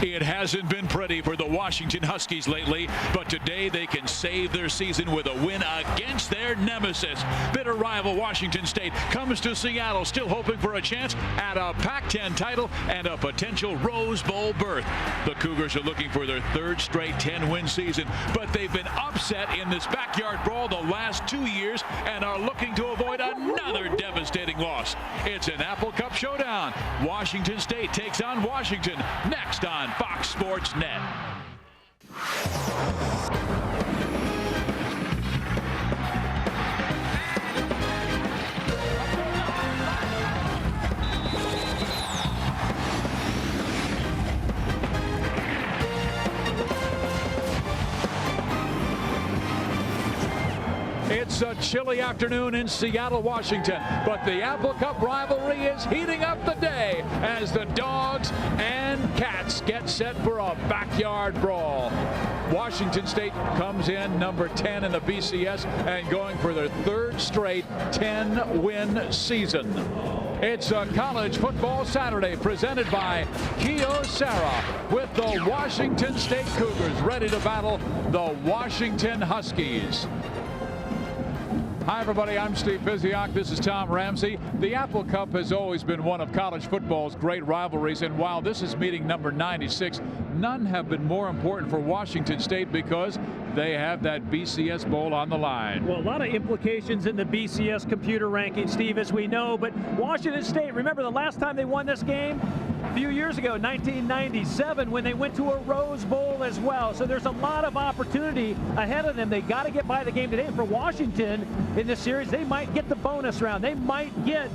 It hasn't been pretty for the Washington Huskies lately, but today they can save their season with a win against their nemesis. Bitter rival Washington State comes to Seattle still hoping for a chance at a Pac-10 title and a potential Rose Bowl berth. The Cougars are looking for their third straight 10-win season, but they've been upset in this backyard brawl the last 2 years and are looking to avoid another devastating loss. It's an Apple Cup showdown. Washington State takes on Washington next on Fox Sports Net. It's a chilly afternoon in Seattle, Washington, but the Apple Cup rivalry is heating up the day as the Dogs and Cats get set for a backyard brawl. Washington State comes in number 10 in the BCS and going for their third straight 10-win season. It's a college football Saturday presented by Kyocera with the Washington State Cougars ready to battle the Washington Huskies. Hi, everybody. I'm Steve Pizioc. This is Tom Ramsey. The Apple Cup has always been one of college football's great rivalries, and while this is meeting number 96, none have been more important for Washington State because they have that BCS Bowl on the line. Well, a lot of implications in the BCS computer ranking, Steve, as we know, but Washington State, remember the last time they won this game? A few years ago, 1997, when they went to a Rose Bowl as well. So there's a lot of opportunity ahead of them. They got to get by the game today. And for Washington in this series, they might get the bonus round. They might get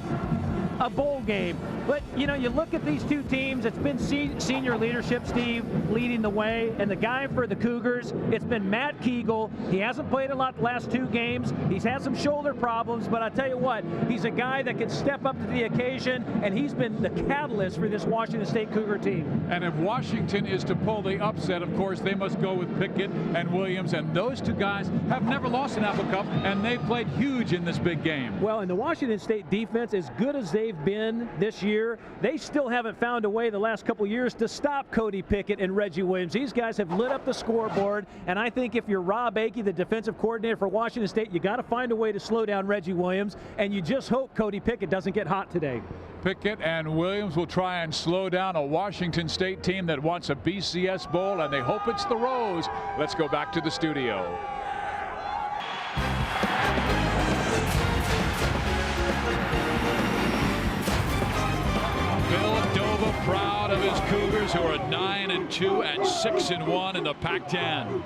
a bowl game. But, you know, you look at these two teams, it's been senior leadership, Steve, leading the way. And the guy for the Cougars, it's been Matt Kegel. He hasn't played a lot the last two games. He's had some shoulder problems, but I tell you what, he's a guy that can step up to the occasion, and he's been the catalyst for this Washington State Cougar team. And if Washington is to pull the upset, of course, they must go with Pickett and Williams, and those two guys have never lost an Apple Cup, and they've played huge in this big game. Well, and the Washington State defense, as good as they've been this year, they still haven't found a way the last couple years to stop Cody Pickett and Reggie Williams. These guys have lit up the scoreboard, and I think if you're Rob Akey, the defensive coordinator for Washington State, you got to find a way to slow down Reggie Williams, and you just hope Cody Pickett doesn't get hot today. Pickett and Williams will try and slow down a Washington State team that wants a BCS Bowl, and they hope it's the Rose. Let's go back to the studio. Proud of his Cougars, who are 9-2 and 6-1 in the Pac-10.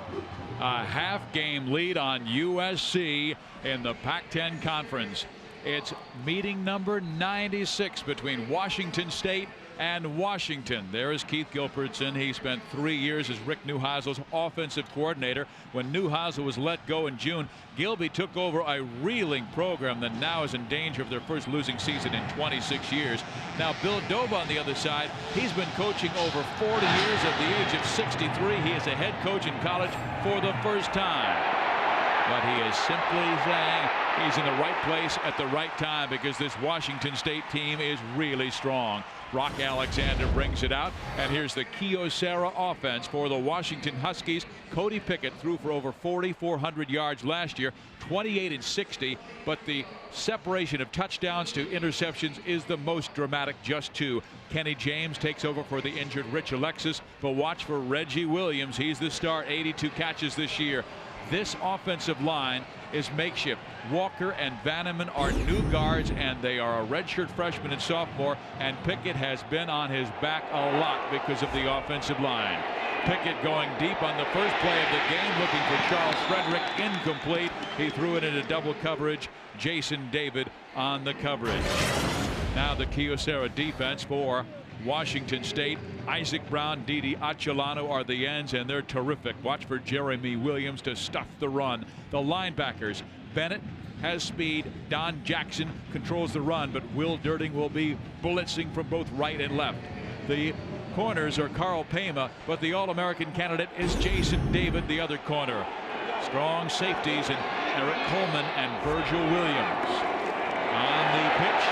A half-game lead on USC in the Pac-10 Conference. It's meeting number 96 between Washington State and Washington. There is Keith Gilbertson. He spent 3 years as Rick Neuheisel's offensive coordinator. When Neuheisel was let go in June, Gilby took over a reeling program that now is in danger of their first losing season in 26 years. Now Bill Doba on the other side, he's been coaching over 40 years. At the age of 63, he is a head coach in college for the first time. But he is simply saying he's in the right place at the right time because this Washington State team is really strong. Brock Alexander brings it out, and here's the Kyocera offense for the Washington Huskies. Cody Pickett threw for over 4,400 yards last year, 28-60, but the separation of touchdowns to interceptions is the most dramatic, just 2. Kenny James takes over for the injured Rich Alexis, but watch for Reggie Williams. He's the star, 82 catches this year. This offensive line is makeshift. Walker and Vanneman are new guards, and they are a redshirt freshman and sophomore, and Pickett has been on his back a lot because of the offensive line. Pickett going deep on the first play of the game, looking for Charles Frederick, incomplete. He threw it into double coverage. Jason David on the coverage. Now the Kyocera defense for Washington State. Isaac Brown, Didi Achelano are the ends, and they're terrific. Watch for Jeremy Williams to stuff the run. The linebackers, Bennett has speed. Don Jackson controls the run, but Will Durding will be blitzing from both right and left. The corners are Carl Pema, but the All-American candidate is Jason David, the other corner. Strong safeties in Eric Coleman and Virgil Williams. On the pitch,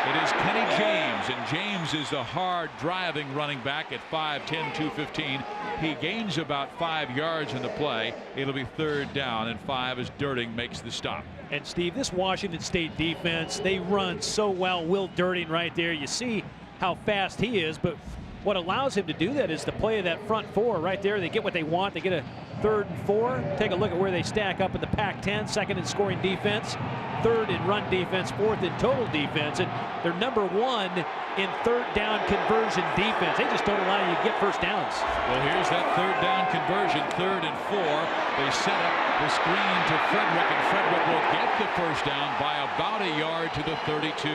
It is Kenny James, and James is the hard driving running back at 5'10", 215. He gains about 5 yards in the play. It'll be 3rd down and 5 as Durting makes the stop. And Steve, this Washington State defense, they run so well. Will Durting right there. You see how fast he is, but what allows him to do that is the play of that front four right there. They get what they want. They get a 3rd and 4. Take a look at where they stack up in the Pac-10. 2nd in scoring defense, 3rd in run defense, 4th in total defense, and they're number 1 in 3rd down conversion defense. They just don't allow you to get first downs. Well, here's that 3rd down conversion, 3rd and 4. They set up the screen to Frederick, and Frederick will get the first down by about a yard to the 32.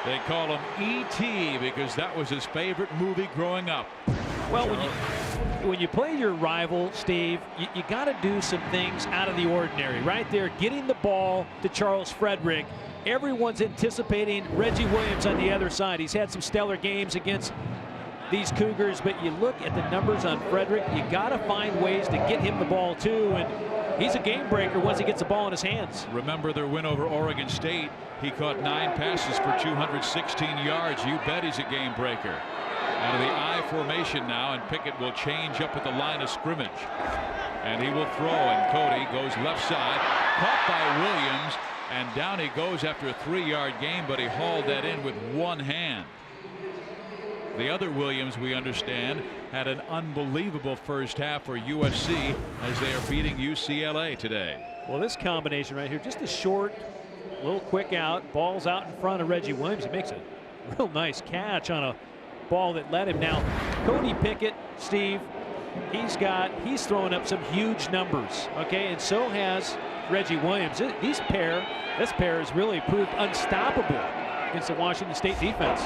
They call him E.T. because that was his favorite movie growing up. Well, when you play your rival, Steve, you got to do some things out of the ordinary. Right there, getting the ball to Charles Frederick. Everyone's anticipating Reggie Williams on the other side. He's had some stellar games against these Cougars, but you look at the numbers on Frederick, you got to find ways to get him the ball too, and he's a game breaker once he gets the ball in his hands. Remember their win over Oregon State. He caught 9 passes for 216 yards. You bet he's a game breaker. Out of the I formation now, and Pickett will change up at the line of scrimmage. And he will throw, and Cody goes left side. Caught by Williams, and down he goes after a 3-yard gain, but he hauled that in with one hand. The other Williams, we understand, had an unbelievable first half for USC as they are beating UCLA today. Well, this combination right here, just a short, little quick out, ball's out in front of Reggie Williams. He makes a real nice catch on a ball that led him. Now, Cody Pickett, Steve, he's throwing up some huge numbers, okay, and so has Reggie Williams. This pair has really proved unstoppable against the Washington State defense.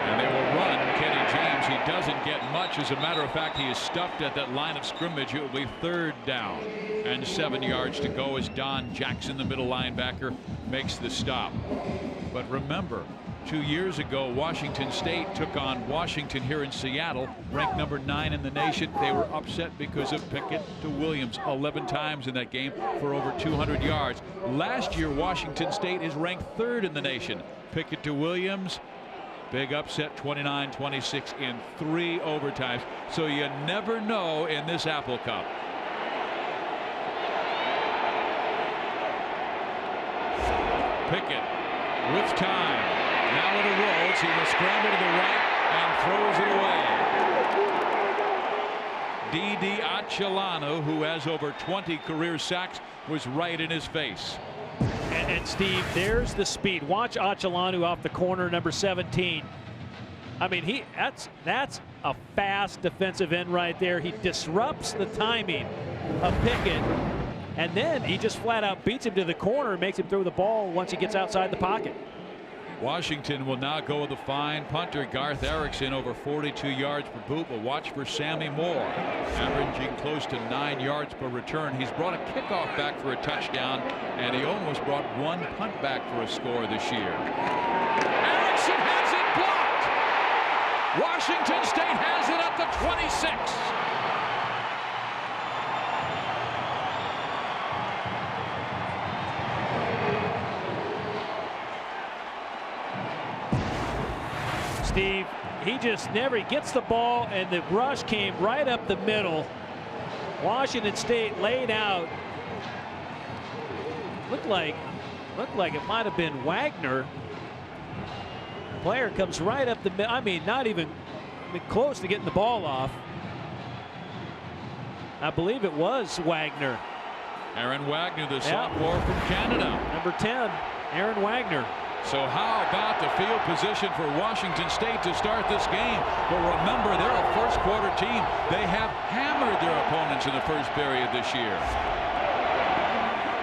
And they will run Kenny James. He doesn't get much. As a matter of fact, he is stuffed at that line of scrimmage. It will be 3rd down and 7 yards to go as Don Jackson, the middle linebacker, makes the stop. But remember, 2 years ago, Washington State took on Washington here in Seattle, ranked number 9 in the nation. They were upset because of Pickett to Williams 11 times in that game for over 200 yards. Last year, Washington State is ranked 3rd in the nation. Pickett to Williams. Big upset, 29-26 in 3 overtimes. So you never know in this Apple Cup. Pickett with time. Now it rolls. He will scramble to the right and throws it away. Didi Achelano, who has over 20 career sacks, was right in his face. And Steve, there's the speed. Watch Achelano off the corner, number 17. I mean, that's a fast defensive end right there. He disrupts the timing of Pickett, and then he just flat out beats him to the corner and makes him throw the ball once he gets outside the pocket. Washington will now go with the fine punter Garth Erickson, over 42 yards per boot. But watch for Sammy Moore, averaging close to 9 yards per return. He's brought a kickoff back for a touchdown, and he almost brought 1 punt back for a score this year. Erickson has it blocked. Washington State has it at the 26. Steve, he just never gets the ball, and the rush came right up the middle. Washington State laid out. Looked like it might have been Wagner. Player comes right up the middle. I mean, not even close to getting the ball off. I believe it was Wagner. Aaron Wagner, the sophomore from Canada. Number 10, Aaron Wagner. So how about the field position for Washington State to start this game? But remember, they're a first quarter team. They have hammered their opponents in the first period this year.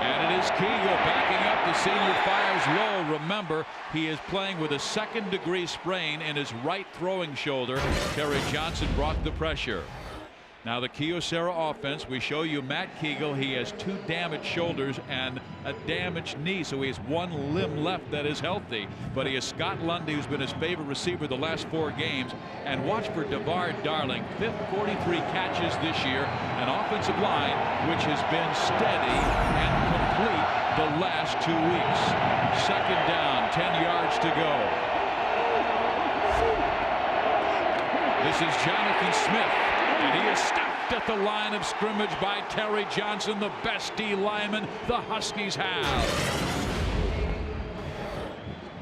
And it is Keegle backing up. The senior fires low. Remember, he is playing with a 2nd-degree sprain in his right throwing shoulder. Terry Johnson brought the pressure. Now the Kyocera offense, we show you Matt Keegle. He has 2 damaged shoulders and a damaged knee, so he has 1 limb left that is healthy. But he has Scott Lundy, who's been his favorite receiver the last 4 games. And watch for DeVar Darling, 43 catches this year, an offensive line which has been steady and complete the last 2 weeks. Second down, 10 yards to go. This is Jonathan Smith, and he is stopped at the line of scrimmage by Terry Johnson, the best D lineman the Huskies have.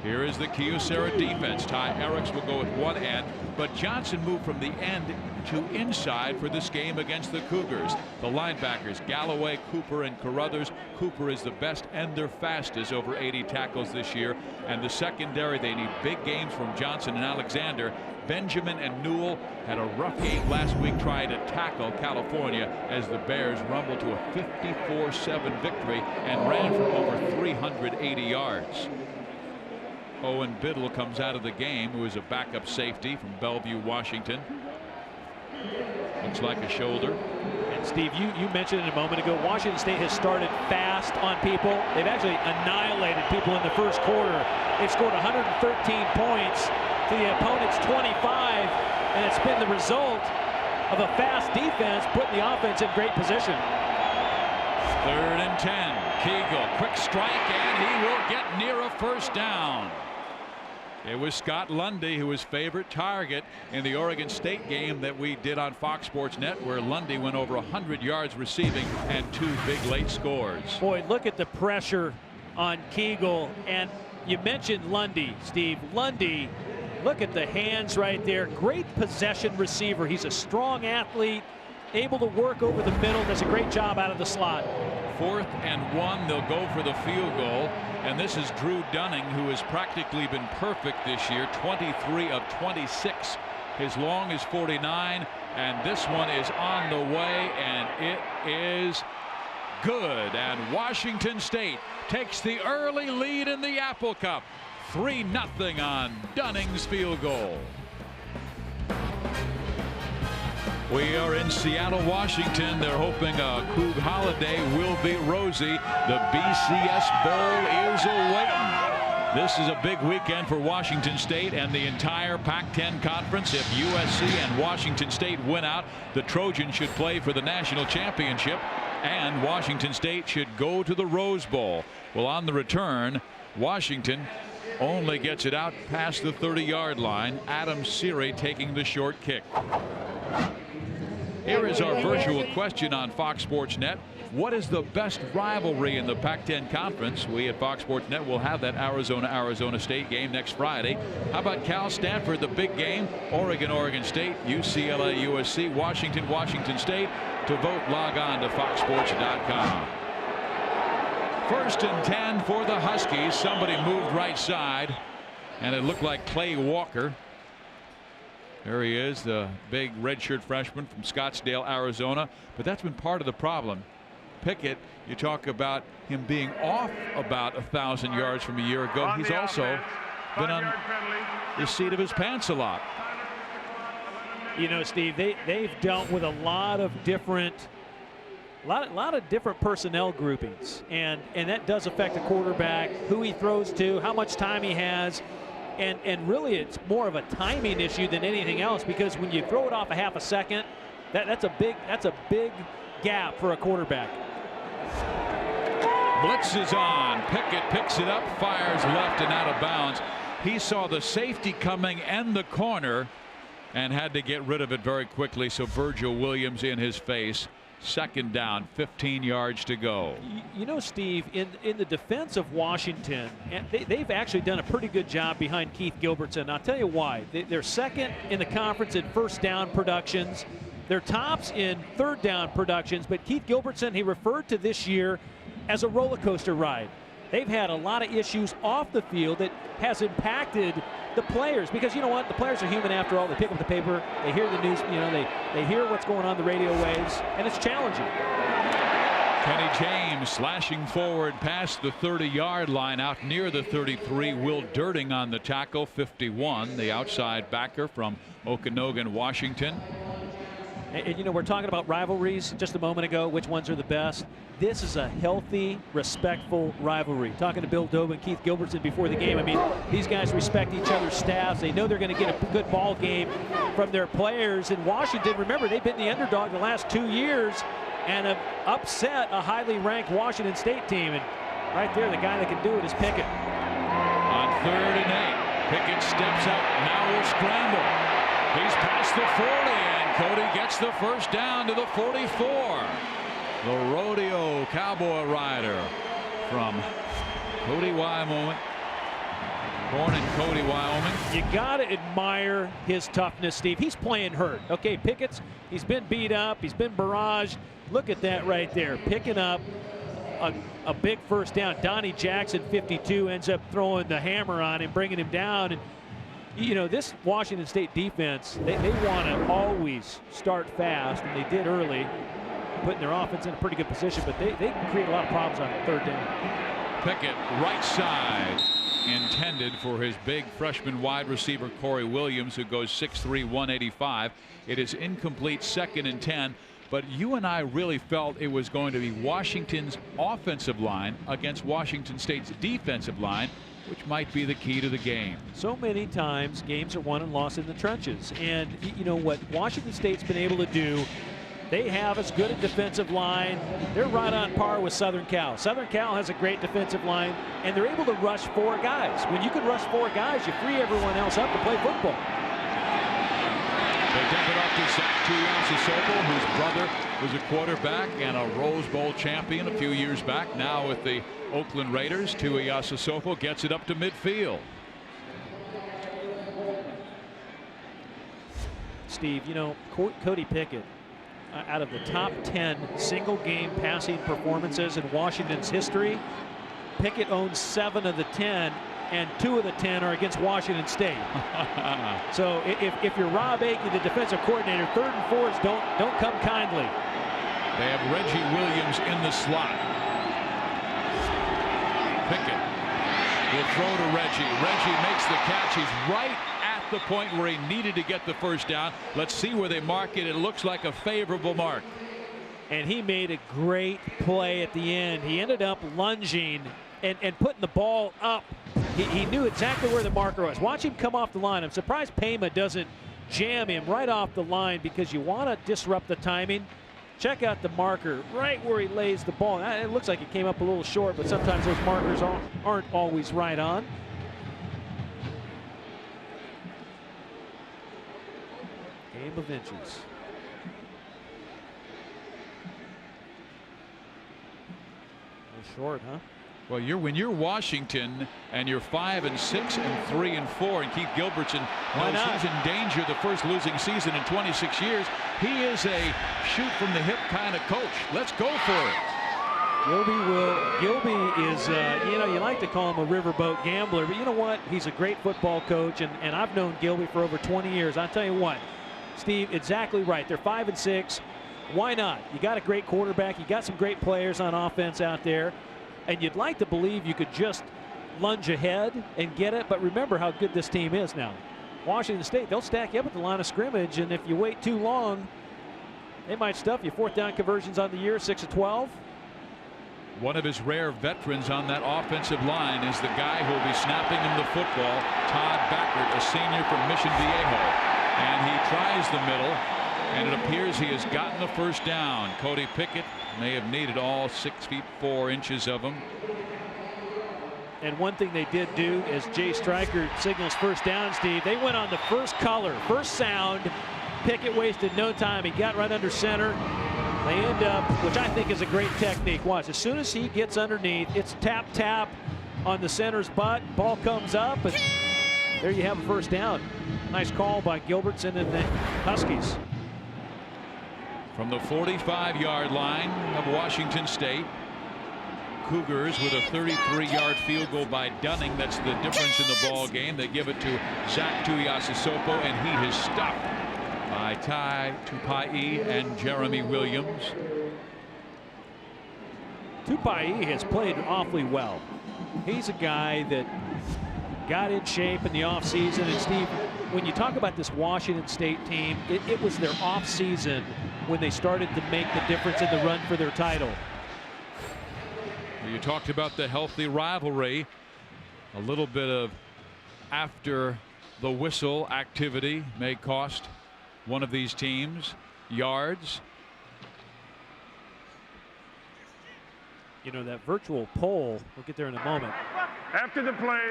Here is the Kyocera defense. Ty Eriks will go with one end, but Johnson moved from the end to inside for this game against the Cougars. The linebackers, Galloway, Cooper, and Carruthers. Cooper is the best and they're fastest, over 80 tackles this year. And the secondary, they need big games from Johnson and Alexander. Benjamin and Newell had a rough game last week trying to tackle California as the Bears rumbled to a 54-7 victory and ran for over 380 yards. Owen Biddle comes out of the game, who is a backup safety from Bellevue, Washington. Looks like a shoulder. And Steve, you mentioned it a moment ago, Washington State has started fast on people. They've actually annihilated people in the first quarter. They've scored 113 points to the opponent's 25, and it's been the result of a fast defense putting the offense in great position. 3rd and 10. Kegel, quick strike, and he will get near a first down. It was Scott Lundy who was favorite target in the Oregon State game that we did on Fox Sports Net, where Lundy went over 100 yards receiving and 2 big late scores. Boy, look at the pressure on Kegel. And you mentioned Lundy, Steve. Lundy, look at the hands right there. Great possession receiver. He's a strong athlete, able to work over the middle, does a great job out of the slot. 4th and 1, they'll go for the field goal, and this is Drew Dunning, who has practically been perfect this year, 23 of 26. His long is 49, and this one is on the way, and it is good. And Washington State takes the early lead in the Apple Cup, 3-0 on Dunning's field goal. We are in Seattle, Washington. They're hoping a Coug holiday will be rosy. The BCS Bowl is awaiting. This is a big weekend for Washington State and the entire Pac-10 conference. If USC and Washington State win out, the Trojans should play for the national championship, and Washington State should go to the Rose Bowl. Well, on the return, Washington only gets it out past the 30-yard line. Adam Seary taking the short kick. Here is our virtual question on Fox Sports Net. What is the best rivalry in the Pac-10 conference? We at Fox Sports Net will have that Arizona State game next Friday. How about Cal Stanford, the big game? Oregon State, UCLA USC, Washington State. To vote, log on to foxsports.com. 1st and 10 for the Huskies. Somebody moved right side, and it looked like Clay Walker. There he is, the big redshirt freshman from Scottsdale, Arizona. But that's been part of the problem. Pickett, you talk about him being off about 1,000 yards from a year ago. He's also been on the seat of his pants a lot. You know, Steve, they've dealt with a lot of different personnel groupings, and that does affect the quarterback, who he throws to, how much time he has. And really, it's more of a timing issue than anything else, because when you throw it off a half a second, that's a big gap for a quarterback. Blitz is on. Pickett picks it up, fires left and out of bounds. He saw the safety coming and the corner and had to get rid of it very quickly. So Virgil Williams in his face. 2nd down, 15 yards to go. You know, Steve, in the defense of Washington, and they've actually done a pretty good job behind Keith Gilbertson. I'll tell you why. They're 2nd in the conference in 1st down productions. They're tops in 3rd down productions. But Keith Gilbertson, he referred to this year as a roller coaster ride. They've had a lot of issues off the field that has impacted the players, because you know what, the players are human after all. They pick up the paper, they hear the news, you know, they hear what's going on the radio waves, and it's challenging. Kenny James slashing forward past the 30-yard line, out near the 33. Will Durting on the tackle, 51, the outside backer from Okanogan, Washington. And you know, we're talking about rivalries just a moment ago, which ones are the best. This is a healthy, respectful rivalry. Talking to Bill Dobin, Keith Gilbertson before the game. I mean, these guys respect each other's staffs. They know they're going to get a good ball game from their players. In Washington, remember, they've been the underdog the last 2 years and have upset a highly ranked Washington State team. And Right there, the guy that can do it is Pickett. On 3rd and 8, Pickett steps up, now will scramble. He's past the 40, and Cody gets the first down to the 44. The rodeo cowboy rider from Cody, Wyoming. Born in Cody, Wyoming. You got to admire his toughness, Steve. He's playing hurt. Okay, Pickett's, he's been beat up. He's been barraged. Look at that right there. Picking up a big first down. Donnie Jackson, 52, ends up throwing the hammer on him, bringing him down. And, you know, this Washington State defense, they want to always start fast, and they did early, putting their offense in a pretty good position, but they can create a lot of problems on 3rd down. Pickett, right side, intended for his big freshman wide receiver Corey Williams, who goes 6'3", 185. It is incomplete, 2nd and 10. But you and I really felt it was going to be Washington's offensive line against Washington State's defensive line, which might be the key to the game. So many times games are won and lost in the trenches. And you know what Washington State's been able to do, they have as good a defensive line. They're right on par with Southern Cal. Southern Cal has a great defensive line, and they're able to rush 4 guys. When you can rush 4 guys, you free everyone else up to play football. They dump it off to Zach Tuiasosopo, whose brother was a quarterback and a Rose Bowl champion a few years back. Now with the Oakland Raiders, Tuiasosopo gets it up to midfield. Steve, you know, Cody Pickett, out of the top 10 single game passing performances in Washington's history, Pickett owns 7 of the 10, and 2 of the 10 are against Washington State. So if you're Rob Akey, the defensive coordinator, 3rd and 4s don't come kindly. They have Reggie Williams in the slot. Pickett will throw to Reggie. Reggie makes the catch. He's right at the point where he needed to get the first down. Let's see where they mark it. It looks like a favorable mark. And he made a great play at the end. He ended up lunging and putting the ball up. He knew exactly where the marker was. Watch him come off the line. I'm surprised Pema doesn't jam him right off the line, because you want to disrupt the timing. Check out the marker right where he lays the ball. It looks like it came up a little short, but sometimes those markers aren't always right on. Game of inches. A little short, huh? Well, when you're Washington and you're 5 and 6 and 3 and 4, and Keith Gilbertson knows he's in danger the first losing season in 26 years. He is a shoot from the hip kind of coach. Let's go for it. Gilby is, you know, you like to call him a riverboat gambler, but you know what? He's a great football coach, and I've known Gilby for over 20 years. I'll tell you what, Steve, exactly right. They're 5 and 6. Why not? You got a great quarterback. You got some great players on offense out there. And you'd like to believe you could just lunge ahead and get it, but remember how good this team is now. Washington State, they'll stack you up at the line of scrimmage, and if you wait too long, they might stuff you. 4th down conversions on the year, 6 of 12. One of his rare veterans on that offensive line is the guy who will be snapping him the football, Todd Backert, a senior from Mission Viejo. And he tries the middle, and it appears he has gotten the first down. Cody Pickett may have needed all 6 feet 4 inches of him. And one thing they did do, as Jay Stryker signals first down, Steve, they went on the first color, first sound. Pickett wasted no time. He got right under center. They end up, which I think is a great technique. Watch, as soon as he gets underneath, it's tap, tap on the center's butt. Ball comes up, and there you have a first down. Nice call by Gilbertson and the Huskies. From the 45-yard line of Washington State, Cougars with a 33-yard field goal by Dunning. That's the difference in the ball game. They give it to Zach Tuiasosopo, and he is stopped by Tai Tupai and Jeremy Williams. Tupai has played awfully well. He's a guy that got in shape in the offseason. And Steve, when you talk about this Washington State team, it was their offseason when they started to make the difference in the run for their title. You talked about the healthy rivalry. A little bit of after the whistle activity may cost one of these teams yards. you know, that virtual poll. We'll get there in a moment. After the play,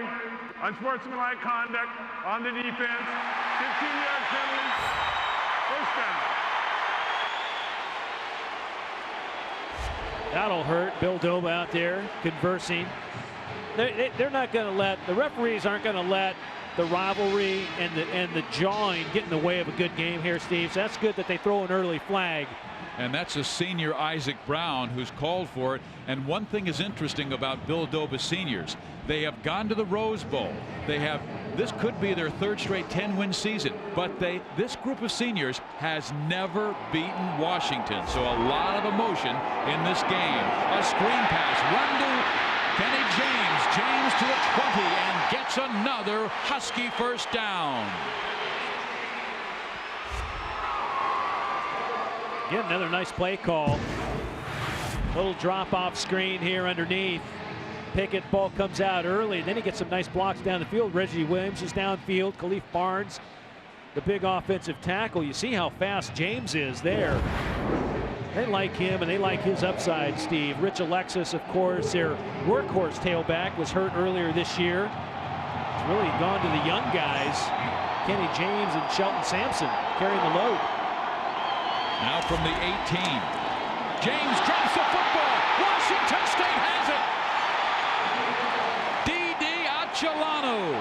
unsportsmanlike conduct on the defense, 15-yard penalty, first down. That'll hurt. Bill Doba out there conversing. They're not going to let, the referees aren't going to let the rivalry and the jawing get in the way of a good game here, Steve. So that's good that they throw an early flag. And that's a senior Isaac Brown who's called for it. And one thing is interesting about Bill Doba seniors. They have gone to the Rose Bowl. This could be their third straight 10-win season, but this group of seniors has never beaten Washington. So a lot of emotion in this game. A screen pass, run to Kenny James. James to the 20 and gets another Husky first down. Again, another nice play call. Little drop off screen here underneath. Pickett, ball comes out early, and then he gets some nice blocks down the field. Reggie Williams is downfield. Khalif Barnes, the big offensive tackle. You see how fast James is there. They like him, and they like his upside, Steve. Rich Alexis, of course, their workhorse tailback, was hurt earlier this year. It's really gone to the young guys. Kenny James and Shelton Sampson carrying the load. Now from the 18. James drops the football. Washington State has it. D.D. Achelano.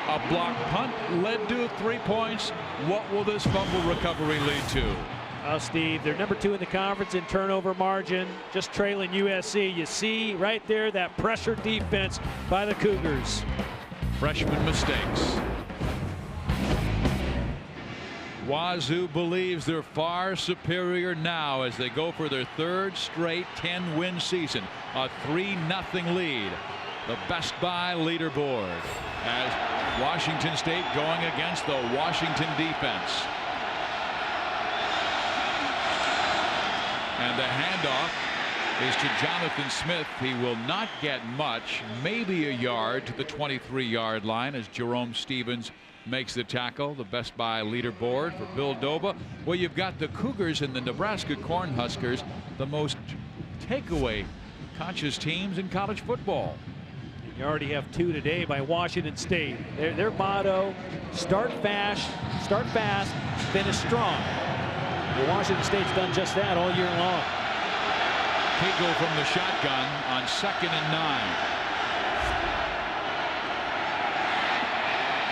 A block punt led to 3 points. What will this fumble recovery lead to? Well, Steve, they're number 2 in the conference in turnover margin, just trailing USC. You see right there that pressure defense by the Cougars. Freshman mistakes. Wazoo believes they're far superior now as they go for their third straight 10-win season. A 3-0 lead. The Best Buy leaderboard as Washington State going against the Washington defense. And the handoff is to Jonathan Smith. He will not get much, maybe a yard to the 23-yard line as Jerome Stevens makes the tackle. The Best Buy leaderboard for Bill Doba. Well, you've got the Cougars and the Nebraska Cornhuskers, the most takeaway conscious teams in college football. You already have 2 today by Washington State. Their motto: start fast, finish strong. Well, Washington State's done just that all year long. Kegel from the shotgun on 2nd and 9.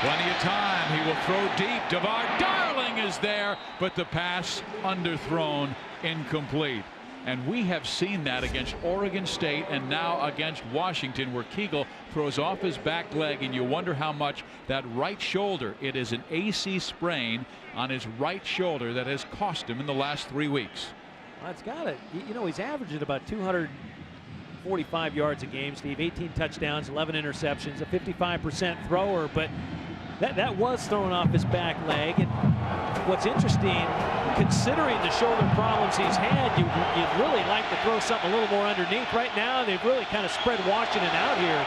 Plenty of time. He will throw deep. DeVar Darling is there, but the pass underthrown, incomplete. And we have seen that against Oregon State and now against Washington, where Kegel throws off his back leg, and you wonder how much that right shoulder. It is an AC sprain on his right shoulder that has cost him in the last 3 weeks. Well, it's got it. You know, he's averaging about 245 yards a game, Steve. 18 touchdowns, 11 interceptions, a 55% thrower, but that was thrown off his back leg. And what's interesting, considering the shoulder problems he's had, you'd really like to throw something a little more underneath. Right now, they've really kind of spread Washington out here.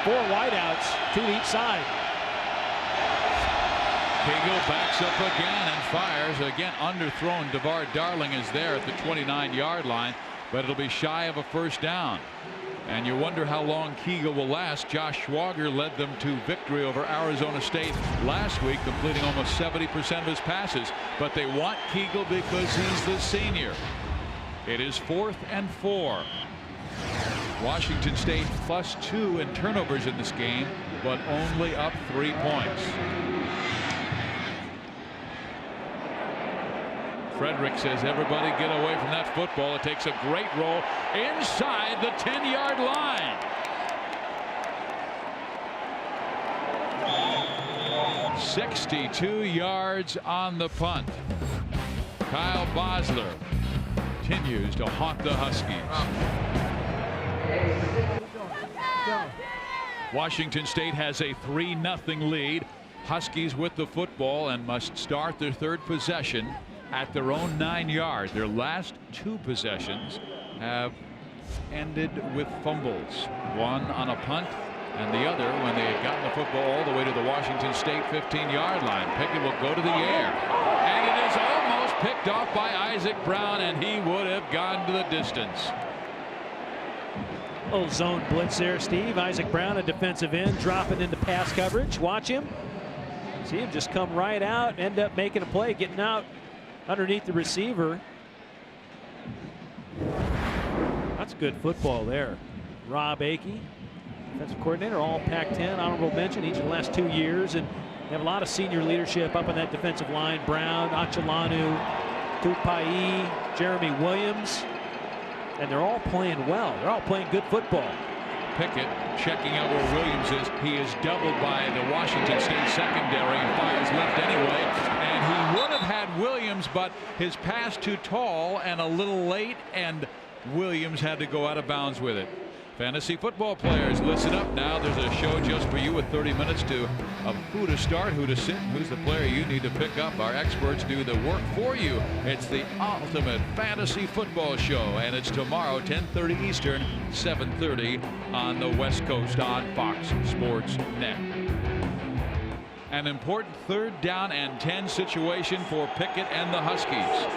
4 wideouts, 2 to each side. Kegel backs up again and fires. Again, underthrown. DeVar Darling is there at the 29-yard line, but it'll be shy of a first down. And you wonder how long Kegel will last. Josh Schwager led them to victory over Arizona State last week, completing almost 70% of his passes. But they want Kegel because he's the senior. It is 4th and 4. Washington State +2 in turnovers in this game, but only up 3 points. Frederick says, everybody get away from that football. It takes a great roll inside the 10-yard line. "62 yards on the punt." Kyle Bosler continues to haunt the Huskies. Washington State has a 3-0 lead. Huskies with the football and must start their third possession at their own 9 yards. Their last 2 possessions have ended with fumbles. One on a punt and the other when they had gotten the football all the way to the Washington State 15-yard line. Pickett will go to the air, and it is almost picked off by Isaac Brown, and he would have gone to the distance. Little zone blitz there, Steve. Isaac Brown, a defensive end, dropping into pass coverage. Watch him. See him just come right out, end up making a play, getting out underneath the receiver. That's good football there. Rob Akey, defensive coordinator, all Pac-10, honorable mention each of the last 2 years, and they have a lot of senior leadership up on that defensive line. Brown, Achalanu, Tupai, Jeremy Williams, and they're all playing well. They're all playing good football. Pickett checking out where Williams is. He is doubled by the Washington State secondary and fires left anyway. And he would have had Williams, but his pass too tall and a little late, and Williams had to go out of bounds with it. Fantasy football players, listen up now. There's a show just for you with 30 minutes of who to start, who to sit, and who's the player you need to pick up. Our experts do the work for you. It's the ultimate fantasy football show, and it's tomorrow, 10:30 Eastern, 7:30 on the West Coast on Fox Sports Net. An important 3rd down and 10 situation for Pickett and the Huskies.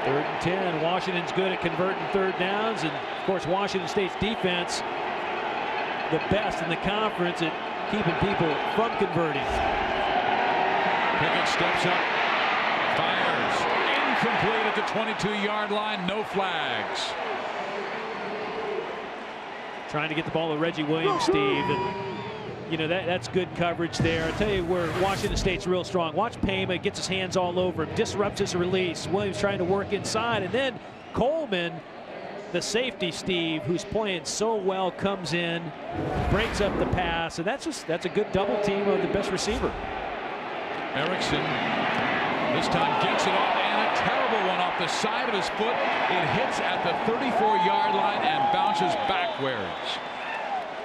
3rd and 10. Washington's good at converting 3rd downs, and of course Washington State's defense the best in the conference at keeping people from converting. Pickett steps up, fires, incomplete at the 22-yard line, no flags. Trying to get the ball to Reggie Williams, Steve, and you know that's good coverage there. I tell you where Washington State's real strong. Watch Payma, gets his hands all over him, disrupts his release. Williams trying to work inside, and then Coleman, the safety, Steve, who's playing so well, comes in, breaks up the pass, and that's a good double team of the best receiver. Erickson this time gets it off, and a terrible one off the side of his foot. It hits at the 34-yard line and bounces backwards.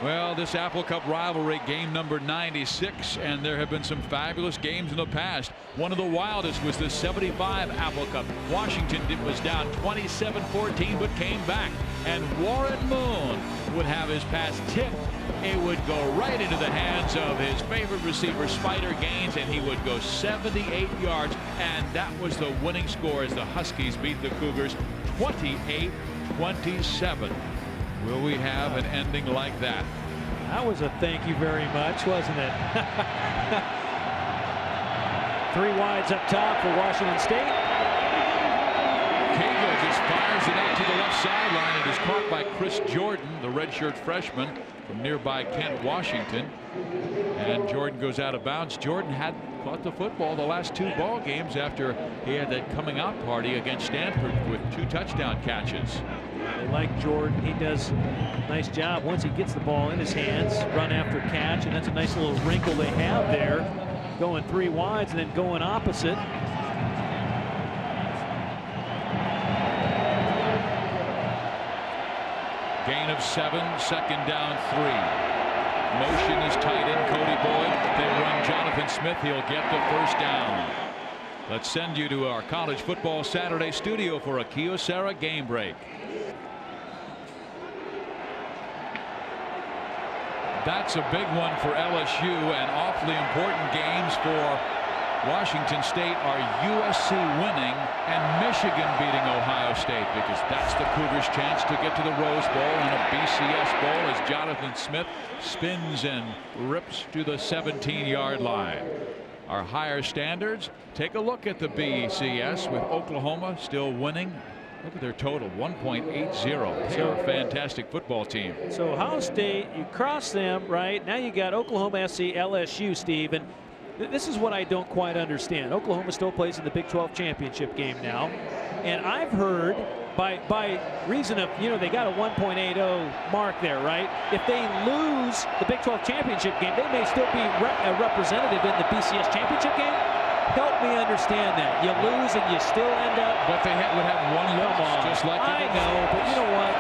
Well, this Apple Cup rivalry, game number 96, and there have been some fabulous games in the past. One of the wildest was the 75 Apple Cup. Washington was down 27-14 but came back, and Warren Moon would have his pass tipped. It would go right into the hands of his favorite receiver, Spider Gaines, and he would go 78 yards, and that was the winning score as the Huskies beat the Cougars 28-27. Will we have an ending like that? That was a thank you very much, wasn't it? 3 wides up top for Washington State. Cagle just fires it out to the left sideline. It is caught by Chris Jordan, the redshirt freshman from nearby Kent, Washington. And Jordan goes out of bounds. Jordan had caught the football the last 2 ball games after he had that coming out party against Stanford with 2 touchdown catches. They like Jordan. He does a nice job once he gets the ball in his hands, run after catch, and that's a nice little wrinkle they have there, going 3 wides and then going opposite. Gain of 7, 2nd down 3. Motion is tight end, Cody Boyd. They run Jonathan Smith. He'll get the 1st down. Let's send you to our College Football Saturday studio for a Kyocera game break. That's a big one for LSU, and awfully important games for Washington State are USC winning and Michigan beating Ohio State, because that's the Cougars' chance to get to the Rose Bowl and a BCS Bowl as Jonathan Smith spins and rips to the 17-yard line. Our higher standards, take a look at the BCS with Oklahoma still winning. Look at their total, 1.80. They're a fantastic football team. So Ohio State, you cross them, right? Now you got Oklahoma SC, LSU, Steve, and this is what I don't quite understand. Oklahoma still plays in the Big 12 championship game now, and I've heard by reason of, you know, they got a 1.80 mark there, right? If they lose the Big 12 championship game, they may still be a representative in the BCS championship game. Help me understand that. You lose and you still end up. But they would have 1 loss, just like I know, but you know what?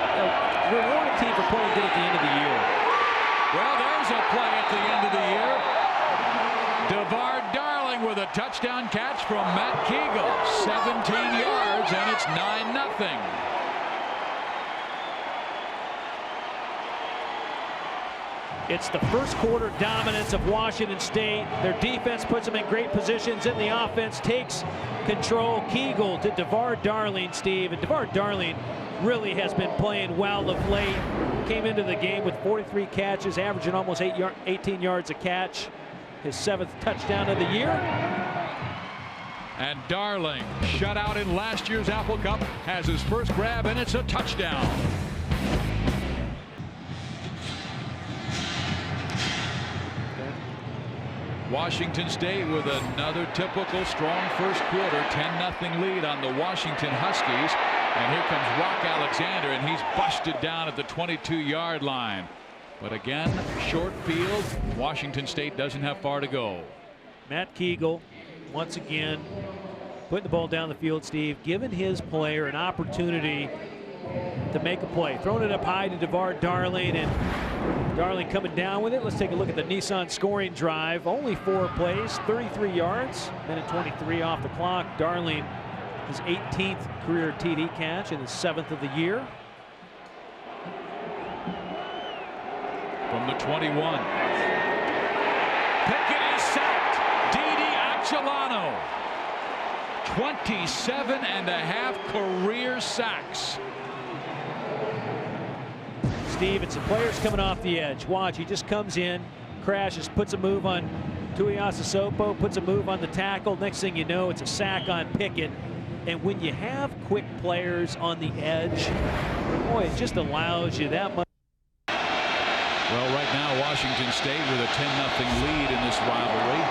Reward a team for playing good at the end of the year. Well, there's a play at the end of the year. DeVar Darling with a touchdown catch from Matt Cagle. 17 yards, and it's 9-0. It's the first quarter dominance of Washington State. Their defense puts them in great positions, and the offense takes control. Kegel to DeVar Darling, Steve. And DeVar Darling really has been playing well of late. Came into the game with 43 catches, averaging almost 18 yards a catch. His 7th touchdown of the year. And Darling, shut out in last year's Apple Cup, has his first grab, and it's a touchdown. Washington State with another typical strong first quarter, 10-0 lead on the Washington Huskies. And here comes Rock Alexander, and he's busted down at the 22-yard line. But again, short field. Washington State doesn't have far to go. Matt Kegel, once again, putting the ball down the field, Steve, giving his player an opportunity to make a play. Throwing it up high to DeVar Darling, and Darling coming down with it. Let's take a look at the Nissan scoring drive. Only 4 plays, 33 yards, minute 23 off the clock. Darling, his 18th career TD catch and his 7th of the year. From the 21. Pickett is sacked. Didi Achelano. 27.5 career sacks. Steve, it's the players coming off the edge. Watch, he just comes in, crashes, puts a move on Tuiasosopo, puts a move on the tackle. Next thing you know, it's a sack on Pickett. And when you have quick players on the edge, boy, it just allows you that much. Well, right now, Washington State with a 10-0 lead in this rivalry.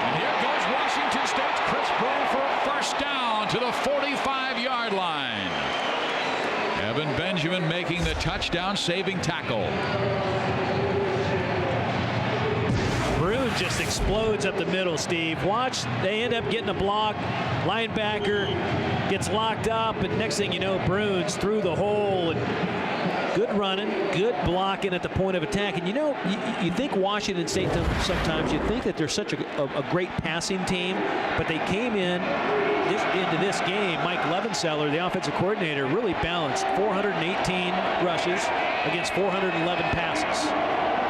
And here goes Washington State's Chris Brown for a first down to the 45-yard line. Evan Benjamin making the touchdown saving tackle. Broon just explodes up the middle, Steve. Watch, they end up getting a block. Linebacker gets locked up, and next thing you know, Broon's through the hole. And good running, good blocking at the point of attack. And you know, you think Washington State, sometimes you think that they're such a great passing team, but they came into this game. Mike Levenseller, the offensive coordinator, really balanced 418 rushes against 411 passes.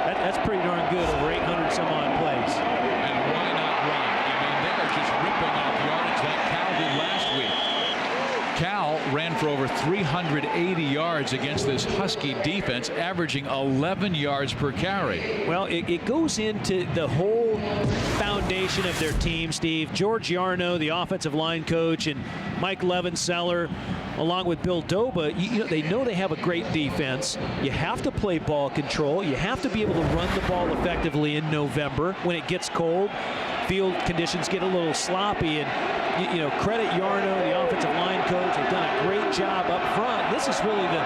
That's pretty darn good over 800 some odd plays. And why not run? I mean, they're just ripping off yardage like Cal did last week. Cal ran for over 380 yards against this Husky defense, averaging 11 yards per carry. Well, it goes into the whole foundation of their team, Steve. George Yarno, the offensive line coach, and Mike Levenseller, along with Bill Doba, they know they have a great defense. You have to play ball control. You have to be able to run the ball effectively in November when it gets cold. Field conditions get a little sloppy, and credit Yarno, the offensive line coach, have done a great job up front. This is really the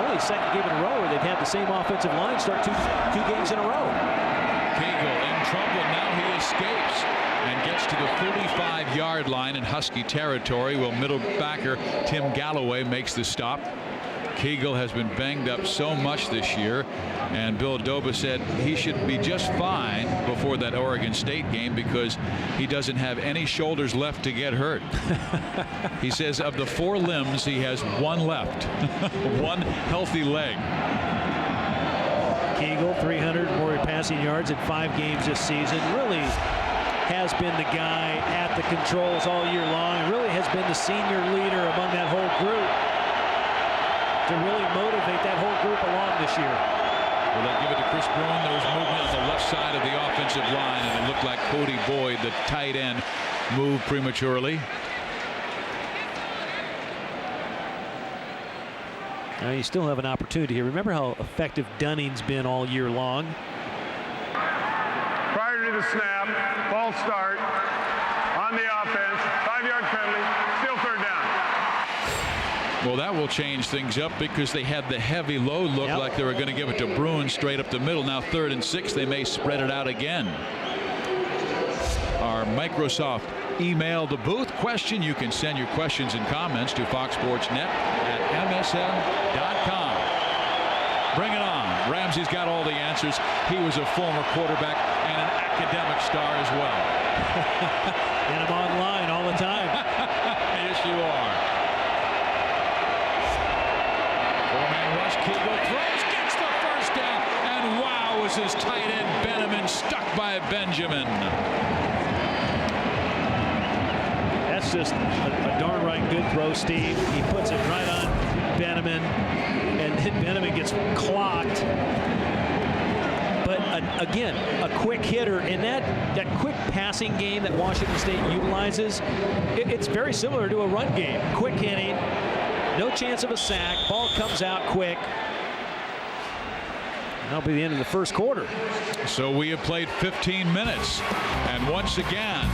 only second game in a row where they've had the same offensive line start two games in a row. Kegel in trouble. Now he escapes and gets to the 35-yard line in Husky territory. Well, middle backer Tim Galloway makes the stop. Kegel has been banged up so much this year, and Bill Doba said he should be just fine before that Oregon State game because he doesn't have any shoulders left to get hurt. He says of the 4 limbs, he has 1 left. 1 healthy leg. Kegel, 300 more passing yards in 5 games this season. Really has been the guy at the controls all year long. And really has been the senior leader among that whole group to really motivate that whole group along this year. Well, they give it to Chris Brown. There was movement on the left side of the offensive line, and it looked like Cody Boyd, the tight end, moved prematurely. Now you still have an opportunity here. Remember how effective Dunning's been all year long. Prior to the snap, false start on the offense, 5-yard penalty, still 3rd down. Well, that will change things up because they had the heavy load look like they were going to give it to Bruin straight up the middle. Now 3rd and 6, they may spread it out again. Our Microsoft email the booth question. You can send your questions and comments to foxsportsnet@msn.com. Bring it on. Ramsey's got all the answers. He was a former quarterback and an academic star as well. And I'm online all the time. Yes, you are. 4-man rush. Kegel throws, gets the first down, and wow, was misses. Tight end Benjamin stuck by Benjamin. That's just a darn right good throw, Steve. He puts it right on Benjamin, and then Benjamin gets clocked. But again, a quick hitter, and that quick passing game that Washington State utilizes, it's very similar to a run game. Quick hitting, no chance of a sack, ball comes out quick. That'll be the end of the first quarter. So we have played 15 minutes, and once again,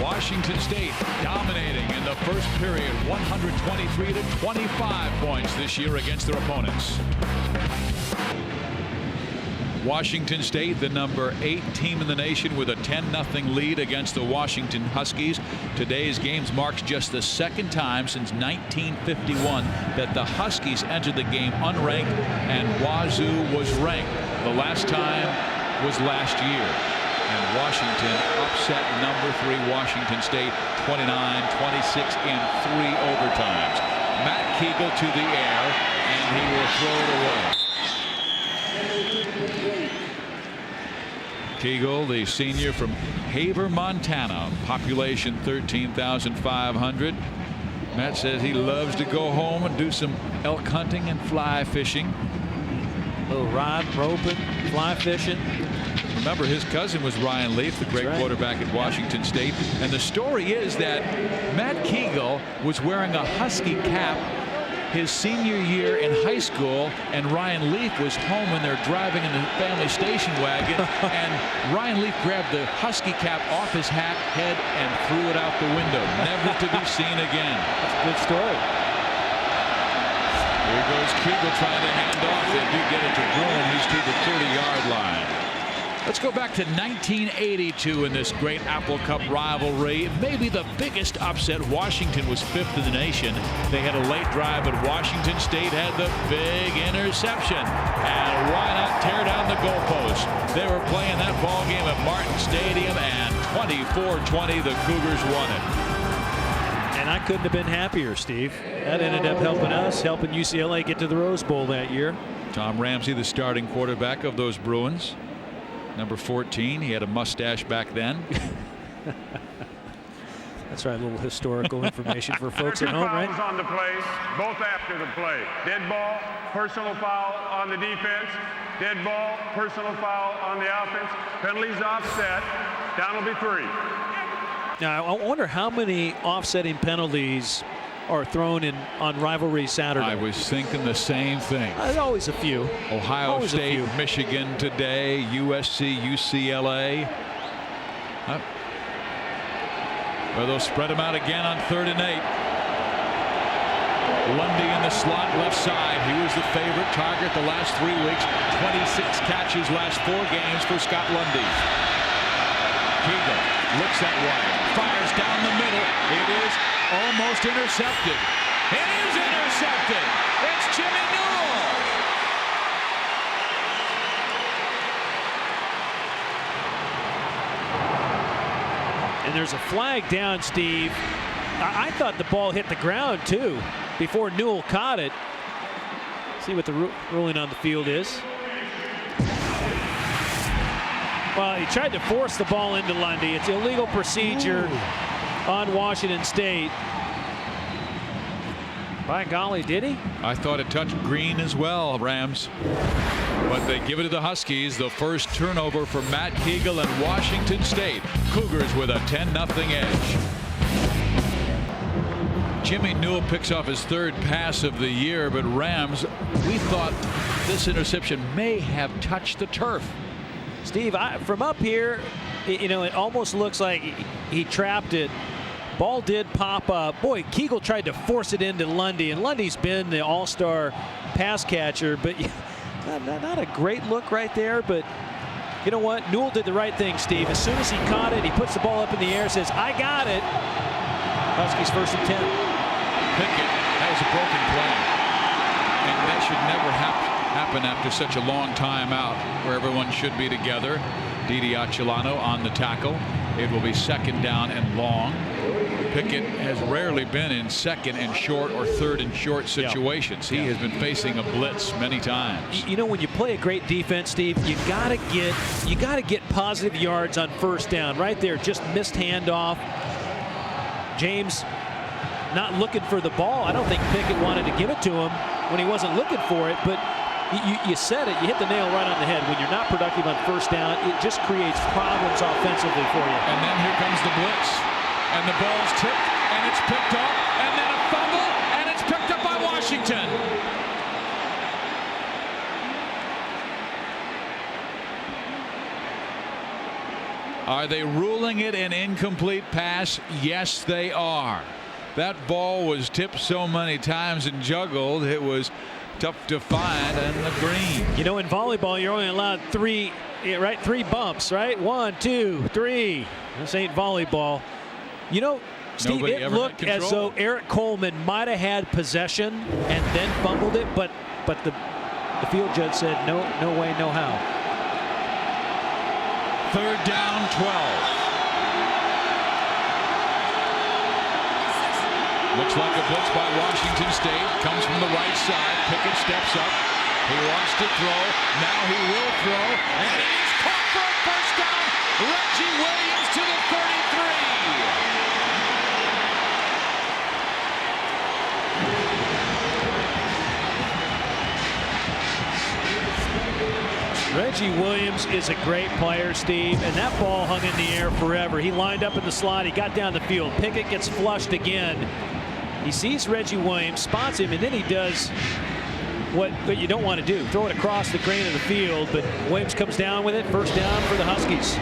Washington State dominating in the first period, 123 to 25 points this year against their opponents. Washington State, the number 8 team in the nation, with a 10-0 lead against the Washington Huskies. Today's game marks just the second time since 1951 that the Huskies entered the game unranked and Wazoo was ranked. The last time was last year. And Washington upset number 3 Washington State 29-26 in 3 overtimes. Matt Kegel to the air, and he will throw it away. Kegel, the senior from Haver, Montana, population 13,500. Matt says he loves to go home and do some elk hunting and fly fishing. A little rod, roping, fly fishing. Remember, his cousin was Ryan Leaf, the great quarterback at Washington State. And the story is that Matt Kegel was wearing a Husky cap his senior year in high school, and Ryan Leaf was home when they're driving in the family station wagon, and Ryan Leaf grabbed the Husky cap off his head and threw it out the window, never to be seen again. That's a good story. Here goes Kegel trying to hand off. They do get it to Bruin. He's to the 30-yard line. Let's go back to 1982 in this great Apple Cup rivalry. Maybe the biggest upset. Washington was 5th in the nation. They had a late drive, but Washington State had the big interception. And why not tear down the goalpost? They were playing that ball game at Martin Stadium, and 24-20, the Cougars won it. And I couldn't have been happier, Steve. That ended up helping us, helping UCLA get to the Rose Bowl that year. Tom Ramsey, the starting quarterback of those Bruins. Number 14. He had a mustache back then. That's right, a little historical information for folks at home, right? Fouls on the play, both after the play. Dead ball, personal foul on the defense. Dead ball, personal foul on the offense. Penalties offset. Down will be 3. Now, I wonder how many offsetting penalties are thrown in on rivalry Saturday. I was thinking the same thing. There's always a few. Ohio always State, Michigan today, USC, UCLA. Well, they'll spread them out again on 3rd and 8. Lundy in the slot left side. He was the favorite target the last 3 weeks. 26 catches last 4 games for Scott Lundy. Kegel looks that way, fires down the middle. It is almost intercepted. It is intercepted. It's Jimmy Newell. And there's a flag down, Steve. I thought the ball hit the ground too before Newell caught it. See what the ruling on the field is. Well, he tried to force the ball into Lundy. It's illegal procedure on Washington State. By golly, did he? I thought it touched green as well, Rams. But they give it to the Huskies. The first turnover for Matt Kegel and Washington State. Cougars with a 10-0 edge. Jimmy Newell picks off his 3rd pass of the year, but Rams, we thought this interception may have touched the turf. Steve, from up here, it almost looks like he trapped it. Ball did pop up. Boy, Kegel tried to force it into Lundy, and Lundy's been the all-star pass catcher, but not a great look right there. But you know what? Newell did the right thing, Steve. As soon as he caught it, he puts the ball up in the air, says, "I got it." Huskies 1st and 10. Pickett has a broken play, and that should never happen after such a long time out where everyone should be together. Didi Acilano on the tackle. It will be 2nd down and long. Pickett has rarely been in 2nd and short or 3rd and short situations. He has been facing a blitz many times. You know, when you play a great defense, Steve, you gotta get positive yards on 1st down. Right there, just missed handoff. James not looking for the ball. I don't think Pickett wanted to give it to him when he wasn't looking for it, but you said it. You hit the nail right on the head. When you're not productive on 1st down, it just creates problems offensively for you. And then here comes the blitz. And the ball's tipped, and it's picked up, and then a fumble, and it's picked up by Washington. Are they ruling it an incomplete pass? Yes, they are. That ball was tipped so many times and juggled, it was tough to find in the green. You know, in volleyball, you're only allowed 3 bumps, right? 1, 2, 3. This ain't volleyball. You know, Steve, it looked as though Eric Coleman might have had possession and then fumbled it, but the field judge said no way, no how. 3rd down, 12. Looks like a blitz by Washington State. Comes from the right side. Pickett steps up. He wants to throw. Now he will throw. And he's caught for a 1st down. Reggie Williams to the 33. Reggie Williams is a great player, Steve, and that ball hung in the air forever. He lined up in the slot. He got down the field. Pickett gets flushed again. He sees Reggie Williams, spots him, and then he does what you don't want to do. Throw it across the grain of the field, but Williams comes down with it. 1st down for the Huskies.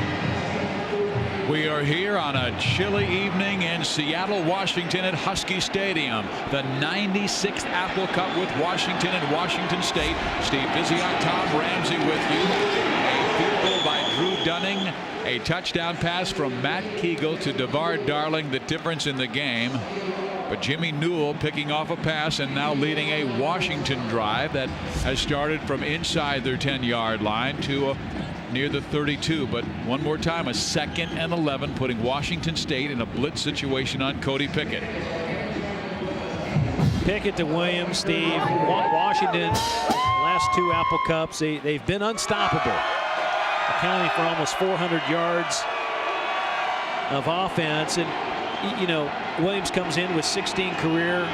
We are here on a chilly evening in Seattle, Washington at Husky Stadium. The 96th Apple Cup with Washington and Washington State. Steve Pizziott, Tom Ramsey with you. A field goal by Drew Dunning. A touchdown pass from Matt Kegel to DeVar Darling, the difference in the game. But Jimmy Newell picking off a pass and now leading a Washington drive that has started from inside their 10-yard line to near the 32. But one more time, a 2nd and 11, putting Washington State in a blitz situation on Cody Pickett. Pickett to Williams, Steve. Washington, last 2 Apple Cups, they've been unstoppable, accounting for almost 400 yards of offense. And you know, Williams comes in with 16 career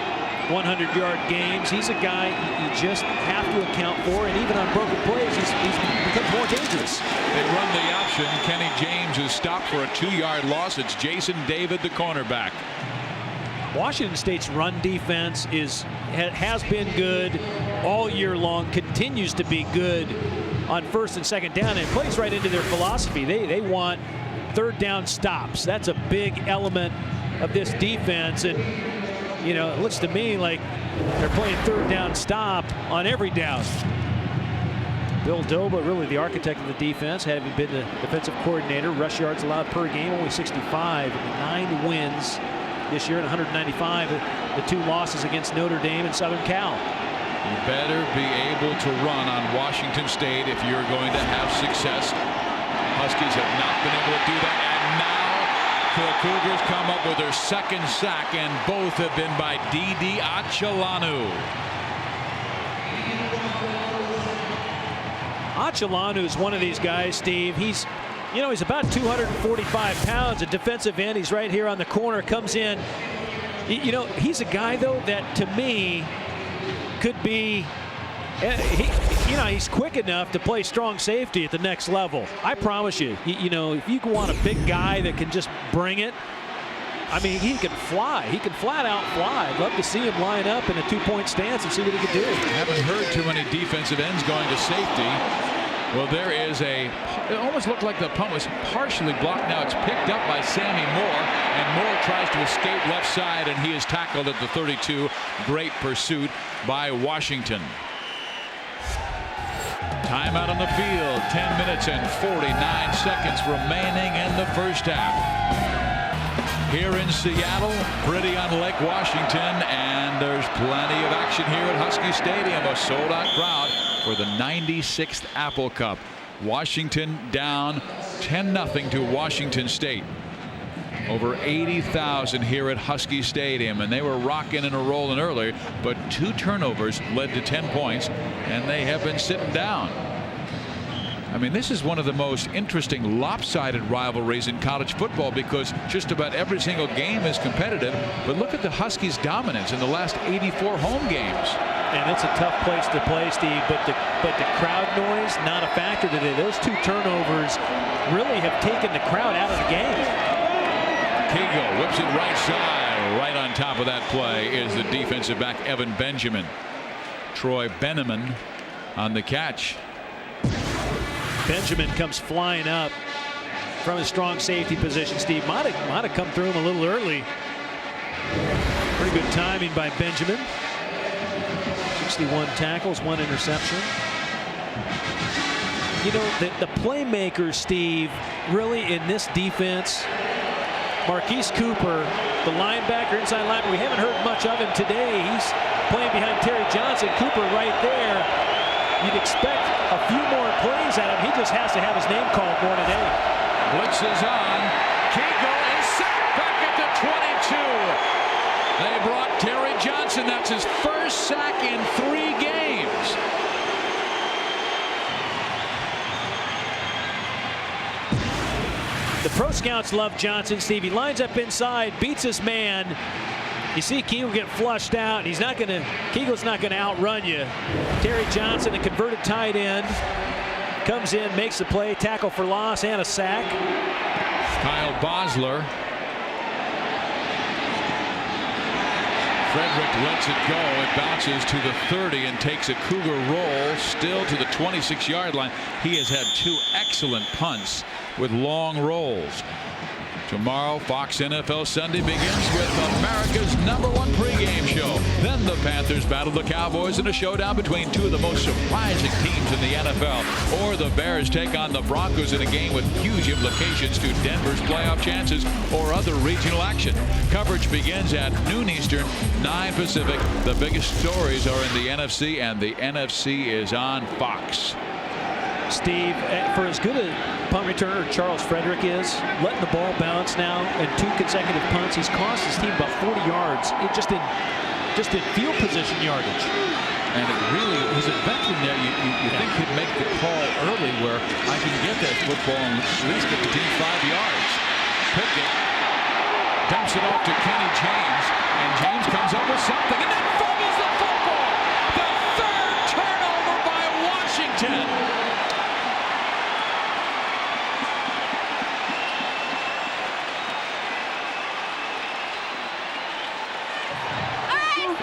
100-yard games. He's a guy you just have to account for, and even on broken plays, he's becomes more dangerous. They run the option. Kenny James is stopped for a 2-yard loss. It's Jason David, the cornerback. Washington State's run defense has been good all year long, continues to be good on 1st and 2nd down, and it plays right into their philosophy. They want 3rd down stops. That's a big element of this defense, and you know, it looks to me like they're playing 3rd down stop on every down. Bill Doba, really the architect of the defense, having been the defensive coordinator. Rush yards allowed per game, only 65. 9 wins this year and 195. The 2 losses against Notre Dame and Southern Cal. You better be able to run on Washington State if you're going to have success. Huskies have not been able to do that, and now the Cougars come up with their 2nd sack, and both have been by Didi Achelanu. Achelanu is one of these guys, Steve. He's about 245 pounds, a defensive end. He's right here on the corner, comes in. You know, he's a guy, though, that to me could be, he's quick enough to play strong safety at the next level. I promise you, you know, if you want a big guy that can just bring it, I mean, he can fly. He can flat out fly. I'd love to see him line up in a 2-point stance and see what he can do. Haven't heard too many defensive ends going to safety. Well, there is it almost looked like the punt was partially blocked. Now it's picked up by Sammy Moore, and Moore tries to escape left side, and he is tackled at the 32. Great pursuit by Washington. Timeout on the field. 10 minutes and 49 seconds remaining in the 1st half. Here in Seattle, pretty on Lake Washington, and there's plenty of action here at Husky Stadium. A sold-out crowd for the 96th Apple Cup. Washington down 10-0 to Washington State. Over 80,000 here at Husky Stadium, and they were rocking and rolling earlier, but 2 turnovers led to 10 points, and they have been sitting down. I mean, this is one of the most interesting lopsided rivalries in college football because just about every single game is competitive. But look at the Huskies' dominance in the last 84 home games. And it's a tough place to play, Steve, but the crowd noise, not a factor today. Those 2 turnovers really have taken the crowd out of the game. Keegle whips it right side. Right on top of that play is the defensive back, Evan Benjamin. Troy Benneman on the catch. Benjamin comes flying up from his strong safety position. Steve might have come through him a little early. Pretty good timing by Benjamin. 61 tackles, 1 interception. You know, the playmakers, Steve, really in this defense, Marquise Cooper, the linebacker, inside linebacker, we haven't heard much of him today. He's playing behind Terry Johnson. Cooper right there. You'd expect a few more plays at him. He just has to have his name called more today. Blitz is on. Keegle is sacked back at the 22. They brought Terry Johnson. That's his first sack in 3 games. The pro scouts love Johnson, Steve. He lines up inside, beats his man. You see Keegle get flushed out. Keegle's not gonna outrun you. Terry Johnson, a converted tight end, comes in, makes the play, tackle for loss and a sack. Kyle Bosler. Frederick lets it go. It bounces to the 30 and takes a Cougar roll still to the 26-yard line. He has had 2 excellent punts with long rolls. Tomorrow, Fox NFL Sunday begins with America's #1 pregame show. Then the Panthers battle the Cowboys in a showdown between 2 of the most surprising teams in the NFL. Or the Bears take on the Broncos in a game with huge implications to Denver's playoff chances or other regional action. Coverage begins at noon Eastern, 9 Pacific. The biggest stories are in the NFC, and the NFC is on Fox. Steve, for as good a punt returner Charles Frederick is, letting the ball bounce now in 2 consecutive punts, he's cost his team about 40 yards. It just in field position yardage. And it really, he's a veteran there. You think he'd make the call early where I can get that football and at least get the team 5 yards. Pickett dumps it off to Kenny James, and James comes up with something and then fumbles the football. The 3rd turnover by Washington.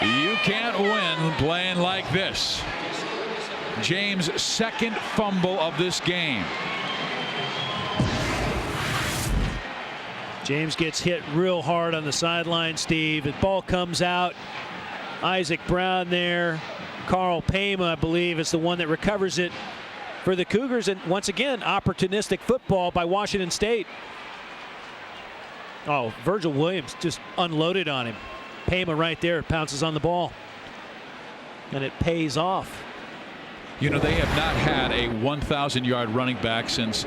You can't win playing like this. James' 2nd fumble of this game. James gets hit real hard on the sideline, Steve. The ball comes out. Isaac Brown there. Carl Payma, I believe, is the one that recovers it for the Cougars. And once again, opportunistic football by Washington State. Oh, Virgil Williams just unloaded on him. Payma right there pounces on the ball, and it pays off. You know, they have not had a 1,000-yard running back since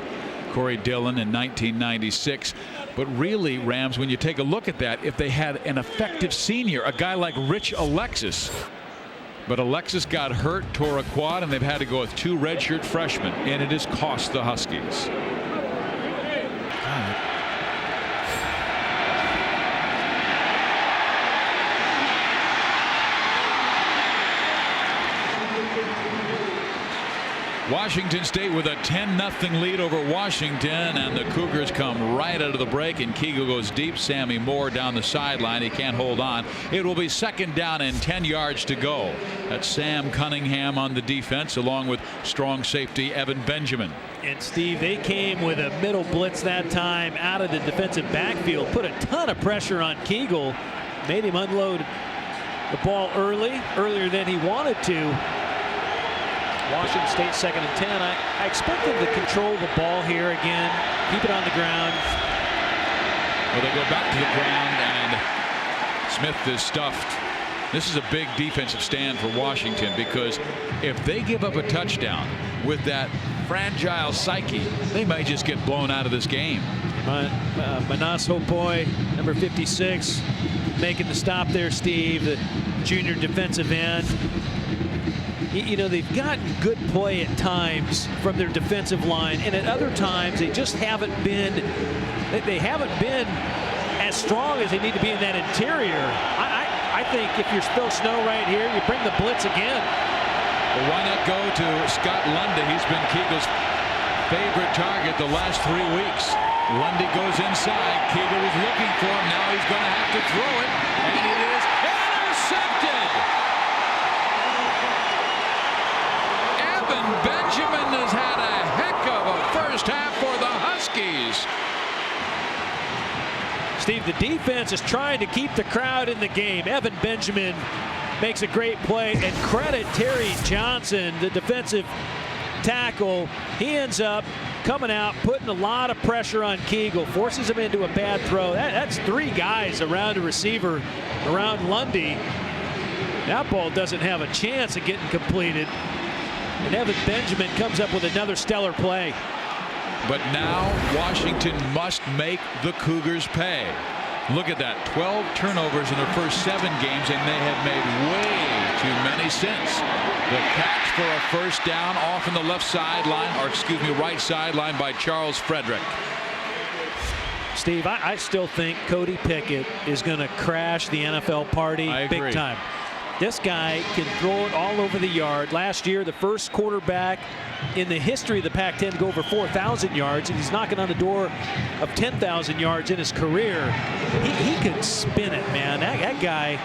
Corey Dillon in 1996. But really, Rams, when you take a look at that, if they had an effective senior, a guy like Rich Alexis. But Alexis got hurt, tore a quad, and they've had to go with 2 redshirt freshmen, and it has cost the Huskies. Washington State with a 10-0 lead over Washington, and the Cougars come right out of the break, and Keegle goes deep. Sammy Moore down the sideline. He can't hold on. It will be 2nd down and 10 yards to go. That's Sam Cunningham on the defense, along with strong safety Evan Benjamin. And Steve, they came with a middle blitz that time out of the defensive backfield, put a ton of pressure on Keegle, made him unload the ball earlier than he wanted to. Washington State 2nd and 10. I expect them to control the ball here again, keep it on the ground. Well, they go back to the ground, and Smith is stuffed. This is a big defensive stand for Washington, because if they give up a touchdown with that fragile psyche. They might just get blown out of this game. Manas Hopoi, number 56, making the stop there, Steve, the junior defensive end. You know, they've gotten good play at times from their defensive line, and at other times they just haven't been as strong as they need to be in that interior. I think if you're Phil Snow right here, you bring the blitz again. Well, why not go to Scott Lundy? He's been Keagle's favorite target the last 3 weeks. Lundy goes inside. Keagle was looking for him. Now he's going to have to throw it, and it is intercepted. Evan Benjamin has had a heck of a first half for the Huskies. Steve, the defense is trying to keep the crowd in the game. Evan Benjamin makes a great play, and credit Terry Johnson, the defensive tackle. He ends up coming out, putting a lot of pressure on Keagle, forces him into a bad throw. That's 3 guys around a receiver, around Lundy. That ball doesn't have a chance of getting completed. And Evan Benjamin comes up with another stellar play. But now Washington must make the Cougars pay. Look at that, 12 turnovers in their first 7 games, and they have made way too many since. The catch for a first down off in the left sideline, or excuse me, right sideline by Charles Frederick. Steve, I still think Cody Pickett is going to crash the NFL party big time. This guy can throw it all over the yard. Last year, the first quarterback in the history of the Pac-10 to go over 4,000 yards, and he's knocking on the door of 10,000 yards in his career. He can spin it, man. That guy,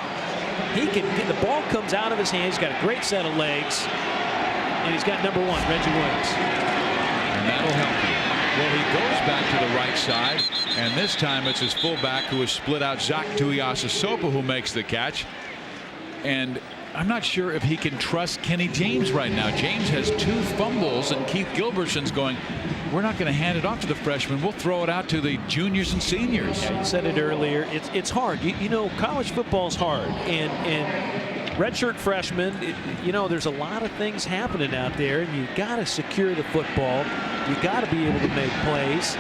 he can get the ball comes out of his hands. He's got a great set of legs, and he's got number 1, Reggie Williams. And that'll help you. Well, he goes back to the right side, and this time it's his fullback who has split out Zach Tuiasosopo who makes the catch. And I'm not sure if he can trust Kenny James right now. James has 2 fumbles, and Keith Gilbertson's going, we're not going to hand it off to the freshmen. We'll throw it out to the juniors and seniors. Yeah, you said it earlier. It's hard. You know, college football's hard. And redshirt freshmen, you know, there's a lot of things happening out there, and you got to secure the football. You got to be able to make plays.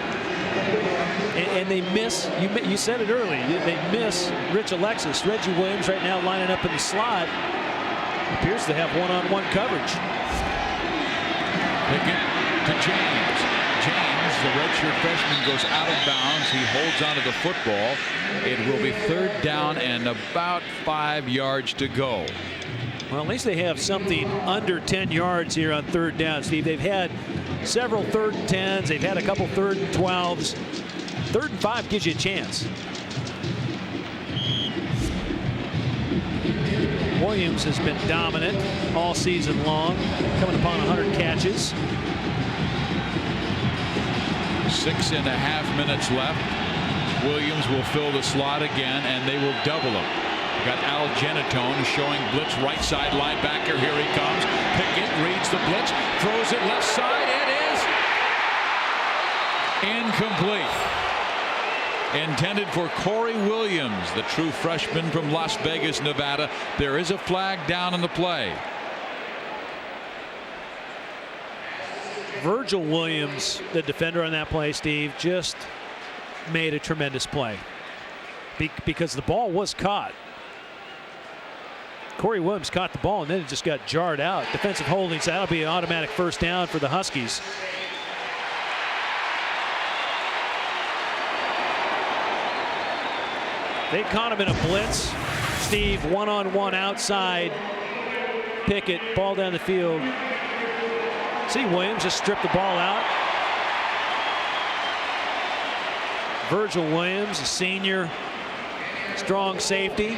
And they miss, you said it earlier, they miss Rich Alexis. Reggie Williams right now lining up in the slot. Appears to have one-on-one coverage. Pickett to James. James, the redshirt freshman, goes out of bounds. He holds onto the football. It will be 3rd down and about 5 yards to go. Well, at least they have something under 10 yards here on 3rd down, Steve. They've had several 3rd and 10s. They've had a couple 3rd and 12s. 3rd and 5 gives you a chance. Williams has been dominant all season long, coming upon 100 catches. 6.5 minutes left. Williams will fill the slot again, and they will double him. Got Al Genatone showing blitz right side linebacker. Here he comes. Pickett reads the blitz, throws it left side. It is incomplete. Intended for Corey Williams, the true freshman from Las Vegas, Nevada. There is a flag down in the play. Virgil Williams, the defender on that play, Steve, just made a tremendous play because the ball was caught. Corey Williams caught the ball, and then it just got jarred out. Defensive holding, so that'll be an automatic first down for the Huskies. They caught him in a blitz. Steve, one-on-one outside. Pickett, ball down the field. See Williams just strip the ball out. Virgil Williams, a senior, strong safety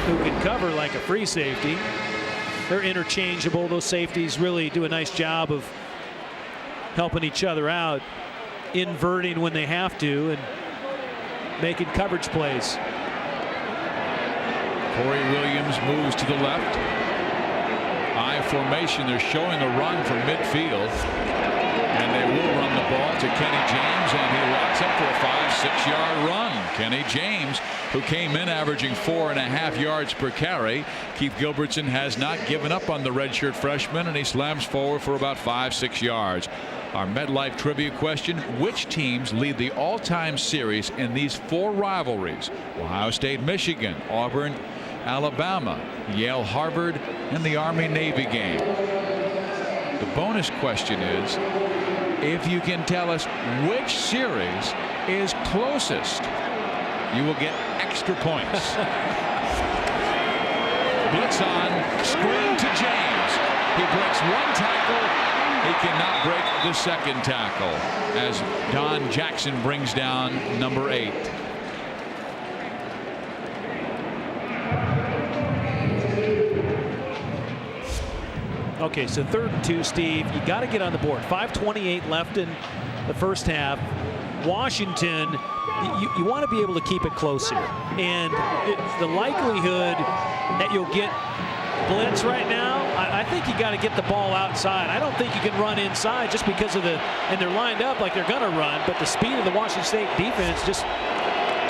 who can cover like a free safety. They're interchangeable. Those safeties really do a nice job of helping each other out, inverting when they have to, and making coverage plays. Corey Williams moves to the left. I formation. They're showing a run from midfield. And they will run the ball to Kenny James, and he locks up for a 5-6-yard run. Kenny James, who came in averaging 4.5 yards per carry. Keith Gilbertson has not given up on the redshirt freshman, and he slams forward for about 5-6 yards. Our MetLife trivia question: which teams lead the all-time series in these 4 rivalries? Ohio State, Michigan, Auburn, Alabama, Yale, Harvard, and the Army-Navy game. The bonus question is, if you can tell us which series is closest, you will get extra points. Blitz on, screen to James. He breaks 1 tackle. He cannot break the second tackle as Don Jackson brings down number 8. Okay, so 3rd and 2, Steve. You got to get on the board. 5:28 left in the first half. Washington, you want to be able to keep it close here. And the likelihood that you'll get blitz right now, I think you got to get the ball outside. I don't think you can run inside just because of and they're lined up like they're going to run, but the speed of the Washington State defense just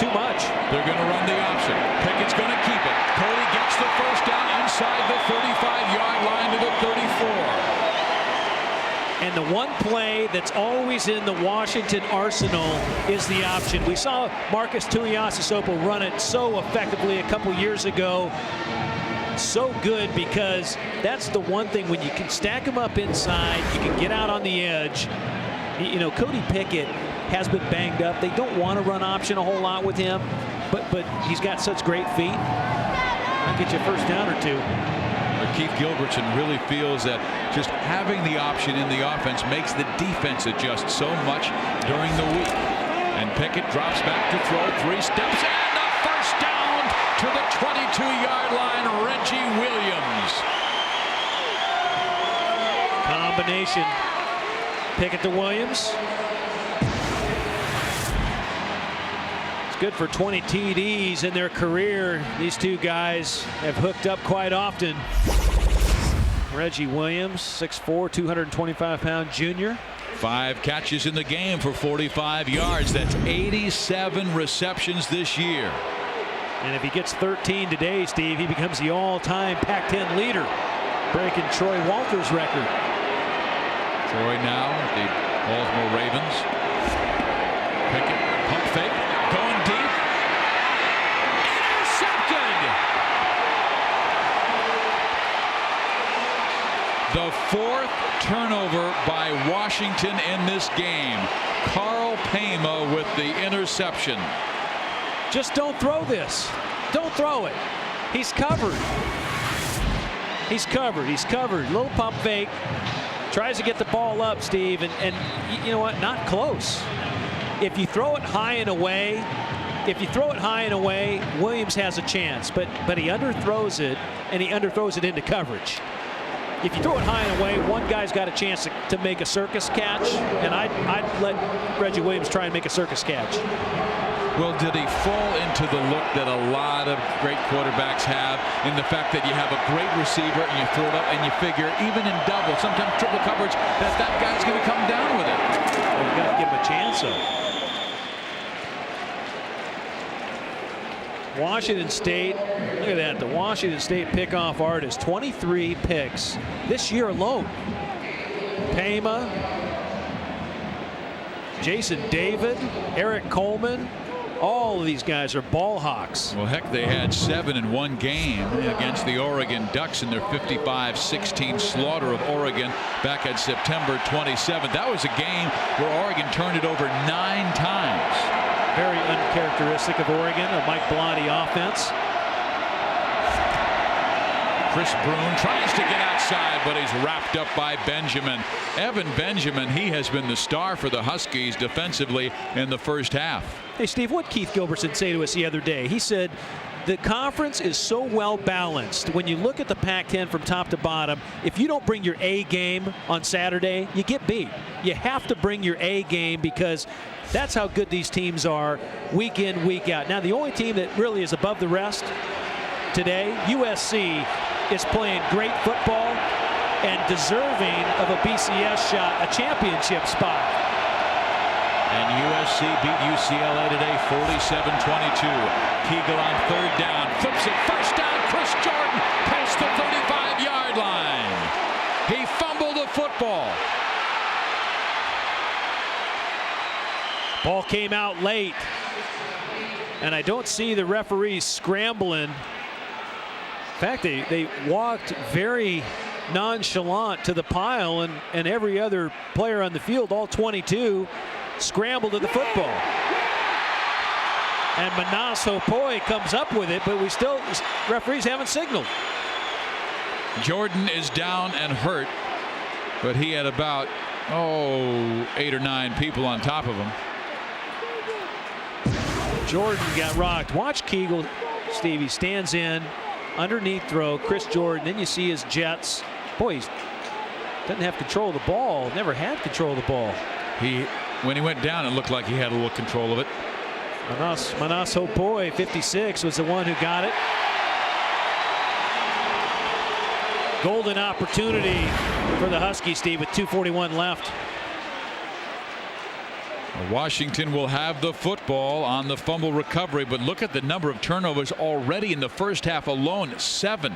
too much. They're going to run the option. Pickett's going to keep it. Cody gets the first down inside the 35-yard line to the 34. And the one play that's always in the Washington arsenal is the option. We saw Marcus Tuiasosopo run it so effectively a couple years ago. So good, because that's the one thing, when you can stack them up inside, you can get out on the edge. You know, Cody Pickett has been banged up. They don't want to run option a whole lot with him, but he's got such great feet. I'll get you a first down or 2. Keith Gilbertson really feels that just having the option in the offense makes the defense adjust so much during the week. And Pickett drops back to throw, 3 steps, and a first down to the 22-yard line, Reggie Williams. Combination. Pickett to Williams. It's good for 20 TDs in their career. These two guys have hooked up quite often. Reggie Williams, 6'4", 225-pound junior. 5 catches in the game for 45 yards. That's 87 receptions this year. And if he gets 13 today, Steve, he becomes the all-time Pac-10 leader, breaking Troy Walters' record. Troy now, the Baltimore Ravens. Pickett, pump fake, going deep. Intercepted! The 4th turnover by Washington in this game. Carl Payma with the interception. Just don't throw this. Don't throw it. He's covered. He's covered. He's covered. Little pump fake. Tries to get the ball up, Steve, and you know what? Not close. If you throw it high and away, Williams has a chance. But he underthrows it, and he underthrows it into coverage. If you throw it high and away, one guy's got a chance to make a circus catch, and I'd let Reggie Williams try and make a circus catch. Well, did he fall into the look that a lot of great quarterbacks have, in the fact that you have a great receiver and you throw it up and you figure, even in double, sometimes triple coverage, that guy's going to come down with it? Well, you got to give him a chance, though. Washington State, look at that. The Washington State pickoff artist, 23 picks this year alone. Payma, Jason David, Eric Coleman. All of these guys are ball hawks. Well, heck, they had 7 in one game against the Oregon Ducks in their 55-16 slaughter of Oregon back at September 27th. That was a game where Oregon turned it over 9 times. Very uncharacteristic of Oregon, a Mike Bellotti offense. Chris Brune tries to get outside, but he's wrapped up by Benjamin. Evan Benjamin, he has been the star for the Huskies defensively in the first half. Hey, Steve, what did Keith Gilbertson say to us the other day? He said the conference is so well balanced. When you look at the Pac-10 from top to bottom, if you don't bring your A game on Saturday, you get beat. You have to bring your A game, because that's how good these teams are week in, week out. Now, the only team that really is above the rest today, USC, is playing great football, and deserving of a BCS shot, a championship spot. And USC beat UCLA today 47-22. Kegel on third down, flips it, first down. Chris Jordan past the 35-yard line. He fumbled the football. Ball came out late, and I don't see the referees scrambling. In fact, they walked very nonchalant to the pile, and every other player on the field, all 22, scrambled to the football. And Manas Hopoi comes up with it, but referees haven't signaled. Jordan is down and hurt, but he had about 8 or 9 people on top of him. Jordan got rocked. Watch Kegel, Steve. He stands in, underneath throw, Chris Jordan. Then you see his jets. Boy, he doesn't have control of the ball. Never had control of the ball. When he went down, it looked like he had a little control of it. Manas Hopoi, 56, was the one who got it. Golden opportunity for the Huskies, Steve, with 2:41 left. Washington will have the football on the fumble recovery, but look at the number of turnovers already in the first half alone. 7.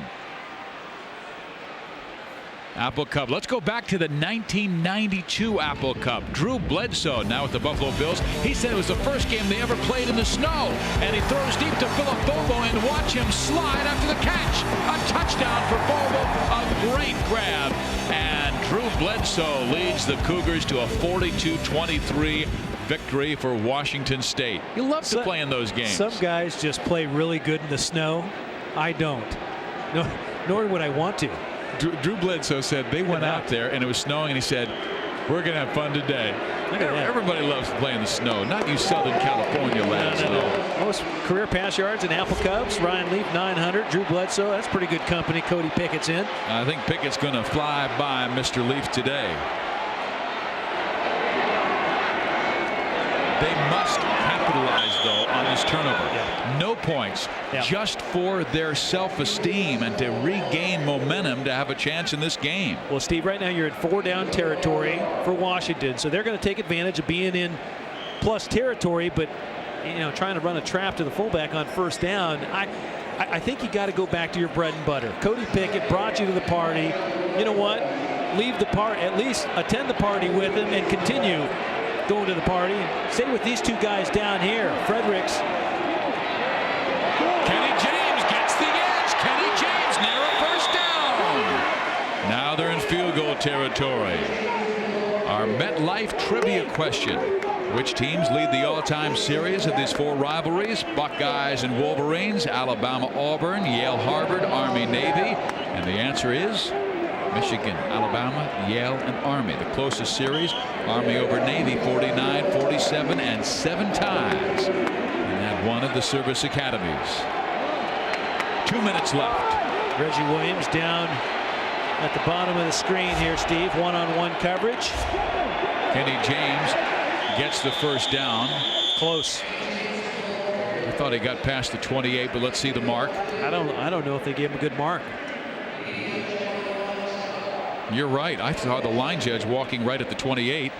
Apple Cup. Let's go back to the 1992 Apple Cup. Drew Bledsoe, now with the Buffalo Bills. He said it was the first game they ever played in the snow. And he throws deep to Philip Bobo, and watch him slide after the catch. A touchdown for Bobo. A great grab. And Drew Bledsoe leads the Cougars to a 42-23 victory for Washington State. You love to play in those games. Some guys just play really good in the snow. I don't. No, nor would I want to. Drew Bledsoe said they went out there and it was snowing, and he said, "We're going to have fun today." Everybody loves to play in the snow. Not you Southern California lads. No. Most career pass yards in Apple Cups. Ryan Leaf 900. Drew Bledsoe, that's pretty good company. Cody Pickett's in. I think Pickett's going to fly by Mr. Leaf today. They must capitalize, though, on this turnover. No points, just for their self-esteem and to regain momentum to have a chance in this game. Well, Steve, right now you're in 4-down territory for Washington, so they're going to take advantage of being in plus territory, but trying to run a trap to the fullback on first down. I think you got to go back to your bread and butter. Cody Pickett brought you to the party. You know what? Leave the party, at least attend the party with him and continue going to the party. Stay with these two guys down here. Fredericks. Kenny James gets the edge. Kenny James, narrow first down. Now they're in field goal territory. Our MetLife trivia question. Which teams lead the all-time series of these 4 rivalries? Buckeyes and Wolverines, Alabama, Auburn, Yale, Harvard, Army, Navy. And the answer is Michigan, Alabama, Yale, and Army. The closest series, Army over Navy, 49-47, and 7 ties in that one of the service academies. 2 minutes left. Reggie Williams down at the bottom of the screen here, Steve. One-on-one coverage. Kenny James gets the first down. Close. I thought he got past the 28, but let's see the mark. I don't know if they gave him a good mark. You're right. I saw the line judge walking right at the 28,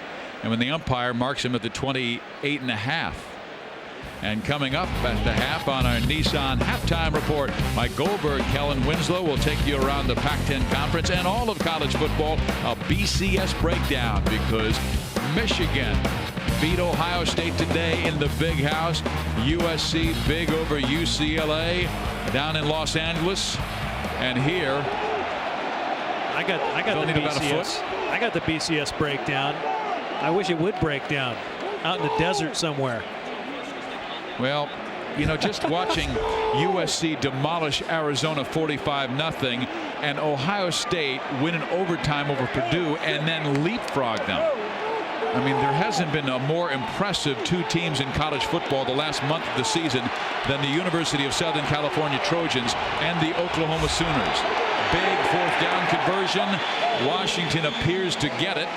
and when the umpire marks him at the 28.5. And coming up at the half on our Nissan halftime report, Mike Goldberg, Kellen Winslow will take you around the Pac-10 conference and all of college football. A BCS breakdown because Michigan beat Ohio State today in the Big House. USC big over UCLA down in Los Angeles, and here. I got the BCS. I got the BCS breakdown. I wish it would break down out in the desert somewhere. Well, just watching USC demolish Arizona 45-0 and Ohio State win in overtime over Purdue and then leapfrog them. I mean, there hasn't been a more impressive 2 teams in college football the last month of the season than the University of Southern California Trojans and the Oklahoma Sooners. Big 4th down conversion. Washington appears to get it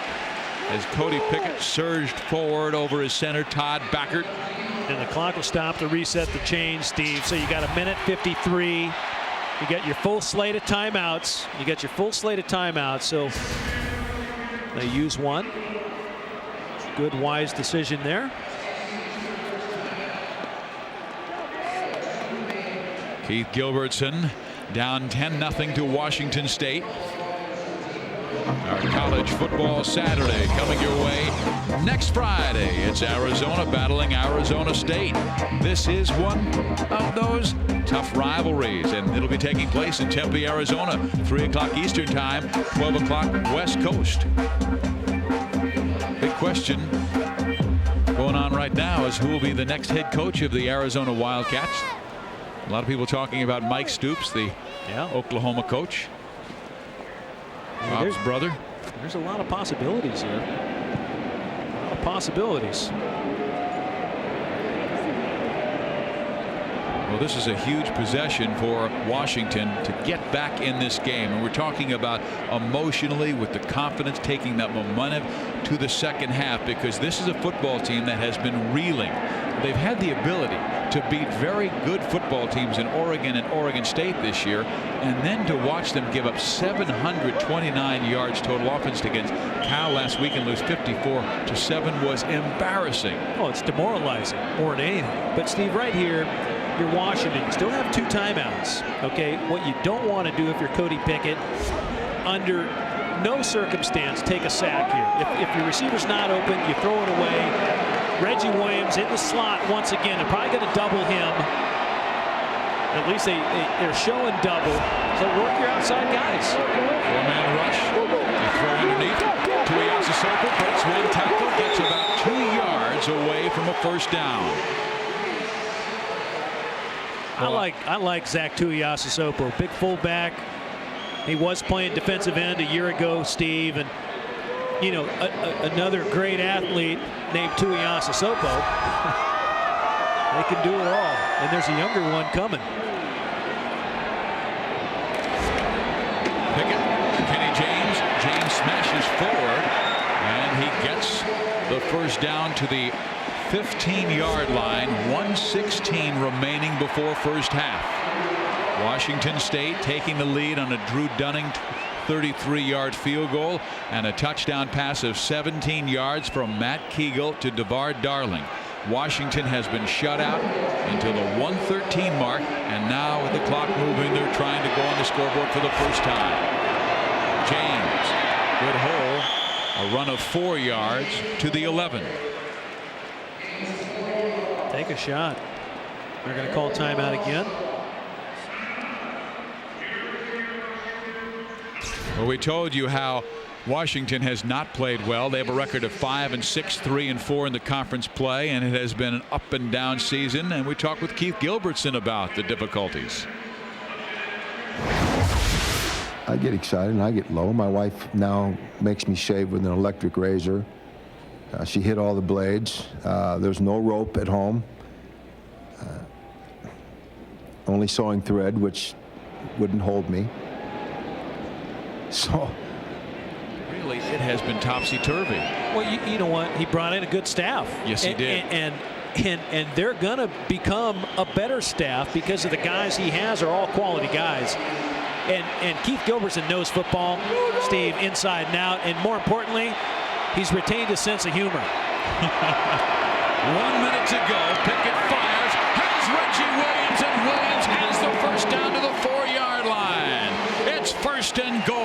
as Cody Pickett surged forward over his center, Todd Backert. And the clock will stop to reset the chain, Steve. So you got 1:53 You get your full slate of timeouts. So they use one. Good, wise decision there. Keith Gilbertson down 10-0 to Washington State. Our college football Saturday coming your way next Friday. It's Arizona battling Arizona State. This is one of those tough rivalries, and it'll be taking place in Tempe, Arizona, 3 o'clock Eastern Time, 12 o'clock West Coast. Big question going on right now is who will be the next head coach of the Arizona Wildcats. A lot of people talking about Mike Stoops, the Oklahoma coach. Bob's brother. There's a lot of possibilities here. A lot of possibilities. Well, this is a huge possession for Washington to get back in this game. And we're talking about emotionally with the confidence, taking that momentum to the second half, because this is a football team that has been reeling. They've had the ability to beat very good football teams in Oregon and Oregon State this year, and then to watch them give up 729 yards total offense against Cal last week and lose 54-7 was embarrassing. Oh, it's demoralizing more than anything. But Steve, right here, you're Washington. You still have 2 timeouts. Okay, what you don't want to do if you're Cody Pickett, under no circumstance take a sack here. If your receiver's not open, you throw it away. Reggie Williams in the slot once again. They're probably going to double him. At least they're showing double. So work your outside guys. 4-man rush. They throw underneath. Tuiasosopo breaks one tackle, gets about 2 yards away from a first down. I like Zach Tuiasosopo, big fullback. He was playing defensive end a year ago, Steve, and you know, another great athlete named Tuiasosopo. They can do it all, and there's a younger one coming. Pickett, Kenny James smashes forward, and he gets the first down to the 15-yard line. 1:16 remaining before first half. Washington State taking the lead on a Drew Dunning 33-yard field goal and a touchdown pass of 17 yards from Matt Kegel to DeVar Darling. Washington has been shut out until the 1:13 mark, and now with the clock moving, they're trying to go on the scoreboard for the first time. James, good hole, a run of 4 yards to the 11. Take a shot. They're going to call timeout again. Well, we told you how Washington has not played well. They have a record of 5-6, 3-4 in the conference play, and it has been an up and down season. And we talked with Keith Gilbertson about the difficulties. I get excited and I get low. My wife now makes me shave with an electric razor. She hit all the blades. There's no rope at home. Only sewing thread, which wouldn't hold me. So really, it has been topsy-turvy. Well, you know what? He brought in a good staff. Yes, he did. And they're going to become a better staff because of the guys he has are all quality guys. And Keith Gilbertson knows football, Steve, inside and out. And more importantly, he's retained his sense of humor. 1 minute to go. Pickett fires. Has Reggie Williams, and Williams has the first down to the 4-yard line. It's first and goal.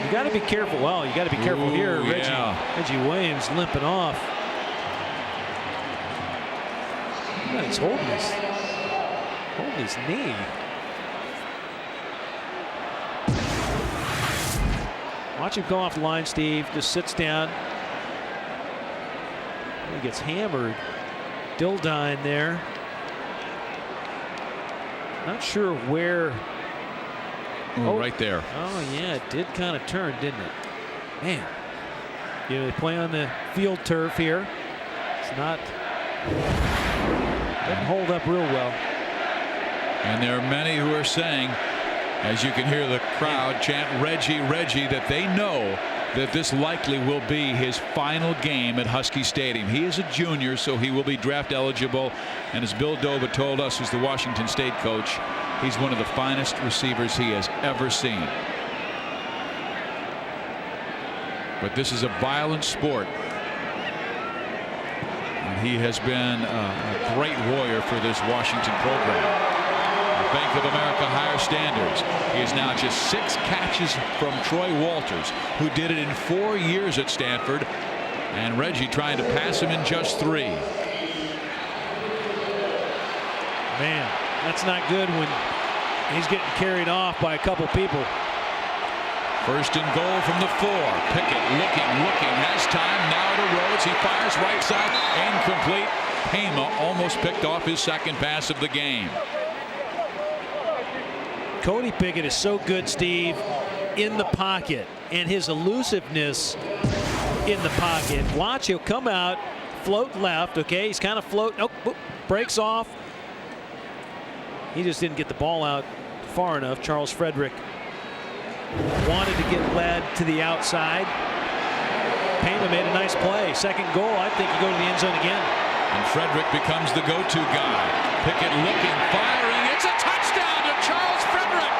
You got to be careful. Well, you got to be careful here. Reggie Williams limping off. He's holding his knee. Watch him go off the line, Steve. Just sits down. He gets hammered. Dildine there. Not sure where. Oh, right there. Oh, yeah, it did kind of turn, didn't it? Man. You know, they play on the field turf here. It's not. Doesn't hold up real well. And there are many who are saying, as you can hear the crowd chant Reggie, Reggie, that they know that this likely will be his final game at Husky Stadium. He is a junior, so he will be draft eligible. And as Bill Dova told us, who's the Washington State coach, he's one of the finest receivers he has ever seen. But this is a violent sport. And he has been a great warrior for this Washington program. Bank of America higher standards. He is now just 6 catches from Troy Walters, who did it in 4 years at Stanford, and Reggie trying to pass him in just 3. Man, that's not good when he's getting carried off by a couple people. First and goal from the 4. Pickett looking, has time, now to Rhodes. He fires right side, incomplete. Pema almost picked off his second pass of the game. Cody Pickett is so good, Steve, in the pocket, and his elusiveness in the pocket. Watch, he'll come out, float left. Okay, he's kind of floating. Oh, breaks off. He just didn't get the ball out far enough. Charles Frederick wanted to get led to the outside. Pena made a nice play. Second goal, I think you go to the end zone again. And Frederick becomes the go-to guy. Pickett looking, firing. It's a touchdown to Charles Frederick.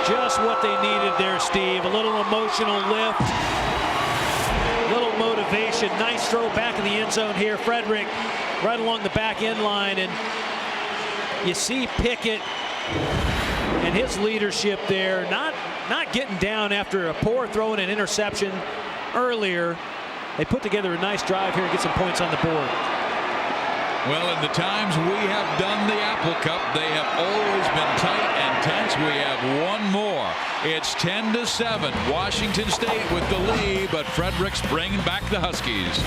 Just what they needed there, Steve. A little emotional lift, little motivation. Nice throw back in the end zone here. Frederick right along the back end line, and you see Pickett and his leadership there, not getting down after a poor throw and an interception earlier. They put together a nice drive here and get some points on the board. Well, in the times we have done the Apple Cup, they have always been tight and tense. We have one more. It's 10-7. Washington State with the lead, but Frederick's bringing back the Huskies.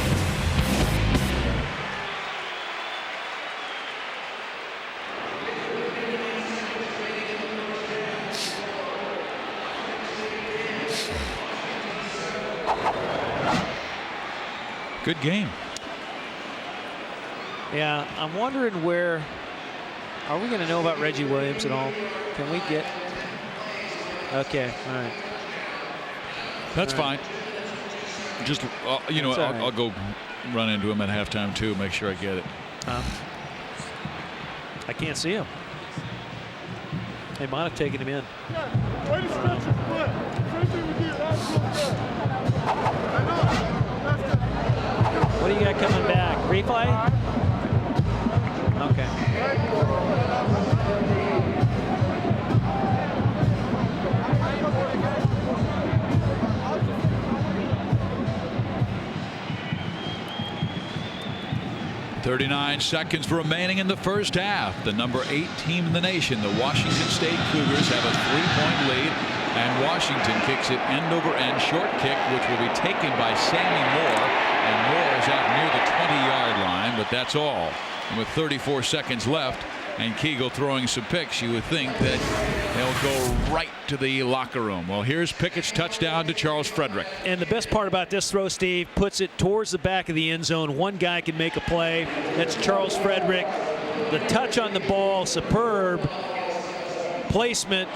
Good game. Yeah, I'm wondering where. Are we going to know about Reggie Williams at all? Can we get? Okay, all right. That's all right. fine. Just you know, I'll go run into him at halftime too. Make sure I get it. I can't see him. They might have taken him in. What do you got coming back? Replay? Okay. .39 seconds remaining in the first half. The number 8 team in the nation, the Washington State Cougars, have a 3-point lead, and Washington kicks it end over end, short kick, which will be taken by Sammy Moore, and Moore is out near the 20-yard line, but that's all. And with 34 seconds left and Kegel throwing some picks, you would think that they'll go right to the locker room. Well, here's Pickett's touchdown to Charles Frederick. And the best part about this throw, Steve, puts it towards the back of the end zone. One guy can make a play. That's Charles Frederick. The touch on the ball, superb placement.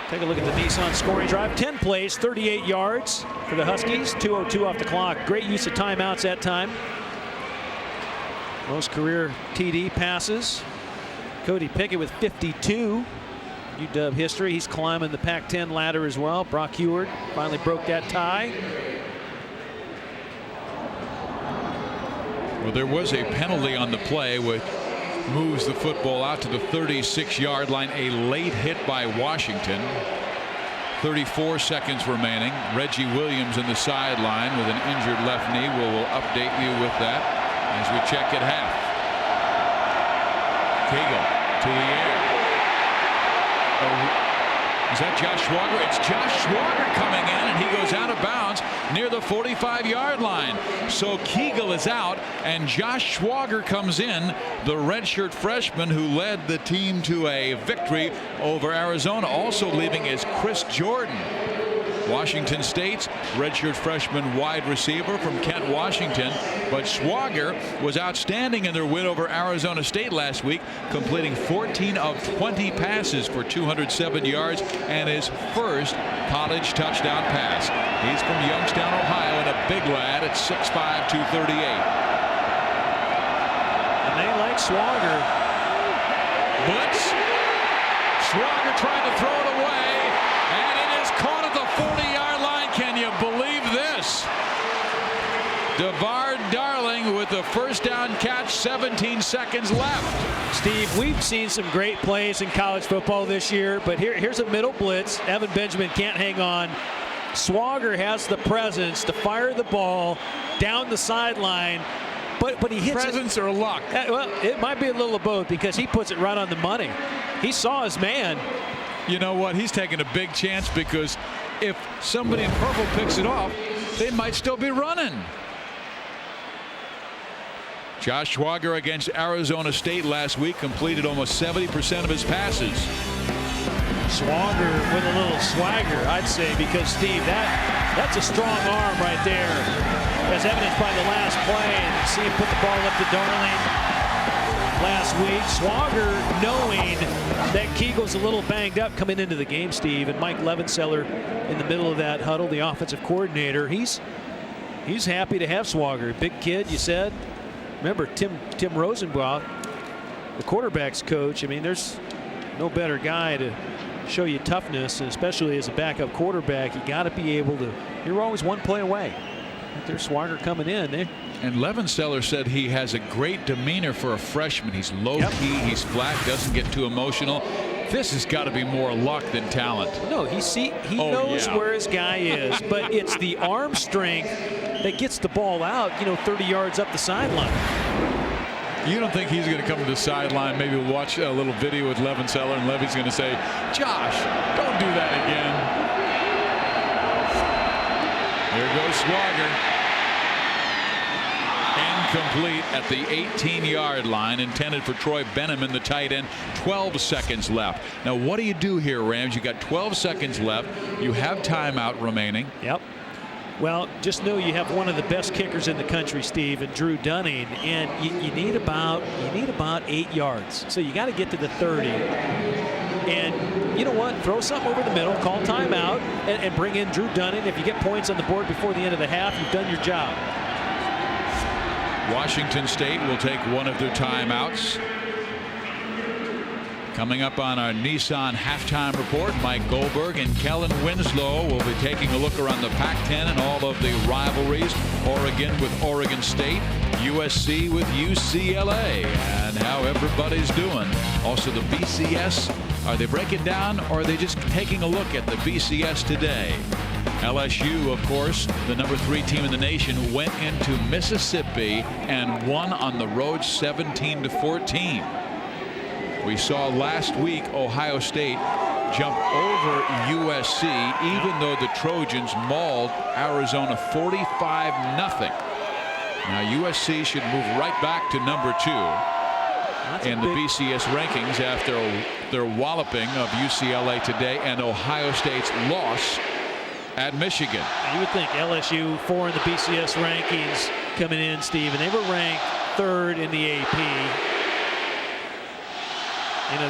Take a look at the Nissan scoring drive. 10 plays, 38 yards for the Huskies. 2:02 off the clock. Great use of timeouts that time. Most career TD passes. Cody Pickett with 52. UW history. He's climbing the Pac-10 ladder as well. Brock Huard finally broke that tie. Well, there was a penalty on the play which moves the football out to the 36-yard line. A late hit by Washington. 34 seconds remaining. Reggie Williams in the sideline with an injured left knee. We'll update you with that as we check at half. Kegel to the air. Oh, is that Josh Schwager? It's Josh Schwager coming in, and he goes out of bounds near the 45-yard line. So Kegel is out, and Josh Schwager comes in, the redshirt freshman who led the team to a victory over Arizona. Also leaving is Chris Jordan. Washington State's redshirt freshman wide receiver from Kent, Washington. But Swager was outstanding in their win over Arizona State last week, completing 14 of 20 passes for 207 yards and his first college touchdown pass. He's from Youngstown, Ohio, and a big lad at 6'5", 238. And they like Swager. Blitz. Swager trying to throw it away, and it is caught at the 40-yard line. Can you believe this? DeVar Darling with the first down catch, 17 seconds left. Steve, we've seen some great plays in college football this year, but here's a middle blitz. Evan Benjamin can't hang on. Swager has the presence to fire the ball down the sideline, but he hits presence or luck? Well, it might be a little of both, because he puts it right on the money. He saw his man. You know what? He's taking a big chance, because if somebody in purple picks it off, they might still be running. Josh Swager against Arizona State last week completed almost 70% of his passes. Swager with a little swagger, I'd say, because, Steve, that's a strong arm right there, as evidenced by the last play. And see him put the ball up to Darling last week. Swager knowing that Kegel's a little banged up coming into the game, Steve, and Mike Levenseller in the middle of that huddle, the offensive coordinator, he's happy to have Swager. Big kid, you said. Remember, Tim Rosenblatt, the quarterback's coach. I mean, there's no better guy to show you toughness, and especially as a backup quarterback, you got to be able to. You're always one play away. There's Swager coming in. And Levenseller said he has a great demeanor for a freshman. He's low-key, he's flat, doesn't get too emotional. This has got to be more luck than talent. No, he knows where his guy is, but it's the arm strength that gets the ball out, 30 yards up the sideline. You don't think he's going to come to the sideline, maybe watch a little video with Levenseller, and Levy's going to say, Josh, don't do that again. There goes Swager. Incomplete at the 18-yard line, intended for Troy Benjamin, the tight end. 12 seconds left. Now, what do you do here, Rams? You got 12 seconds left. You have timeout remaining. Yep. Well, just know you have one of the best kickers in the country, Steve, and Drew Dunning, and you need about 8 yards. So you got to get to the 30. And you know what? Throw something over the middle, call timeout, and bring in Drew Dunning. If you get points on the board before the end of the half, you've done your job. Washington State will take one of their timeouts. Coming up on our Nissan halftime report, Mike Goldberg and Kellen Winslow will be taking a look around the Pac-10 and all of the rivalries. Oregon with Oregon State, USC with UCLA, and how everybody's doing. Also the BCS. Are they breaking down, or are they just taking a look at the BCS today? LSU, of course, the number 3 team in the nation, went into Mississippi and won on the road 17-14. We saw last week Ohio State jump over USC, even though the Trojans mauled Arizona 45-0. Now USC should move right back to number 2 in the BCS rankings after their walloping of UCLA today and Ohio State's loss at Michigan. You would think LSU 4 in the BCS rankings coming in, Steve, and they were ranked 3rd in the AP.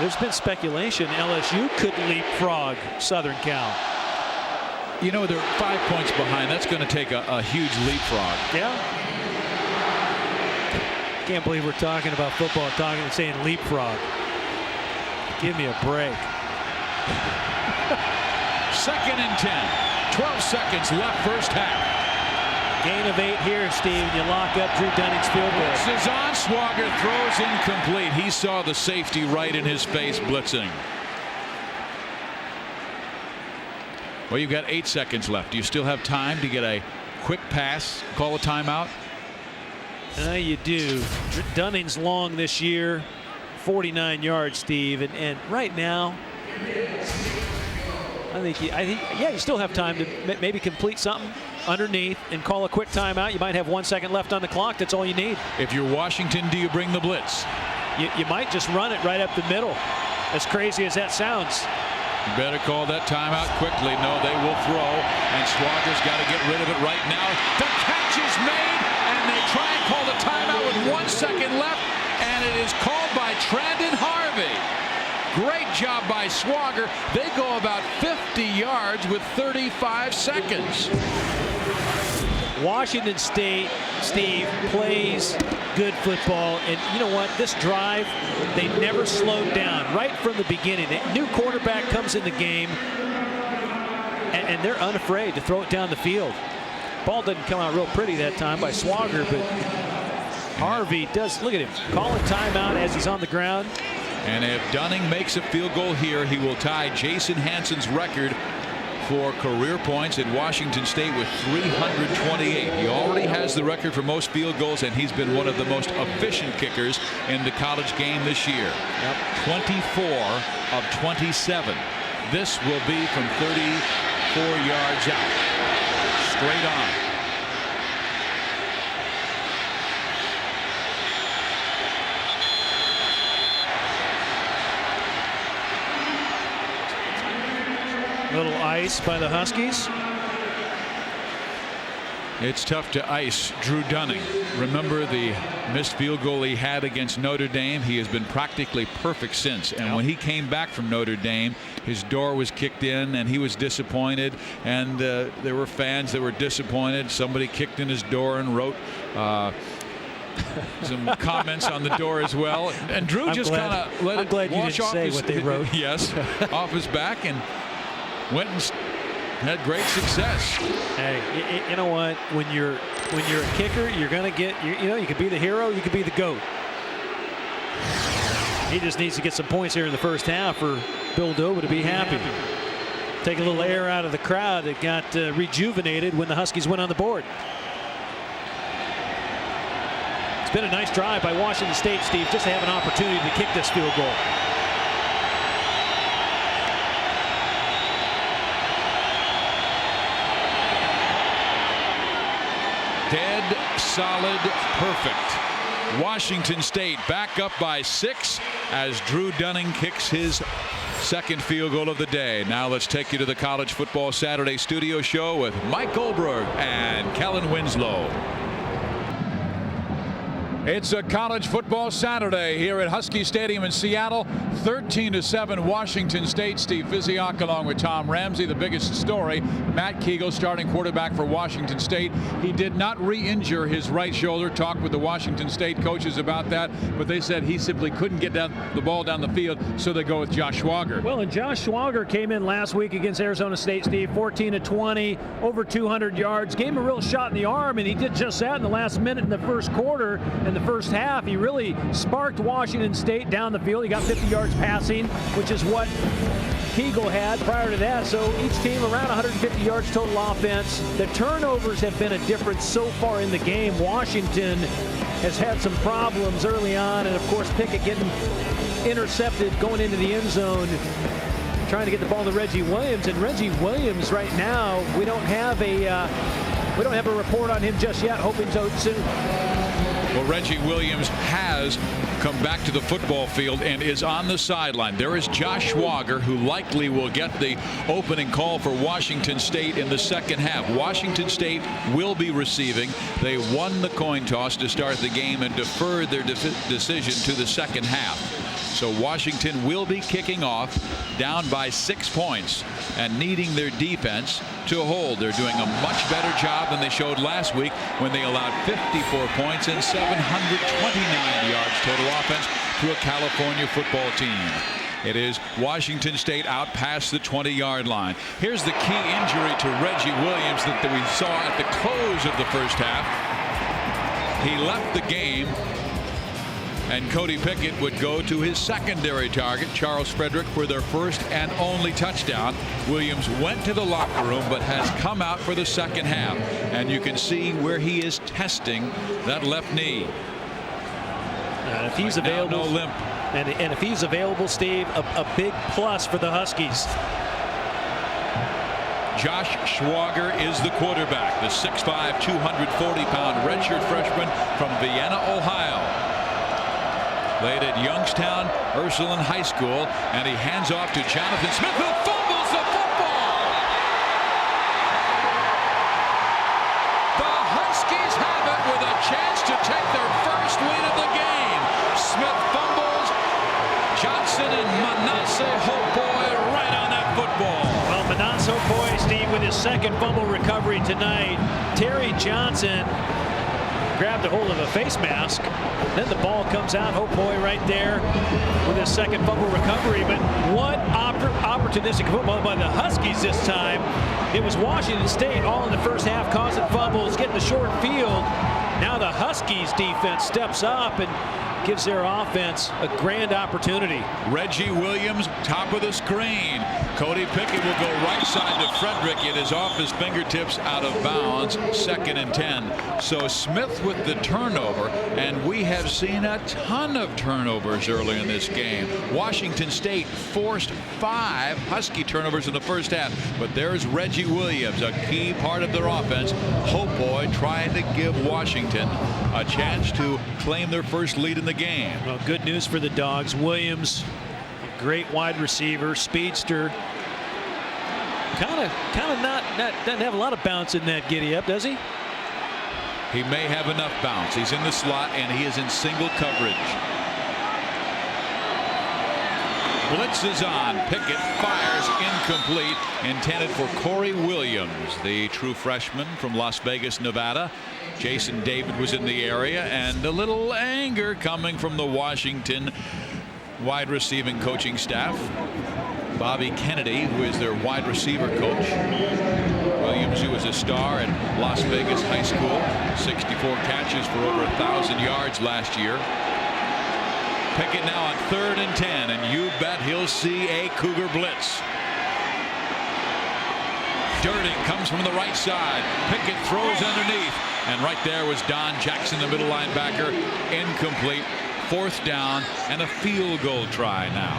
There's been speculation LSU could leapfrog Southern Cal. They're 5 points behind. That's going to take a huge leapfrog. Yeah. Can't believe we're talking about football, saying leapfrog. Give me a break. 2nd and 10. 12 seconds left, first half. Gain of 8 here, Steve. You lock up Drew Dunning's field goal. This is on. Swager throws incomplete. He saw the safety right in his face blitzing. Well, you've got 8 seconds left. Do you still have time to get a quick pass, call a timeout? You do. Dunning's long this year, 49 yards, Steve, and right now, I think you still have time to maybe complete something underneath and call a quick timeout. You might have 1 second left on the clock. That's all you need. If you're Washington, do you bring the blitz? You might just run it right up the middle, as crazy as that sounds. Better call that timeout quickly. No, they will throw, and Swager's got to get rid of it right now. The catch is made, and they try and call the timeout with 1 second left, and it is called by Trandon Harvey. Great job by Swager. They go about 50 yards with 35 seconds. Washington State, Steve, plays good football, and you know what? This drive, they never slowed down right from the beginning. The new quarterback comes in the game, and they're unafraid to throw it down the field. Ball doesn't come out real pretty that time by Swager, but Harvey does. Look at him calling timeout as he's on the ground. And if Dunning makes a field goal here, he will tie Jason Hansen's record for career points at Washington State with 328. He already has the record for most field goals, and he's been one of the most efficient kickers in the college game this year. 24 of 27. This will be from 34 yards out. Straight on. Little ice by the Huskies. It's tough to ice Drew Dunning. Remember the missed field goal he had against Notre Dame? He has been practically perfect since. And when he came back from Notre Dame, his door was kicked in and he was disappointed. And there were fans that were disappointed. Somebody kicked in his door and wrote some comments on the door as well. And Drew just kind of let it wash off his, what they wrote. Yes, off his back, and went and had great success. Hey, you know what? When you're a kicker, you're gonna get. You could be the hero, you could be the GOAT. He just needs to get some points here in the first half for Bill Doba to be happy. Take a little air out of the crowd that got rejuvenated when the Huskies went on the board. It's been a nice drive by Washington State, Steve, just to have an opportunity to kick this field goal. Dead, solid, perfect. Washington State back up by 6 as Drew Dunning kicks his second field goal of the day. Now let's take you to the College Football Saturday studio show with Mike Goldberg and Kellen Winslow. It's a College Football Saturday here at Husky Stadium in Seattle. 13-7 Washington State. Steve Physiak along with Tom Ramsey. The biggest story, Matt Kegel, starting quarterback for Washington State. He did not re-injure his right shoulder. Talked with the Washington State coaches about that, but they said he simply couldn't get the ball down the field, so they go with Josh Swager. Well, and Josh Swager came in last week against Arizona State, Steve, 14-20, over 200 yards. Gave him a real shot in the arm, and he did just that in the last minute in the first quarter. The first half, he really sparked Washington State down the field. He got 50 yards passing, which is what Kegel had prior to that. So each team around 150 yards total offense. The turnovers have been a difference so far in the game. Washington has had some problems early on, and of course Pickett getting intercepted going into the end zone, trying to get the ball to Reggie Williams. And Reggie Williams right now, we don't have a report on him just yet. Hoping so soon. Well, Reggie Williams has come back to the football field and is on the sideline. There is Josh Swager, who likely will get the opening call for Washington State in the second half. Washington State will be receiving. They won the coin toss to start the game and deferred their decision to the second half. So Washington will be kicking off down by 6 points and needing their defense to hold. They're doing a much better job than they showed last week when they allowed 54 points and 729 yards total offense to a California football team. It is Washington State out past the 20-yard line. Here's the key injury to Reggie Williams that we saw at the close of the first half. He left the game, and Cody Pickett would go to his secondary target, Charles Frederick, for their first and only touchdown. Williams went to the locker room but has come out for the second half, and you can see where he is testing that left knee. And if he's available, no limp. And if he's available, Steve, a big plus for the Huskies. Josh Swager is the quarterback, the 6'5", 240-pound redshirt freshman from Vienna, Ohio. Played at Youngstown Ursuline High School, and he hands off to Jonathan Smith, who his second fumble recovery tonight. Terry Johnson grabbed a hold of a face mask. Then the ball comes out. Hopoy right there with his second fumble recovery. But what opportunistic football by the Huskies this time. It was Washington State all in the first half causing fumbles, getting the short field. Now the Huskies defense steps up and gives their offense a grand opportunity. Reggie Williams, top of the screen. Cody Pickett will go right side to Frederick. It is off his fingertips, out of bounds, 2nd and 10. So Smith with the turnover, and we have seen a ton of turnovers early in this game. Washington State forced 5 Husky turnovers in the first half, but there's Reggie Williams, a key part of their offense. Hopoy trying to give Washington a chance to claim their first lead in the game. Well, good news for the Dogs. Williams, a great wide receiver, speedster. Kind of not doesn't have a lot of bounce in that giddy up, does he? He may have enough bounce. He's in the slot and he is in single coverage. Blitz is on. Pickett fires incomplete, intended for Corey Williams, the true freshman from Las Vegas, Nevada. Jason David was in the area, and a little anger coming from the Washington wide receiving coaching staff. Bobby Kennedy, who is their wide receiver coach. Williams, who was a star at Las Vegas High School, 64 catches for over 1,000 yards last year. Pickett now on 3rd and 10, and you bet he'll see a Cougar blitz. Durden comes from the right side. Pickett throws underneath, and right there was Don Jackson, the middle linebacker. Incomplete. 4th down and a field goal try now.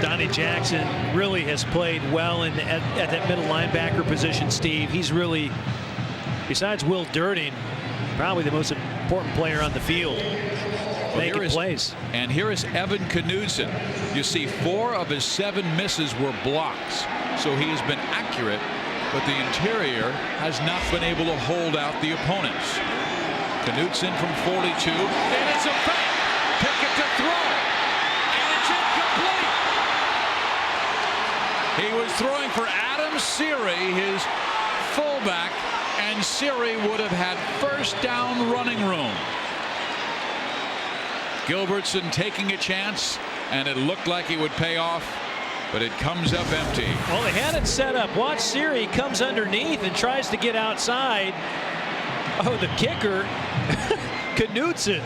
Donnie Jackson really has played well at that middle linebacker position, Steve. He's really, besides Will Durden, probably the most important player on the field. Making plays. And here is Evan Knudsen. You see 4 of his 7 misses were blocks. So he has been accurate, but the interior has not been able to hold out the opponents. Knudsen from 42. And it's a fake. Pickett to throw. And it's incomplete. He was throwing for Adam Seary, his fullback, and Seary would have had 1st down running room. Gilbertson taking a chance, and it looked like it would pay off, but it comes up empty. Well, they had it set up. Watch Seary comes underneath and tries to get outside. Oh, the kicker, Knudsen,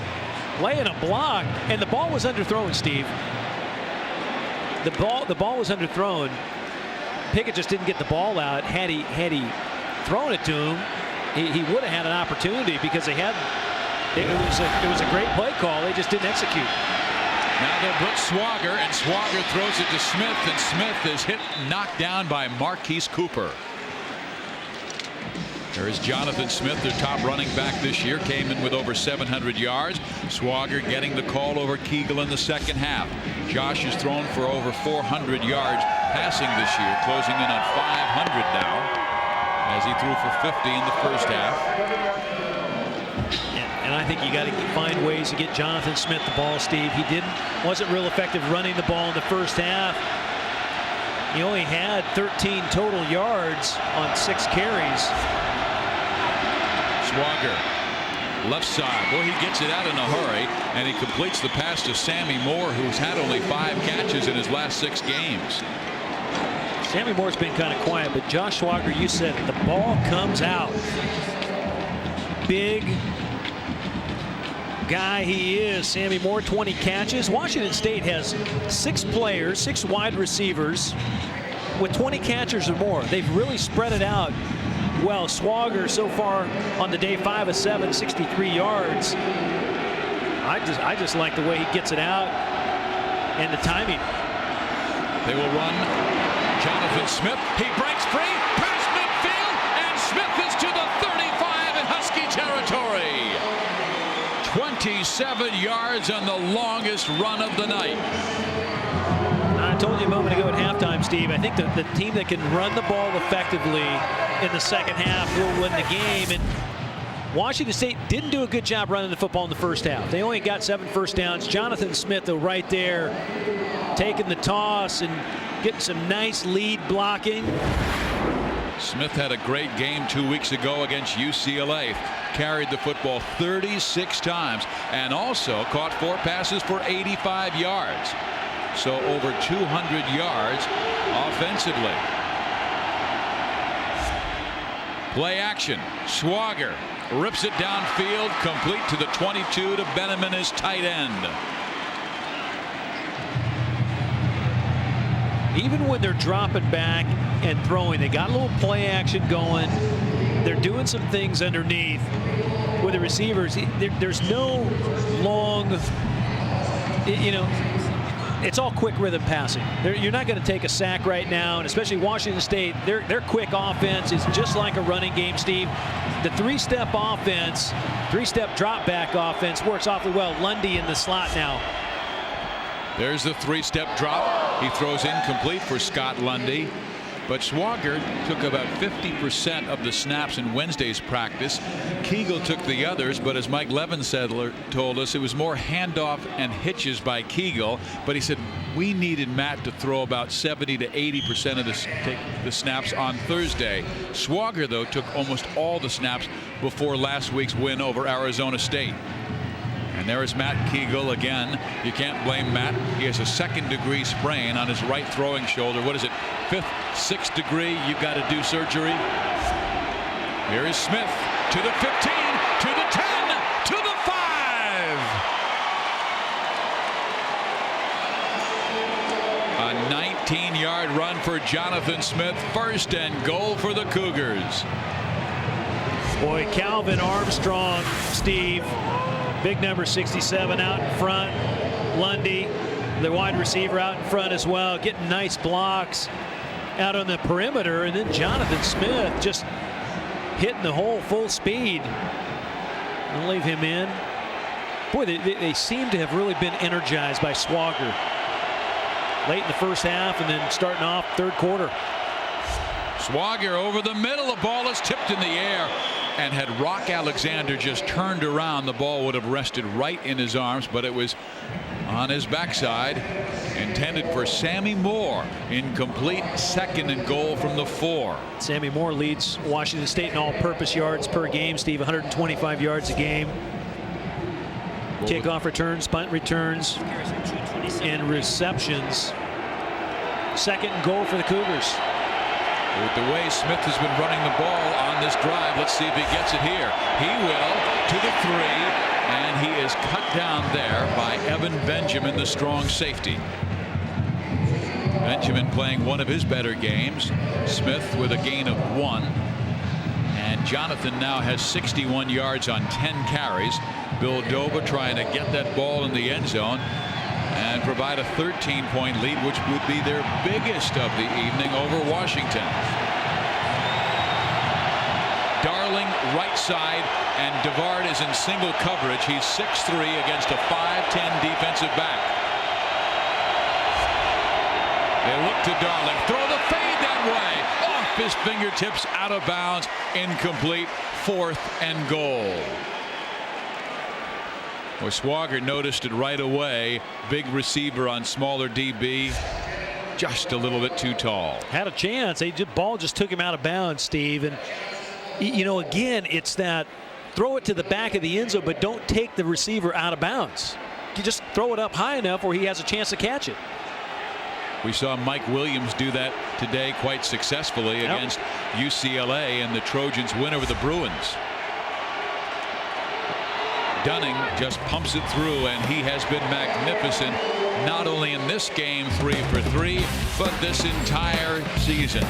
laying a block, and the ball was underthrown, Steve. The ball was underthrown. Pickett just didn't get the ball out. Had he thrown it to him, he would have had an opportunity because they had. It was a great play call. They just didn't execute. Now they'll blitz Swagger, and Swagger throws it to Smith, and Smith is knocked down by Marquise Cooper. There is Jonathan Smith, their top running back this year, came in with over 700 yards. Swagger getting the call over Kegel in the second half. Josh has thrown for over 400 yards passing this year, closing in on 500 now, as he threw for 50 in the first half. And I think you got to find ways to get Jonathan Smith the ball, Steve. He wasn't real effective running the ball in the first half. He only had 13 total yards on 6 carries. Swagger, left side. Boy, he gets it out in a hurry, and he completes the pass to Sammy Moore, who's had only 5 catches in his last 6 games. Sammy Moore's been kind of quiet, but Josh Swagger, you said the ball comes out. Big guy he is. Sammy Moore, 20 catches. Washington State has 6 players, 6 wide receivers with 20 catchers or more. They've really spread it out well. Swagger so far on the day, 5 of 7, 63 yards. I just like the way he gets it out and the timing. They will run Jonathan Smith. He breaks free, past midfield, and Smith is to the 35 in Husky territory. 27 yards on the longest run of the night. I told you a moment ago at halftime, Steve, I think the team that can run the ball effectively in the second half will win the game. And Washington State didn't do a good job running the football in the first half. They only got 7 first downs. Jonathan Smith, though, right there, taking the toss and getting some nice lead blocking. Smith had a great game 2 weeks ago against UCLA. Carried the football 36 times and also caught 4 passes for 85 yards. So over 200 yards offensively. Play action. Schwager rips it downfield, complete to the 22 to Benjamin, his tight end. Even when they're dropping back and throwing, they got a little play action going. They're doing some things underneath with the receivers. There's no long, it's all quick rhythm passing. You're not going to take a sack right now, and especially Washington State, their quick offense is just like a running game, Steve. The three-step offense, three-step drop back offense works awfully well. Lundy in the slot now. There's the three-step drop. He throws incomplete for Scott Lundy. But Schwager took about 50% of the snaps in Wednesday's practice. Kegel took the others, but as Mike Levensedler told us, it was more handoff and hitches by Kegel. But he said we needed Matt to throw about 70 to 80% of the snaps on Thursday. Schwager, though, took almost all the snaps before last week's win over Arizona State. And there is Matt Kegel again. You can't blame Matt. He has a second-degree sprain on his right throwing shoulder. What is it? 5th, 6th degree. You've got to do surgery. Here is Smith to the 15, to the 10, to the 5. A 19-yard run for Jonathan Smith. 1st and goal for the Cougars. Boy, Calvin Armstrong, Steve. Big number 67 out in front. Lundy, the wide receiver, out in front as well, getting nice blocks out on the perimeter. And then Jonathan Smith just hitting the hole full speed. I'll leave him in. Boy, they seem to have really been energized by Schwager late in the first half and then starting off third quarter. Schwager over the middle. The ball is tipped in the air. And had Rock Alexander just turned around, the ball would have rested right in his arms, but it was on his backside, intended for Sammy Moore. Incomplete. 2nd and goal from the 4. Sammy Moore leads Washington State in all-purpose yards per game, Steve. 125 yards a game. Kickoff returns, punt returns, and receptions. 2nd and goal for the Cougars. With the way Smith has been running the ball on this drive, let's see if he gets it here. He will to the 3, and he is cut down there by Evan Benjamin, the strong safety. Benjamin playing one of his better games. Smith with a gain of 1. And Jonathan now has 61 yards on 10 carries. Bill Doba trying to get that ball in the end zone and provide a 13-point lead, which would be their biggest of the evening over Washington. Darling right side, and DeVard is in single coverage. He's 6'3" against a 5'10" defensive back. They look to Darling. Throw the fade that way. Off his fingertips, out of bounds, incomplete. 4th and goal. Well, Schwager noticed it right away. Big receiver on smaller DB. Just a little bit too tall. Had a chance. Ball just took him out of bounds, Steve. And, again, it's that throw it to the back of the end zone, but don't take the receiver out of bounds. You just throw it up high enough where he has a chance to catch it. We saw Mike Williams do that today quite successfully against UCLA, and the Trojans win over the Bruins. Dunning just pumps it through, and he has been magnificent, not only in this game 3 for 3, but this entire season.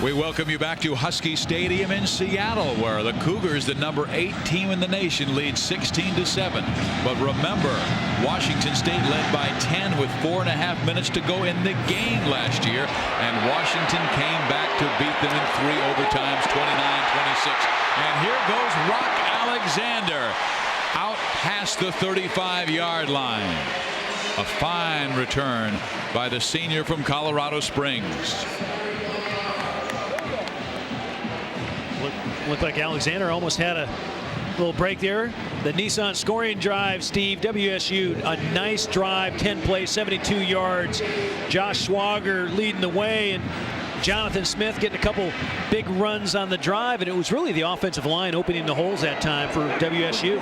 We welcome you back to Husky Stadium in Seattle, where the Cougars, the number 8 team in the nation, lead 16-7. But remember, Washington State led by 10 with 4.5 minutes to go in the game last year, and Washington came back to beat them in 3 overtimes, 29-26. And here goes Rock Alexander out past the 35-yard line. A fine return by the senior from Colorado Springs. Looked like Alexander almost had Little break there. The Nissan scoring drive, Steve. WSU, a nice drive, 10 plays, 72 yards. Josh Schwager leading the way, and Jonathan Smith getting a couple big runs on the drive, and it was really the offensive line opening the holes that time for WSU.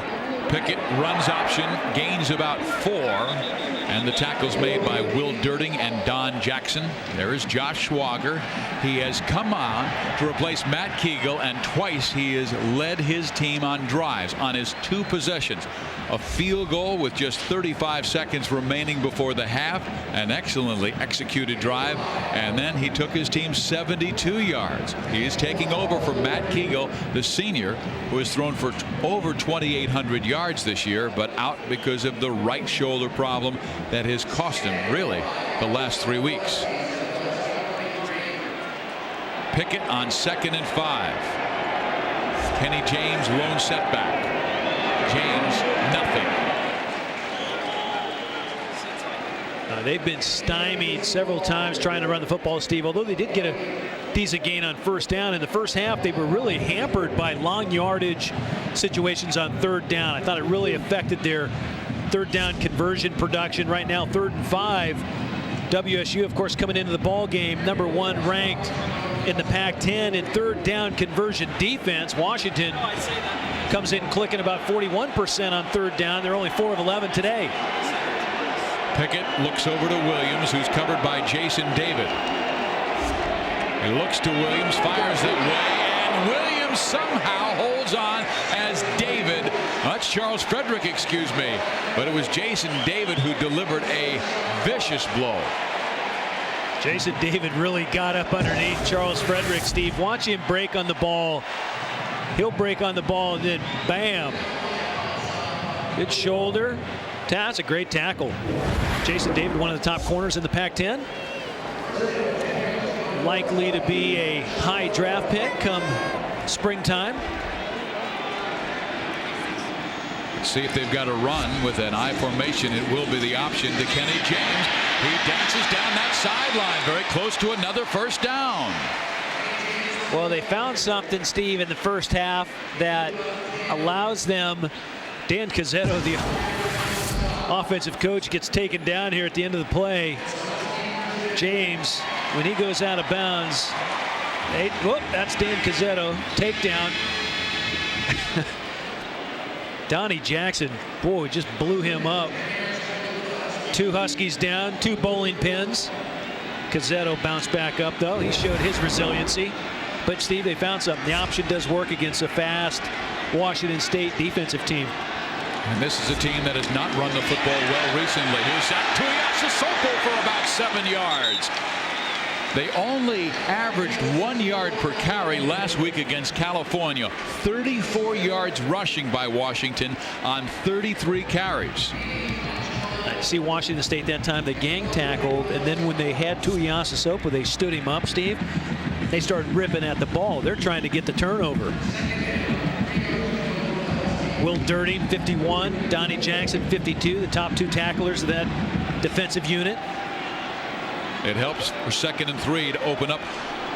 Pickett runs option, gains about 4, and the tackle's made by Will Durding and Don Jackson. There is Josh Schwager. He has come on to replace Matt Kegel, and twice he has led his team on drives on his 2 possessions. A field goal with just 35 seconds remaining before the half, an excellently executed drive, and then he took his team 72 yards. He is taking over from Matt Kegel, the senior, who has thrown for over 2,800 yards this year, but out because of the right shoulder problem that has cost him really the last 3 weeks. Pickett on 2nd and 5. Kenny James lone setback. James nothing. They've been stymied several times trying to run the football, Steve, although they did get a decent gain on first down. In the first half, they were really hampered by long yardage situations on 3rd down. I thought it really affected their 3rd down conversion production. Right now, 3rd and 5. WSU, of course, coming into the ball game, #1 ranked in the Pac-10 in 3rd down conversion defense. Washington comes in clicking about 41% on 3rd down. They're only 4 of 11 today. Pickett looks over to Williams, who's covered by Jason David. He looks to Williams, fires that way, and Williams somehow holds on as David. That's Charles Frederick, excuse me. But it was Jason David who delivered a vicious blow. Jason David really got up underneath Charles Frederick, Steve. Watch him break on the ball. He'll break on the ball, and then bam. Good shoulder. That's a great tackle. Jason David, one of the top corners in the Pac-10. Likely to be a high draft pick come springtime. Let's see if they've got a run with an I formation. It will be the option to Kenny James. He dances down that sideline, very close to another first down. Well, they found something, Steve, in the first half that allows them. Dan Cazzetto, the offensive coach, gets taken down here at the end of the play. James, when he goes out of bounds, that's Dan Cazzetto. Takedown. Donnie Jackson, boy, just blew him up. 2 Huskies down, 2 bowling pins. Cazzetto bounced back up, though. He showed his resiliency. But, Steve, they found something. The option does work against a fast Washington State defensive team. And this is a team that has not run the football well recently. Here's Tuiasosopo for about 7 yards. They only averaged 1 yard per carry last week against California. 34 yards rushing by Washington on 33 carries. I see Washington State that time. They gang tackled, and then when they had Tuiasosopo, they stood him up, Steve. They started ripping at the ball. They're trying to get the turnover. Will Durding, 51. Donnie Jackson, 52. The top 2 tacklers of that defensive unit. It helps for 2nd and 3 to open up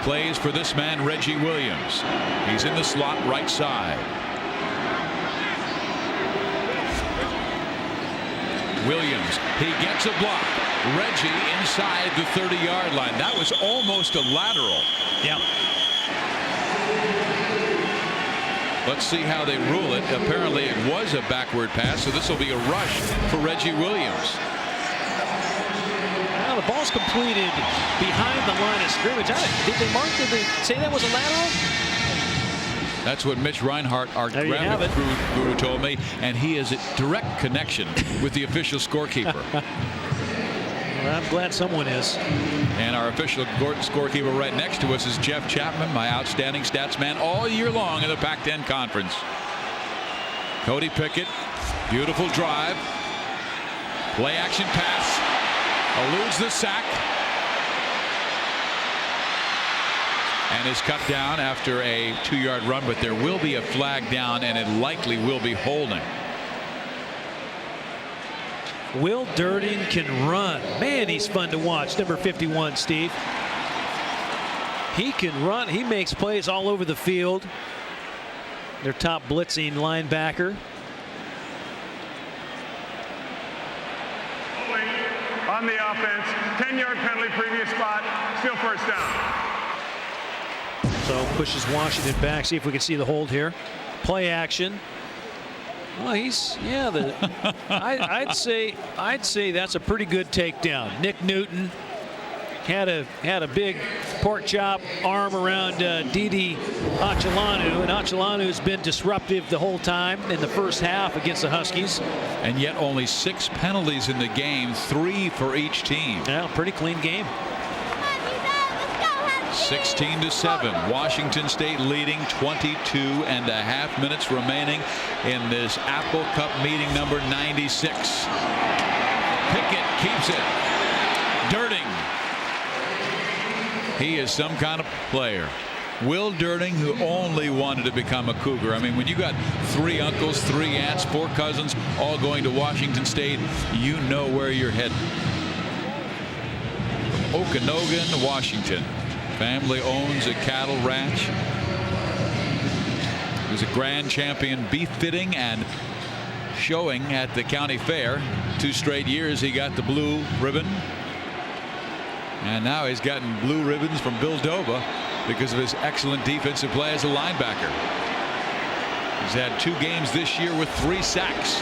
plays for this man, Reggie Williams. He's in the slot right side. Williams, he gets a block. Reggie inside the 30-yard line. That was almost a lateral. Yeah. Let's see how they rule it. Apparently it was a backward pass, so this will be a rush for Reggie Williams. Well, the ball's completed behind the line of scrimmage. Did they say that was a lateral? That's what Mitch Reinhart, our graphic guru, told me, and he is a direct connection with the official scorekeeper. Well, I'm glad someone is. And our official scorekeeper right next to us is Jeff Chapman, my outstanding stats man all year long in the Pac-10 Conference. Cody Pickett, beautiful drive. Play action pass. Eludes the sack. And is cut down after a 2-yard run, but there will be a flag down, and it likely will be holding. Will Durding can run. Man, he's fun to watch. Number 51, Steve. He can run. He makes plays all over the field. their top blitzing linebacker. On the offense, 10-yard penalty, previous spot, still first down. So pushes Washington back. See if we can see the hold here. Play action. Well, I'd say that's a pretty good takedown. Nick Newton had a big pork chop arm around Didi Achelanu, and Achelanu has been disruptive the whole time in the first half against the Huskies. And yet only 6 penalties in the game, 3 for each team. Yeah, pretty clean game. 16-7. Washington State leading, 22.5 minutes remaining in this Apple Cup meeting number 96. Pickett keeps it. Durting. He is some kind of player. Will Durting, who only wanted to become a Cougar. I mean, when you got 3 uncles, 3 aunts, 4 cousins all going to Washington State, you know where you're headed. Okanogan, Washington. Family owns a cattle ranch. He was a grand champion beef fitting and showing at the county fair. 2 straight years he got the blue ribbon. And now he's gotten blue ribbons from Bill Doba because of his excellent defensive play as a linebacker. He's had 2 games this year with 3 sacks.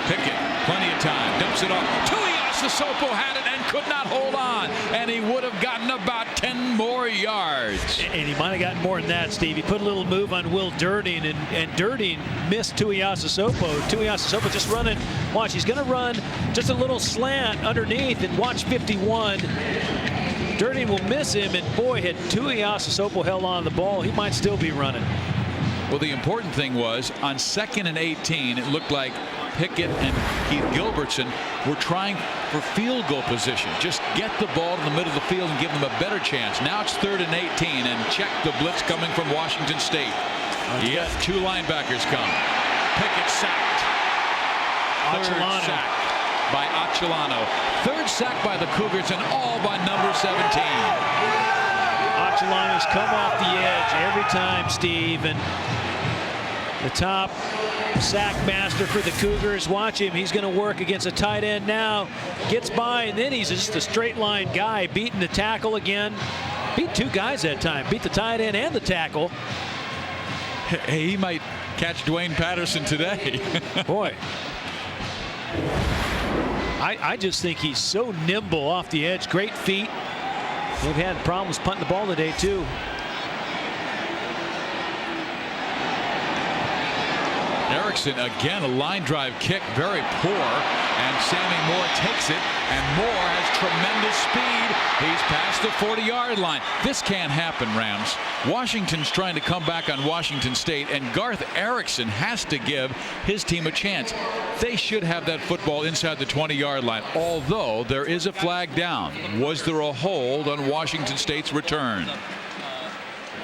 Pickett, plenty of time, dumps it off. Tuiasosopo had it and could not hold on, and he would have gotten about 10 more yards. And he might have gotten more than that, Steve. He put a little move on Will Durting, and Durting missed Tuiasosopo. Tuiasosopo just running. Watch, he's going to run just a little slant underneath, and watch 51. Durting will miss him, and boy, had Tuiasosopo held on to the ball, he might still be running. Well, the important thing was on 2nd and 18, it looked like Pickett and Keith Gilbertson were trying for field goal position. Just get the ball in the middle of the field and give them a better chance. Now it's 3rd and 18, and check the blitz coming from Washington State. Yet 2 linebackers come. Pickett sacked. 3rd sack by Achelano. 3rd sack by the Cougars, and all by number 17. Achelano's come off the edge every time, Steve, and the top sack master for the Cougars. Watch him. He's going to work against a tight end now. Gets by, and then he's just a straight line guy, beating the tackle again. Beat 2 guys that time. Beat the tight end and the tackle. Hey, he might catch Dwayne Patterson today. Boy. I just think he's so nimble off the edge. Great feet. They've had problems punting the ball today, too. Erickson again, a line drive kick, very poor, and Sammy Moore takes it, and Moore has tremendous speed. He's past the 40-yard line. This can't happen, Rams. Washington's trying to come back on Washington State, and Garth Erickson has to give his team a chance. They should have that football inside the 20-yard line, although there is a flag down. Was there a hold on Washington State's return?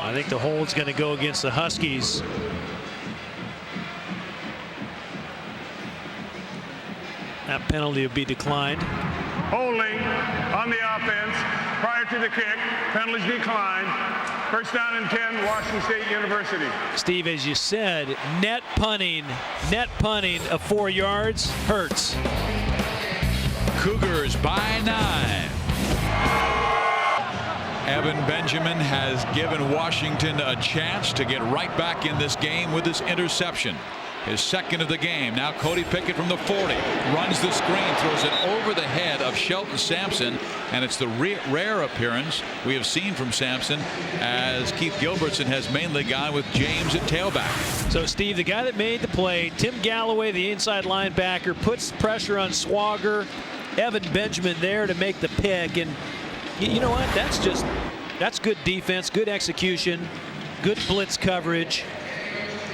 I think the hold's going to go against the Huskies. That penalty will be declined. Holding on the offense prior to the kick. Penalties declined. First down and 10, Washington State University. Steve, as you said, net punting of 4 yards hurts. Cougars by 9. Evan Benjamin has given Washington a chance to get right back in this game with this interception. His 2nd of the game. Now Cody Pickett from the 40 runs the screen, throws it over the head of Shelton Sampson, and it's the rare appearance we have seen from Sampson, as Keith Gilbertson has mainly gone with James at tailback. So Steve, the guy that made the play, Tim Galloway, the inside linebacker, puts pressure on Swager. Evan Benjamin there to make the pick, and you know what? That's good defense, good execution, good blitz coverage.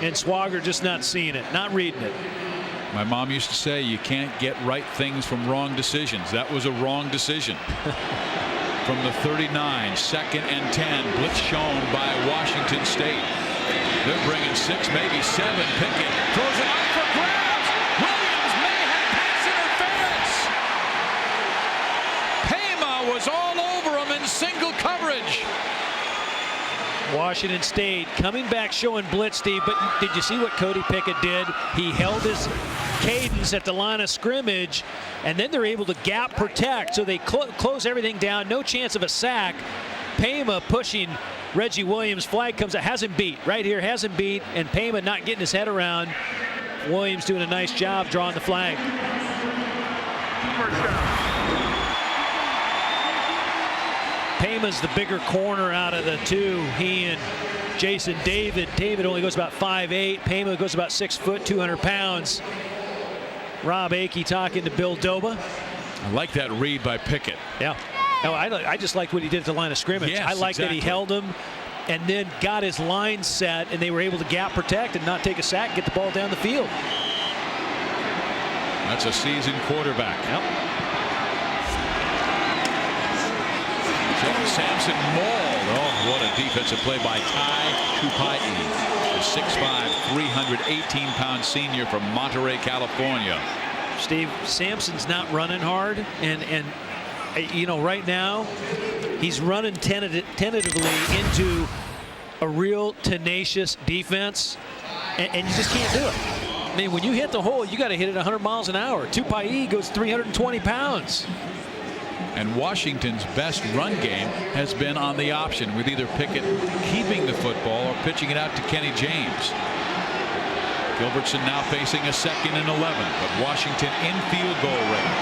And Swager just not seeing it, not reading it. My mom used to say you can't get right things from wrong decisions. That was a wrong decision. From the 39, 2nd and 10, blitz shown by Washington State. They're bringing 6, maybe 7. Pickett throws it out for grabs. Williams may have pass interference. Pema was all over him in single coverage. Washington State coming back showing blitz, Steve, but did you see what Cody Pickett did? He held his cadence at the line of scrimmage, and then they're able to gap protect, so they close everything down. No chance of a sack. Payma pushing Reggie Williams. Flag comes out, has him beat right here, has him beat, and Payma not getting his head around. Williams doing a nice job drawing the flag. First down. Payma's the bigger corner out of the two. He and Jason David. David only goes about 5'8". Payma goes about 6 foot, 200 pounds. Rob Akey talking to Bill Doba. I like that read by Pickett. Yeah. No, I just liked what he did at the line of scrimmage. Yes, I like that he held him and then got his line set, and they were able to gap protect and not take a sack, get the ball down the field. That's a seasoned quarterback. Yep. Samson mauled. Oh, what a defensive play by Tai Tupai, the 6'5", 318-pound senior from Monterey, California. Steve, Samson's not running hard, and you know, right now he's running tentatively into a real tenacious defense, and you just can't do it. I mean, when you hit the hole, you got to hit it 100 miles an hour. Tupai goes 320 pounds. And Washington's best run game has been on the option, with either Pickett keeping the football or pitching it out to Kenny James. Gilbertson now facing a 2nd and 11, but Washington in field goal range.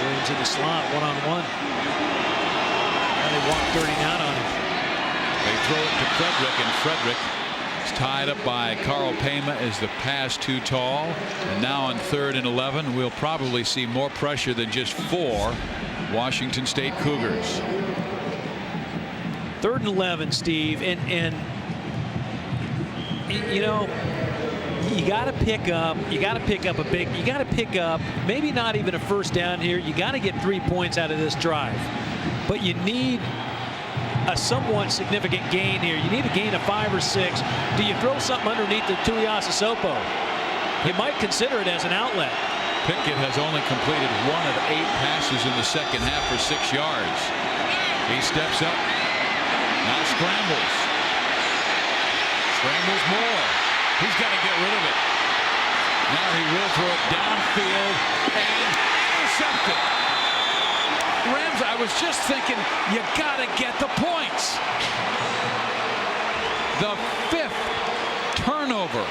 Williams in the slot, one-on-one. And they walk 39 on him. They throw it to Frederick, and Frederick is tied up by Carl Payma as the pass too tall. And now on 3rd and 11, we'll probably see more pressure than just 4 Washington State Cougars. 3rd and 11, Steve, and you know, you got to pick up maybe not even a first down here. You got to get 3 points out of this drive, but you need a somewhat significant gain here. You need a gain of 5 or 6. Do you throw something underneath the Tuiasosopo? You might consider it as an outlet. Pickett has only completed 1 of 8 passes in the second half for 6 yards. He steps up, now scrambles. Scrambles more. He's got to get rid of it. Now he will throw it downfield and intercepted. Rams, I was just thinking, you got to get the points. The 5th turnover.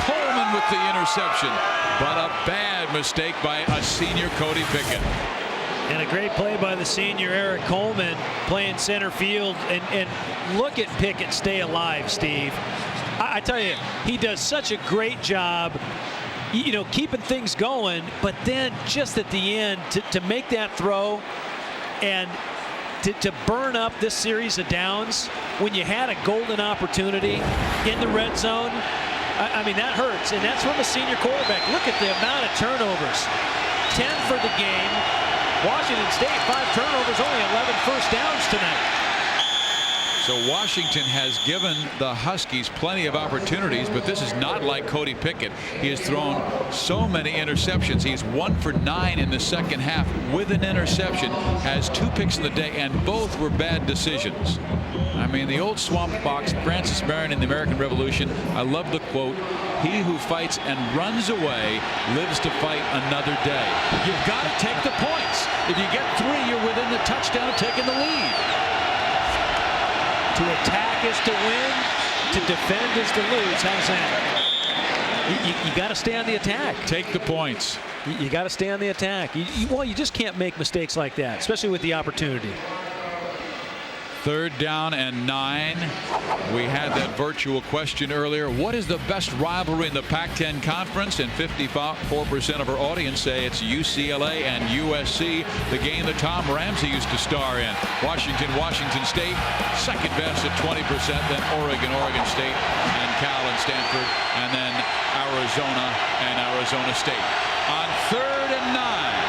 Coleman with the interception, but a bad mistake by a senior Cody Pickett. And a great play by the senior Eric Coleman playing center field. And look at Pickett stay alive, Steve. I tell you, he does such a great job, you know, keeping things going, but then just at the end to make that throw and to burn up this series of downs when you had a golden opportunity in the red zone. I mean, that hurts, and that's from a senior quarterback. Look at the amount of turnovers. 10 for the game. Washington State, 5 turnovers, only 11 first downs tonight. So Washington has given the Huskies plenty of opportunities, but this is not like Cody Pickett. He has thrown so many interceptions. He's 1 for 9 in the second half with an interception, has 2 picks in the day, and both were bad decisions. I mean, the old swamp box, Francis Marion in the American Revolution, I love the quote, "He who fights and runs away lives to fight another day." You've got to take the points. If you get 3, you're within the touchdown of taking the lead. To attack is to win. To defend is to lose. How's that? You got to stay on the attack. Take the points. You got to stay on the attack. Well, you just can't make mistakes like that, especially with the opportunity. 3rd down and 9. We had that virtual question earlier. What is the best rivalry in the Pac-10 Conference? And 54% of our audience say it's UCLA and USC, the game that Tom Ramsey used to star in. Washington State, second best at 20%, then Oregon State, and Cal and Stanford, and then Arizona and Arizona State. On 3rd and 9,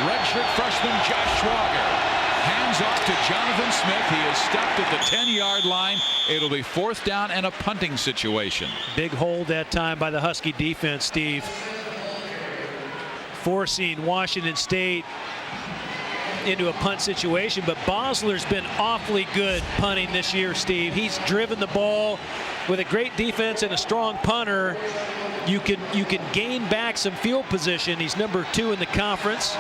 redshirt freshman Josh Schwager hands off to Jonathan Smith. He is stopped at the 10-yard line. It'll be 4th down and a punting situation. Big hold that time by the Husky defense, Steve. Forcing Washington State into a punt situation, but Bosler's been awfully good punting this year, Steve. He's driven the ball with a great defense and a strong punter. You can gain back some field position. He's number 2 in the conference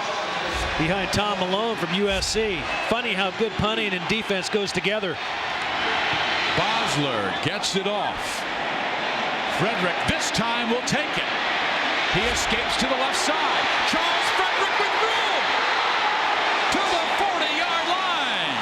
behind Tom Malone from USC. Funny how good punting and defense goes together. Bosler gets it off. Frederick this time will take it. He escapes to the left side. Charles Frederick with room to the 40-yard line.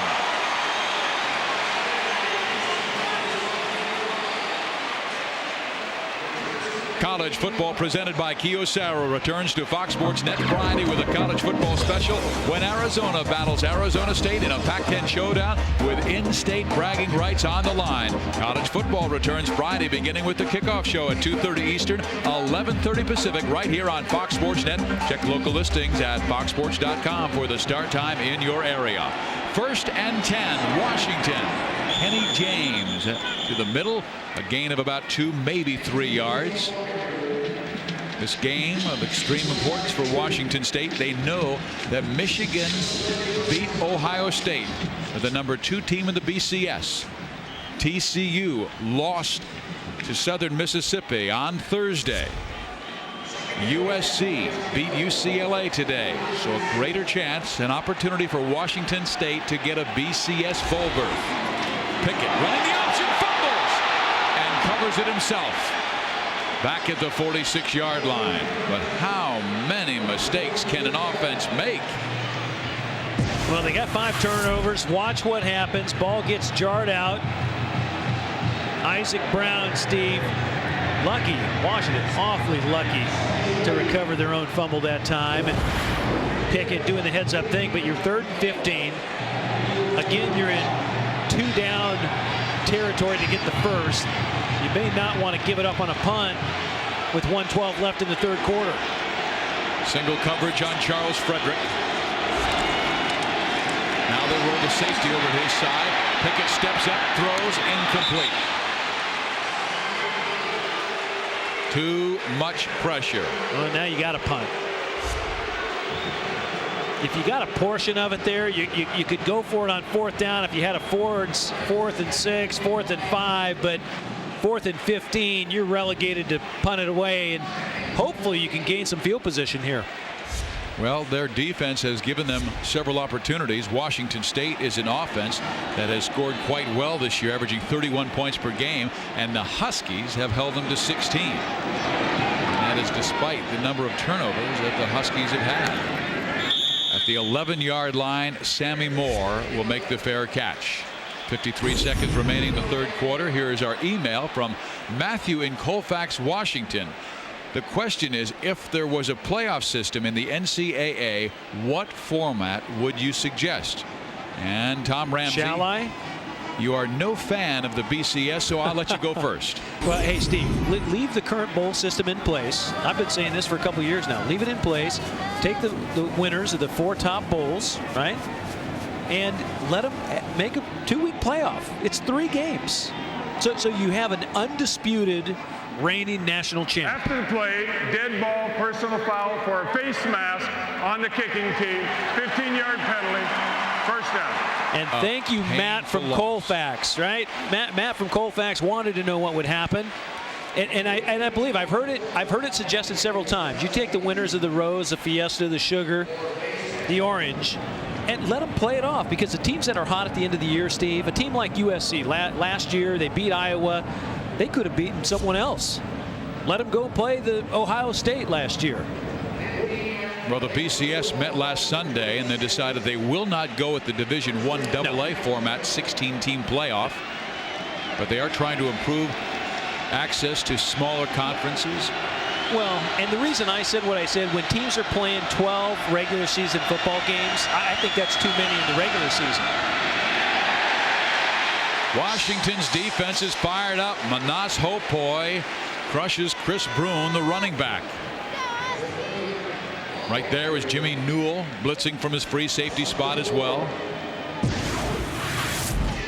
College football presented by Kyocera returns to Fox Sports Net Friday with a college football special when Arizona battles Arizona State in a Pac-10 showdown with in-state bragging rights on the line. College football returns Friday beginning with the kickoff show at 2:30 Eastern, 11:30 Pacific right here on Fox Sports Net. Check local listings at foxsports.com for the start time in your area. 1st and 10, Washington. Kenny James to the middle, a gain of about 2, maybe 3 yards. This game of extreme importance for Washington State. They know that Michigan beat Ohio State, the number 2 team in the BCS. TCU lost to Southern Mississippi on Thursday. USC beat UCLA today, so a greater chance, an opportunity for Washington State to get a BCS bowl berth. Pickett running the option, fumbles, and covers it himself. Back at the 46-yard line. But how many mistakes can an offense make? Well, they got 5 turnovers. Watch what happens. Ball gets jarred out. Isaac Brown, Steve, lucky. Washington awfully lucky to recover their own fumble that time. And Pickett doing the heads-up thing, but you're 3rd and 15. Again, you're in 2-down territory to get the first. You may not want to give it up on a punt with 1:12 left in the 3rd quarter. Single coverage on Charles Frederick. Now they roll the safety over to his side. Pickett steps up, throws, incomplete. Too much pressure. Well, now you got to punt. If you got a portion of it there, you could go for it on 4th down if you had a 4th and 6, 4th and 5, but 4th and 15, you're relegated to punt it away, and hopefully you can gain some field position here. Well, their defense has given them several opportunities. Washington State is an offense that has scored quite well this year, averaging 31 points per game, and the Huskies have held them to 16. And that is despite the number of turnovers that the Huskies have had. At the 11-yard line, Sammy Moore will make the fair catch. 53 seconds remaining in the 3rd quarter. Here is our email from Matthew in Colfax, Washington. The question is, if there was a playoff system in the NCAA, what format would you suggest? And Tom Ramsey. Shall I? You are no fan of the BCS, so I'll let you go first. Well, hey, Steve, leave the current bowl system in place. I've been saying this for a couple of years now. Leave it in place. Take the winners of the 4 top bowls, right? And let them make a 2-week playoff. It's 3 games. So you have an undisputed reigning national champion. After the play, dead ball, personal foul for a face mask on the kicking team. 15-yard penalty. 1st down. And thank you, Matt from Colfax, right? Matt from Colfax wanted to know what would happen. And I believe I've heard it suggested several times. You take the winners of the Rose, the Fiesta, the Sugar, the Orange, and let them play it off, because the teams that are hot at the end of the year, Steve, a team like USC last year, they beat Iowa. They could have beaten someone else. Let them go play the Ohio State last year. Well, the BCS met last Sunday, and they decided they will not go with the Division I AA format 16-team playoff. But they are trying to improve access to smaller conferences. Well, and the reason I said what I said, when teams are playing 12 regular season football games, I think that's too many in the regular season. Washington's defense is fired up. Manas Hopoi crushes Chris Brune, the running back. Right there is Jimmy Newell blitzing from his free safety spot as well.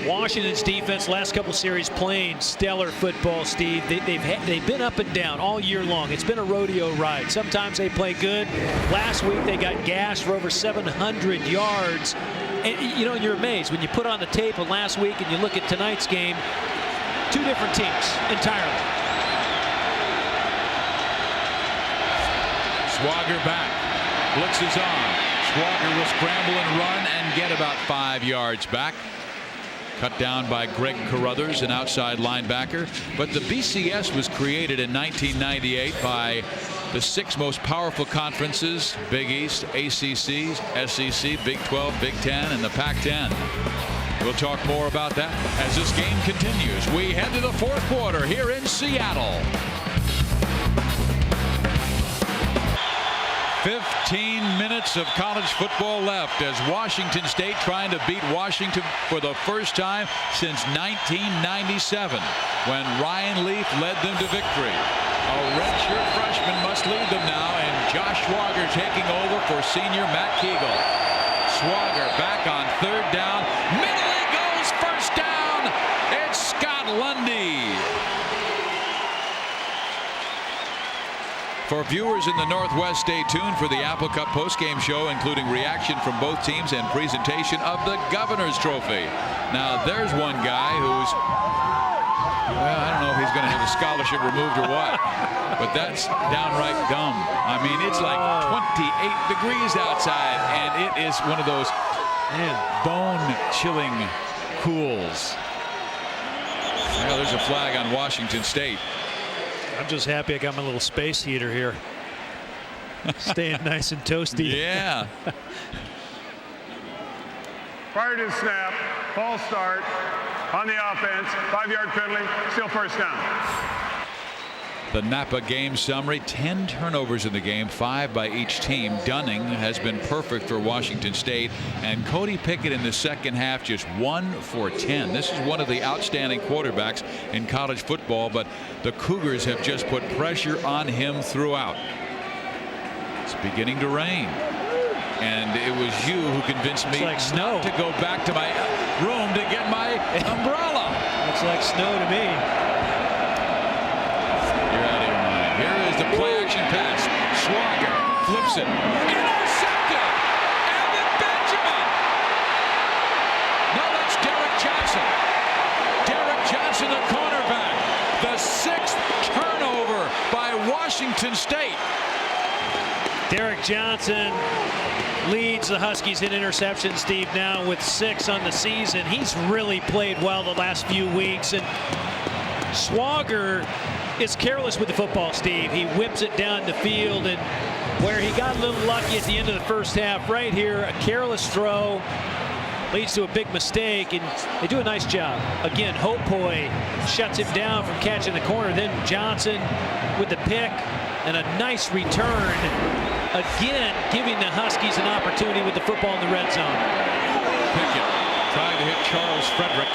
Washington's defense last couple series playing stellar football, Steve. They've been up and down all year long. It's been a rodeo ride. Sometimes they play good. Last week they got gashed for over 700 yards. And you know, you're amazed when you put on the tape of last week and you look at tonight's game. Two different teams entirely. Swagger back. Blitz is on. Swagger will scramble and run and get about 5 yards back. Cut down by Greg Carruthers, an outside linebacker. But the BCS was created in 1998 by the 6 most powerful conferences: Big East, ACC, SEC, Big 12, Big 10, and the Pac-10. We'll talk more about that as this game continues. We head to the fourth quarter here in Seattle. 15 minutes of college football left as Washington State trying to beat Washington for the first time since 1997 when Ryan Leaf led them to victory. A redshirt freshman must lead them now, and Josh Swagger taking over for senior Matt Kegel. Swagger back on third down. Middle he goes, first down. It's Scott Lundy. For viewers in the Northwest, stay tuned for the Apple Cup postgame show, including reaction from both teams and presentation of the Governor's Trophy. Now, there's one guy who's, well, I don't know if he's going to have a scholarship removed or what, but that's downright dumb. I mean, it's like 28 degrees outside, and it is one of those bone-chilling cools. Well, there's a flag on Washington State. I'm just happy I got my little space heater here. Staying nice and toasty. Yeah. Prior to the snap, false start on the offense, 5-yard penalty, still first down. The Napa game summary: 10 turnovers in the game, 5 by each team. Dunning has been perfect for Washington State, and Cody Pickett in the second half just 1 for 10. This is one of the outstanding quarterbacks in college football, but the Cougars have just put pressure on him throughout. It's beginning to rain, and it was you who convinced me like snow. not to go back to my room to get my umbrella. Looks like snow to me. The play-action pass. Swagger flips it. Intercepted! Evan Benjamin! No, that's Derek Johnson. Derek Johnson, the cornerback. The 6th turnover by Washington State. Derek Johnson leads the Huskies in interceptions, Steve, now with 6 on the season. He's really played well the last few weeks, and Swagger is careless with the football, Steve. He whips it down the field, and where he got a little lucky at the end of the first half, right here, a careless throw leads to a big mistake, and they do a nice job. Again, Hopoy shuts him down from catching the corner. Then Johnson with the pick and a nice return, again giving the Huskies an opportunity with the football in the red zone. Pickett trying to hit Charles Frederick,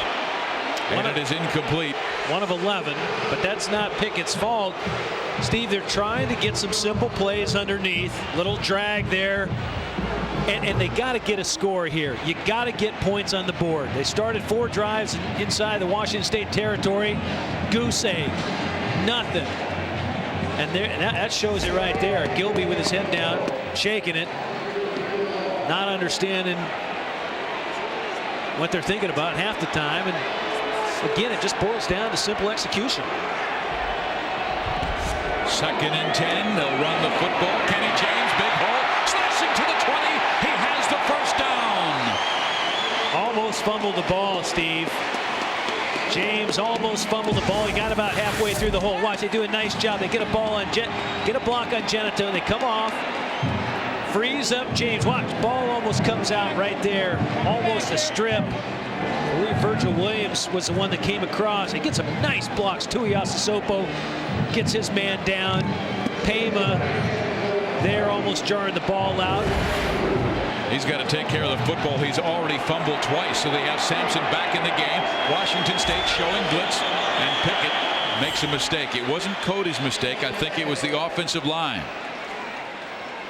and it is incomplete. 1 of 11, but that's not Pickett's fault. Steve, they're trying to get some simple plays underneath. Little drag there. And they got to get a score here. You got to get points on the board. They started 4 drives inside the Washington State territory. Goose egg. Nothing. And that shows it right there. Gilby with his head down, shaking it. Not understanding what they're thinking about half the time. And again, it just boils down to simple execution. 2nd and 10. They'll run the football. Kenny James, big hole, slashing to the 20. He has the first down. Almost fumbled the ball, Steve. James almost fumbled the ball. He got about halfway through the hole. Watch, they do a nice job. They get a ball on get a block on Genito, and they come off. Freeze up James. Watch, ball almost comes out right there. Almost a strip. I believe Virgil Williams was the one that came across. He gets some nice blocks. Tuiasosopo gets his man down. Pema there almost jarring the ball out. He's got to take care of the football. He's already fumbled twice, so they have Sampson back in the game. Washington State showing blitz, and Pickett makes a mistake. It wasn't Cody's mistake. I think it was the offensive line.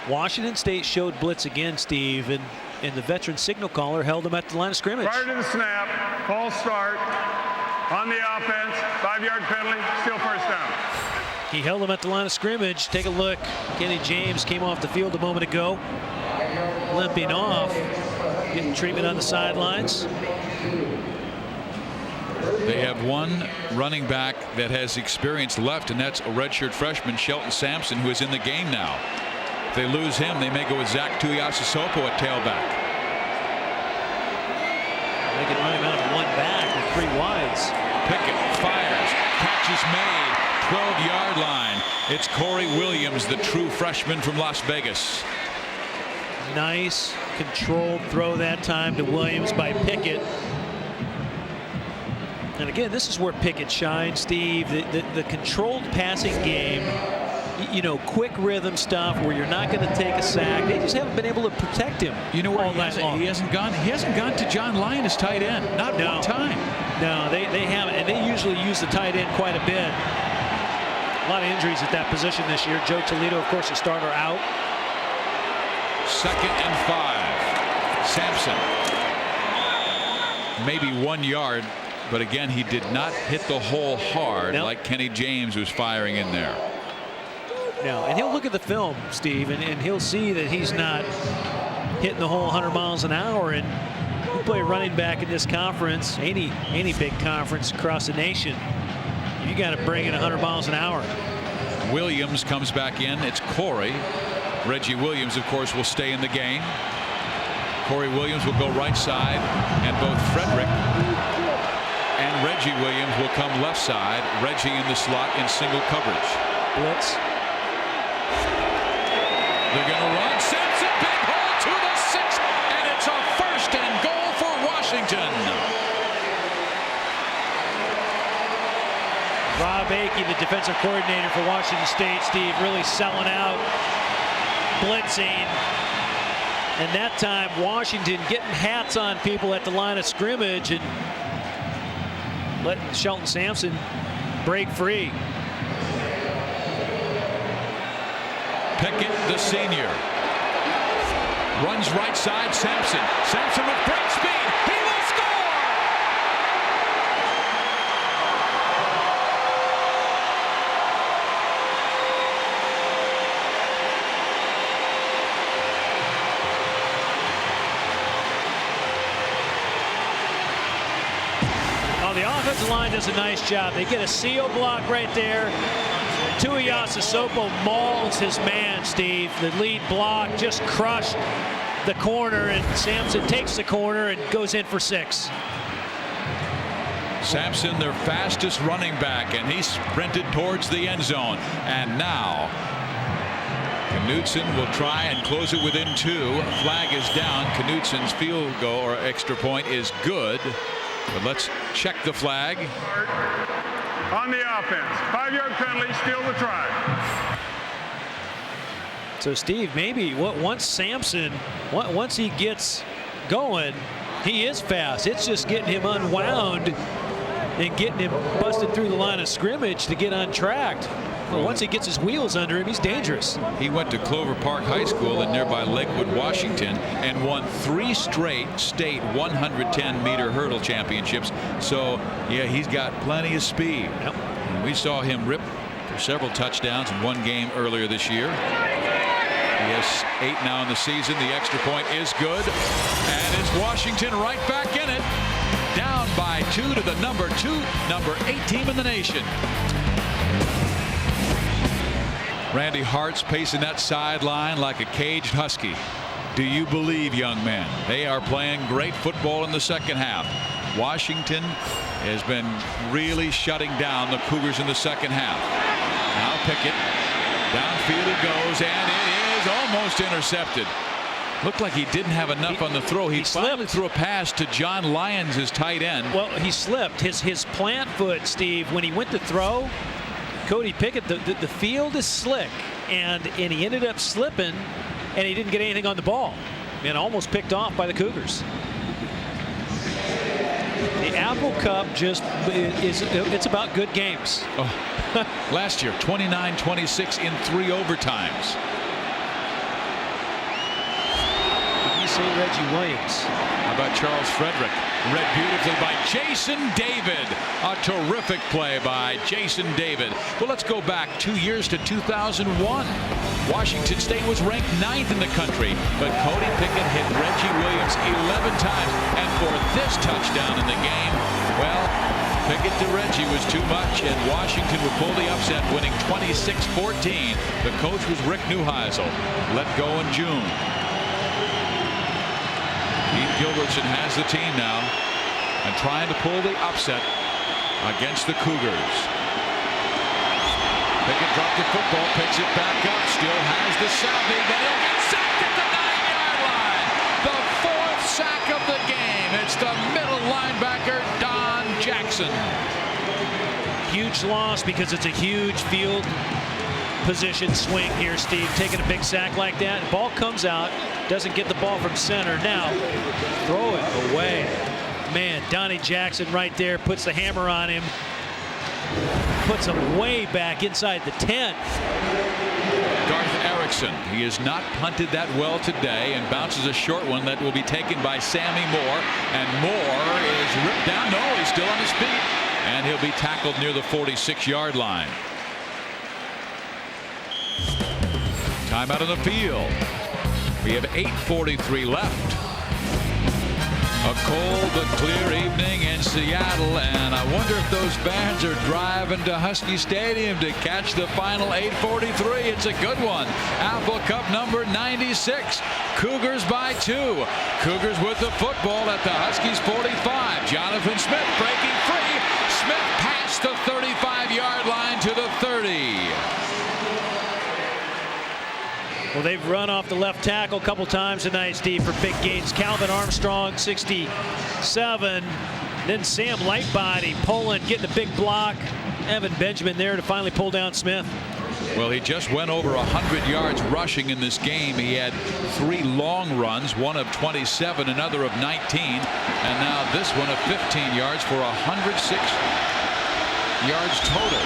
Washington State showed blitz again, Steve, and And the veteran signal caller held him at the line of scrimmage. Prior to the snap, false start on the offense, 5-yard penalty, still first down. He held him at the line of scrimmage. Take a look. Kenny James came off the field a moment ago, limping off, getting treatment on the sidelines. They have one running back that has experience left, and that's a redshirt freshman, Shelton Sampson, who is in the game now. If they lose him, they may go with Zach Tuiasosopo at tailback. They can run him out of one back with 3 wides. Pickett fires. Catch is made. 12-yard line. It's Corey Williams, the true freshman from Las Vegas. Nice controlled throw that time to Williams by Pickett. And again, this is where Pickett shines, Steve. The controlled passing game, you know, quick rhythm stuff where you're not going to take a sack. They just haven't been able to protect him. You know where all night long. He hasn't gone to John Lyon as tight end. Not one time. No, they haven't, and they usually use the tight end quite a bit. A lot of injuries at that position this year. Joe Toledo, of course, the starter, out. 2nd and 5. Sampson. Maybe 1 yard, but again, he did not hit the hole hard like Kenny James was firing in there. No, and he'll look at the film, Steve, and he'll see that he's not hitting the hole 100 miles an hour. And you play running back in this conference, any big conference across the nation, you got to bring it 100 miles an hour. Williams comes back in. It's Corey. Reggie Williams, of course, will stay in the game. Corey Williams will go right side, and both Frederick and Reggie Williams will come left side. Reggie in the slot in single coverage. Blitz. They're going to run. Sampson, big hole to the 6, and it's a 1st and goal for Washington. Rob Akey, the defensive coordinator for Washington State, Steve, really selling out, blitzing. And that time, Washington getting hats on people at the line of scrimmage and letting Shelton Sampson break free. Pickett, the senior, runs right side. Sampson. Sampson with great speed. He will score. Oh, the offensive line does a nice job. They get a seal block right there. Tuiasosopo mauls his man, Steve. The lead block just crushed the corner, and Sampson takes the corner and goes in for 6. Sampson, their fastest running back, and he sprinted towards the end zone. And now Knutson will try and close it within 2. Flag is down. Knutson's field goal or extra point is good. But let's check the flag. On the offense, 5-yard penalty, steal the try. So, Steve, maybe once Sampson, once he gets going, he is fast. It's just getting him unwound and getting him busted through the line of scrimmage to get untracked. Well, once he gets his wheels under him, he's dangerous. He went to Clover Park High School in nearby Lakewood, Washington, and won 3 straight state 110-meter hurdle championships. So, yeah, he's got plenty of speed. Yep. And we saw him rip for several touchdowns in one game earlier this year. He has 8 now in the season. The extra point is good. And it's Washington right back in it. Down by 2 to the number 8 team in the nation. Randy Hart's pacing that sideline like a caged husky. Do you believe, young men? They are playing great football in the second half. Washington has been really shutting down the Cougars in the second half. Now Pickett. Downfield it goes, and it is almost intercepted. Looked like he didn't have enough on the throw. He finally threw a pass to John Lyons, his tight end. Well, he slipped. His plant foot, Steve, when he went to throw, Cody Pickett, the field is slick, and he ended up slipping, and he didn't get anything on the ball, and almost picked off by the Cougars. The Apple Cup it's about good games. Oh. Last year, 29-26 in 3 overtimes. Did you say Reggie Williams. How about Charles Frederick? Read beautifully by Jason David. A terrific play by Jason David. Well, let's go back 2 years to 2001. Washington State was ranked 9th in the country, but Cody Pickett hit Reggie Williams 11 times. And for this touchdown in the game, well, Pickett to Reggie was too much, and Washington would pull the upset, winning 26-14. The coach was Rick Neuheisel, let go in June. Pete Gilbertson has the team now and trying to pull the upset against the Cougars. Pickett dropped the football, picks it back up, still has the savvy, but he'll get sacked at the 9-yard line. The 4th sack of the game. It's the middle linebacker, Don Jackson. Huge loss because it's a huge field position swing here, Steve. Taking a big sack like that. Ball comes out, doesn't get the ball from center. Now, throw it away. Man, Donnie Jackson right there puts the hammer on him. Puts him way back inside the 10. Garth Erickson, he has not punted that well today and bounces a short one that will be taken by Sammy Moore. And Moore is ripped down. No, he's still on his feet. And he'll be tackled near the 46-yard line. Timeout on the field. We have 8:43 left. A cold but clear evening in Seattle, and I wonder if those fans are driving to Husky Stadium to catch the final 8:43. It's a good one. Apple Cup number 96. Cougars by 2. Cougars with the football at the Huskies 45. Jonathan Smith breaking free. Smith past the 35-yard line to the 30. Well, they've run off the left tackle a couple times tonight, Steve, for big gains. Calvin Armstrong, 67. Then Sam Lightbody, Poland getting a big block. Evan Benjamin there to finally pull down Smith. Well, he just went over 100 yards rushing in this game. He had 3 long runs, one of 27, another of 19, and now this one of 15 yards for 106 yards total.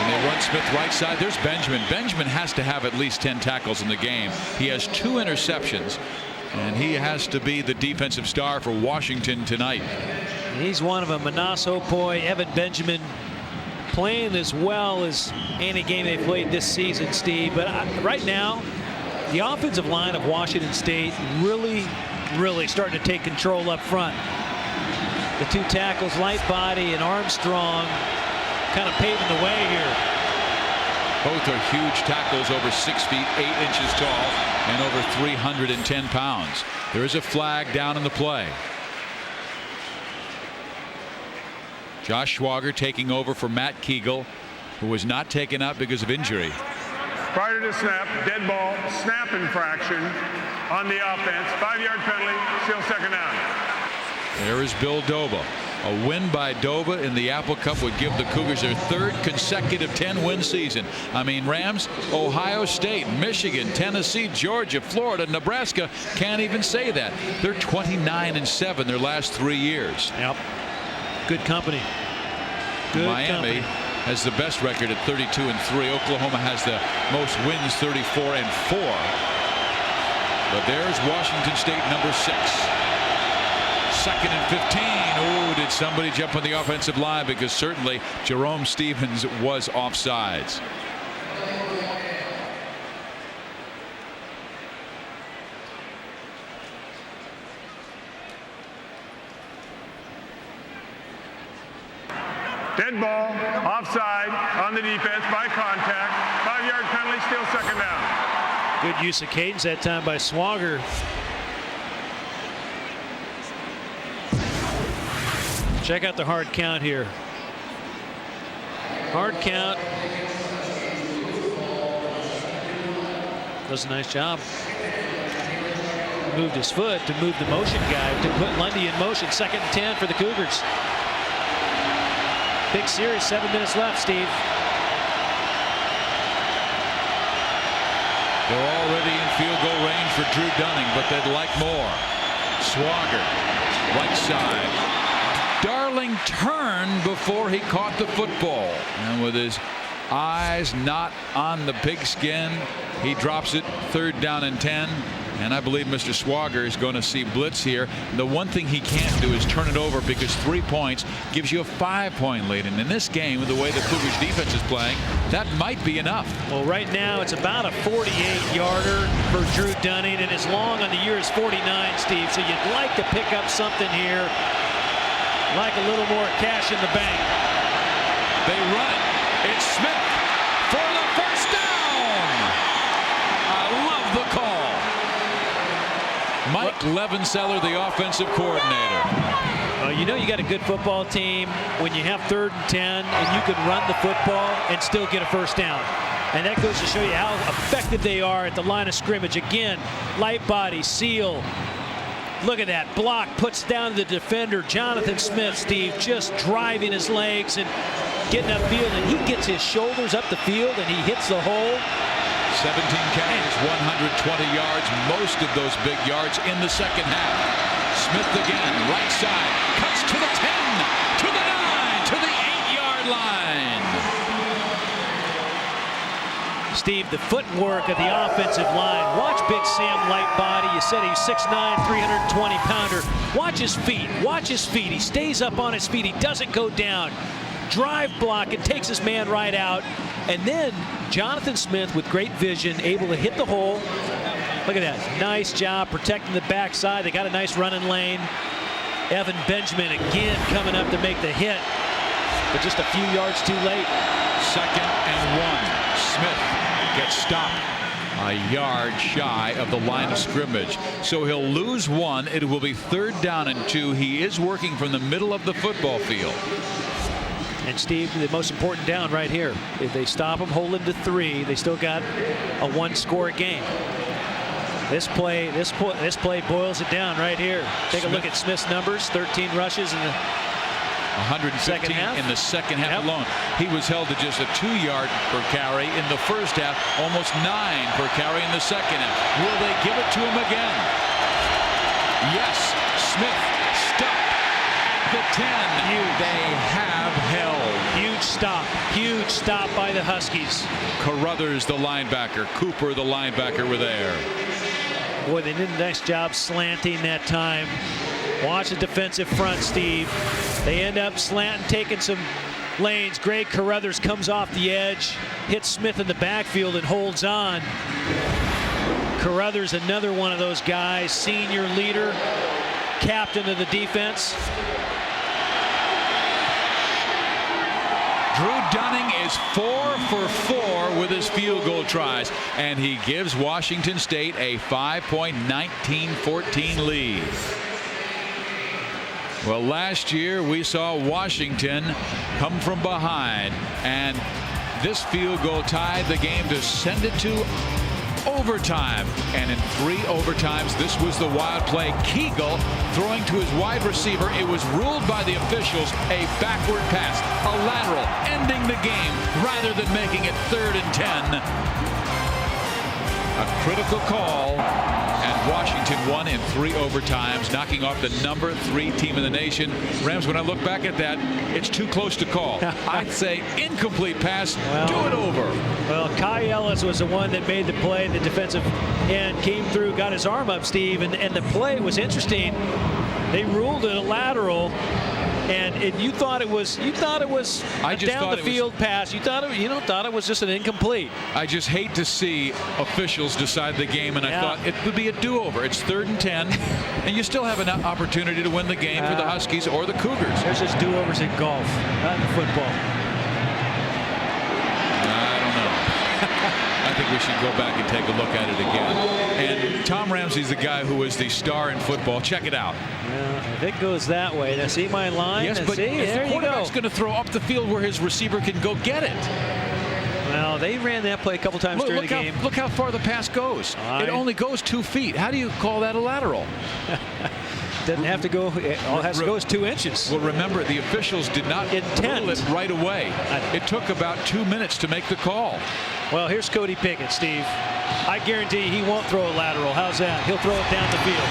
And they run Smith right side. There's Benjamin. Benjamin has to have at least 10 tackles in the game. He has 2 interceptions, and he has to be the defensive star for Washington tonight. He's one of them. Manasseh boy, Evan Benjamin playing as well as any game they played this season, Steve. But right now, the offensive line of Washington State really starting to take control up front. The 2 tackles, Lightbody and Armstrong, kind of paving the way here. Both are huge tackles, over 6 feet 8 inches tall and over 310 pounds. There is a flag down in the play. Josh Schwager taking over for Matt Kegel, who was not taken out because of injury. Prior to snap, dead ball, snap infraction on the offense. 5-yard penalty, still second down. There is Bill Doba. A win by Doba in the Apple Cup would give the Cougars their 3rd consecutive 10-win season. I mean, Rams, Ohio State, Michigan, Tennessee, Georgia, Florida, Nebraska can't even say that. They're 29-7 their last 3 years. Yep. Good company. Good Miami company. has the best record at 32-3. Oklahoma has the most wins, 34-4. But there's Washington State, number 6. 2nd and 15. Oh, did somebody jump on the offensive line? Because certainly Jerome Stevens was offsides. Dead ball, offside on the defense by contact. 5-yard penalty, still second down. Good use of cadence that time by Schwager. Check out the hard count here. Hard count. Does a nice job. Moved his foot to move the motion guy, to put Lundy in motion. 2nd and 10 for the Cougars. Big series, 7 minutes left, Steve. They're already in field goal range for Drew Dunning, but they'd like more. Schwager, right side. Darling turned before he caught the football, and with his eyes not on the pigskin, he drops it. 3rd down and 10. And I believe Mr. Swagger is going to see blitz here. The one thing he can't do is turn it over, because 3 points gives you a 5-point lead. And in this game, with the way the Cougars defense is playing, that might be enough. Well, right now it's about a 48-yarder for Drew Dunning, and his long on the year is 49, Steve. So you'd like to pick up something here, like a little more cash in the bank. They run it. It's Smith for the first down. I love the call. Mike Levenseller, the offensive coordinator. You know you got a good football team when you have 3rd and 10 and you can run the football and still get a first down. And that goes to show you how effective they are at the line of scrimmage. Again, light body, seal. Look at that block, puts down the defender. Jonathan Smith, Steve, just driving his legs and getting upfield, and he gets his shoulders up the field and he hits the hole. 17 carries, 120 yards, most of those big yards in the second half. Smith again, right side, cuts to the 10, to the 9, to the 8-yard line. Steve, the footwork of the offensive line. Watch Big Sam Lightbody. You said he's 6'9", 320-pounder. Watch his feet. Watch his feet. He stays up on his feet. He doesn't go down. Drive block and takes his man right out. And then Jonathan Smith, with great vision, able to hit the hole. Look at that. Nice job protecting the backside. They got a nice running lane. Evan Benjamin again coming up to make the hit, but just a few yards too late. 2nd and 1. Smith gets stopped a yard shy of the line of scrimmage. So he'll lose 1. It will be 3rd down and 2. He is working from the middle of the football field. And Steve, the most important down right here. If they stop him, hold him to 3, they still got a 1-score game. This play boils it down right here. Take a look at Smith's numbers: 13 rushes in the 115 in the second half alone. He was held to just a 2-yard per carry in the first half, almost 9 per carry in the second half. Will they give it to him again? Yes. Smith stuck at the 10. They have held. Huge stop by the Huskies. Carruthers, the linebacker, Cooper, the linebacker, were there. Boy, they did a nice job slanting that time. Watch the defensive front, Steve. They end up slanting, taking some lanes. Greg Carruthers comes off the edge, hits Smith in the backfield and holds on. Carruthers, another one of those guys, senior leader, captain of the defense. Drew Dunning is 4 for 4 with his field goal tries, and he gives Washington State a 5-point 19-14 lead. Well, last year we saw Washington come from behind, and this field goal tied the game to send it to overtime. And in 3 overtimes, this was the wild play. Kegel throwing to his wide receiver. It was ruled by the officials a backward pass, a lateral, ending the game rather than making it 3rd and 10. A critical call, and Washington won in 3 overtimes, knocking off the number 3 team in the nation. Rams, when I look back at that, it's too close to call. I'd say incomplete pass, do it over. Well, Kai Ellis was the one that made the play. The defensive end came through, got his arm up, Steve, and the play was interesting. They ruled it a lateral, and you thought it was a down the field pass. You thought it was just an incomplete. I just hate to see officials decide the game, and I thought it would be a do-over. It's 3rd and 10, and you still have an opportunity to win the game for the Huskies or the Cougars. There's just do-overs in golf, not in football. I don't know. I think we should go back and take a look at it again. And Tom Ramsey's the guy who is the star in football. Check it out. Well, if it goes that way, now see my line? Yes, but there the quarterback's going to throw up the field where his receiver can go get it. Well, they ran that play a couple times during the game. Look how far the pass goes. It only goes 2 feet. How do you call that a lateral? Doesn't have to go. All it has to go is 2 inches. Well, remember, the officials did not rule it right away. It took about 2 minutes to make the call. Well, here's Cody Pickett, Steve. I guarantee he won't throw a lateral. How's that? He'll throw it down the field.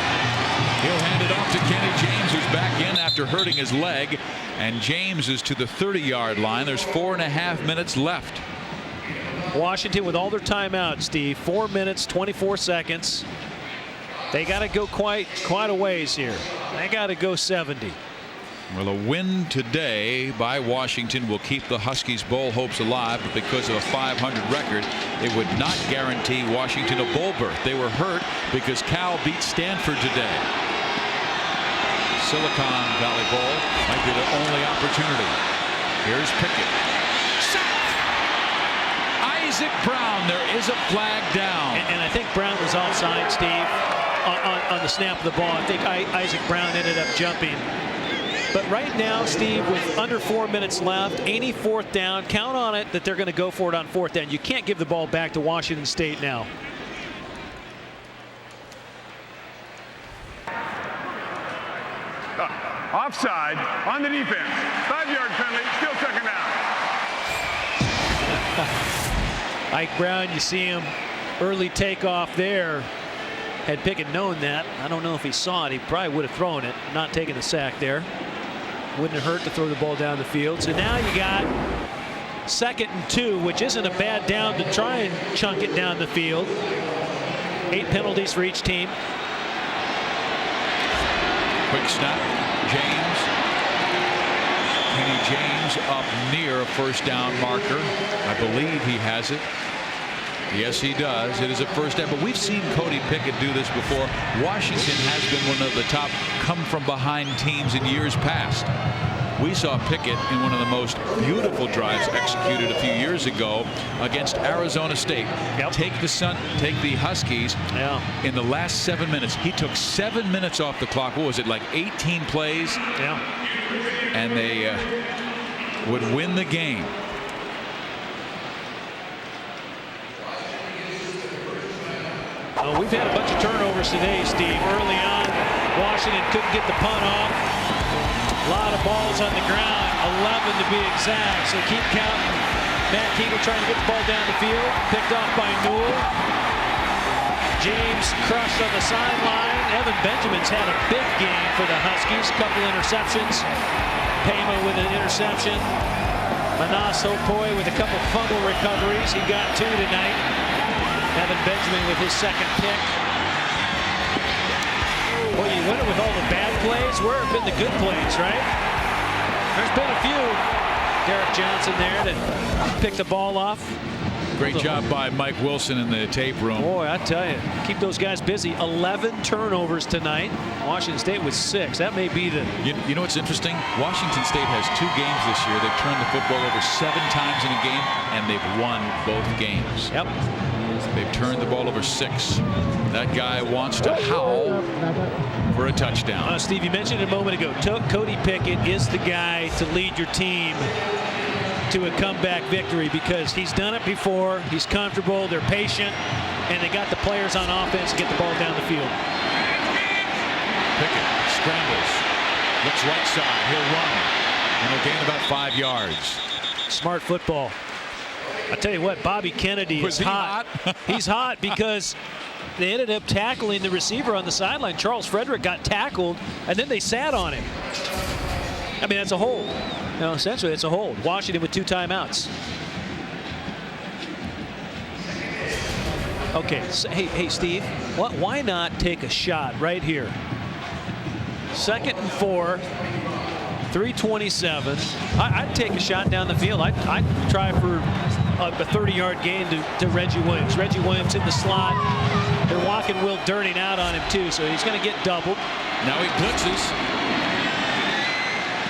He'll hand it off to Kenny James, who's back in after hurting his leg. And James is to the 30-yard line. There's 4.5 minutes left. Washington with all their timeouts, Steve. 4 minutes, 24 seconds. They got to go quite a ways here. They got to go 70. Well, a win today by Washington will keep the Huskies' bowl hopes alive, but because of a 500 record, it would not guarantee Washington a bowl berth. They were hurt because Cal beat Stanford today. Silicon Valley Bowl might be their only opportunity. Here's Pickett. Sacked! Isaac Brown. There is a flag down. And I think Brown was offside, Steve, on the snap of the ball. I think Isaac Brown ended up jumping. But right now, Steve, with under 4 minutes left, any fourth down, count on it that they're going to go for it on fourth down. You can't give the ball back to Washington State now. Offside on the defense. 5-yard penalty, still second down. Ike Brown, you see him early takeoff there. Had Pickett known that, I don't know if he saw it, he probably would have thrown it, not taking the sack there. Wouldn't have hurt to throw the ball down the field. So now you got 2nd and 2, which isn't a bad down to try and chunk it down the field. 8 penalties for each team. Quick snap. James. Kenny James up near a first down marker. I believe he has it. Yes, he does. It is a first down, but we've seen Cody Pickett do this before. Washington has been one of the top come-from-behind teams in years past. We saw Pickett in one of the most beautiful drives executed a few years ago against Arizona State. Yep. Take the Huskies. Yeah. In the last 7 minutes. He took 7 minutes off the clock. What was it, like 18 plays? Yeah. And they would win the game. Oh, we've had a bunch of turnovers today, Steve. Early on, Washington couldn't get the punt off. A lot of balls on the ground, 11 to be exact. So keep counting. Matt Kegel trying to get the ball down the field. Picked off by Newell. James crushed on the sideline. Evan Benjamin's had a big game for the Huskies. A couple interceptions. Pema with an interception. Manas Hopoi with a couple fumble recoveries. He got 2 tonight. Evan Benjamin with his 2nd pick. Boy, you win it with all the bad plays. Where have been the good plays, right? There's been a few. Derek Johnson there to pick the ball off. Great job by Mike Wilson in the tape room. Boy, I tell you, keep those guys busy. 11 turnovers tonight. Washington State with 6. That may be the... You know what's interesting? Washington State has 2 games this year. They've turned the football over 7 times in a game, and they've won both games. Yep. They've turned the ball over 6. That guy wants to howl for a touchdown. Steve, you mentioned it a moment ago. Cody Pickett is the guy to lead your team to a comeback victory because he's done it before. He's comfortable. They're patient, and they got the players on offense to get the ball down the field. Pickett scrambles, looks right side. He'll run, and he'll gain about 5 yards. Smart football. I tell you what, Bobby Kennedy is hot. He's hot because they ended up tackling the receiver on the sideline. Charles Frederick got tackled, and then they sat on him. I mean, that's a hold. You know, essentially, it's a hold. Washington with 2 timeouts. Okay, so, hey, Steve, why not take a shot right here? 2nd and 4, 3:27. I'd take a shot down the field. I'd try for a 30-yard gain to Reggie Williams. Reggie Williams in the slot. They're walking Will Durning out on him, too, so he's going to get doubled. Now he blitzes.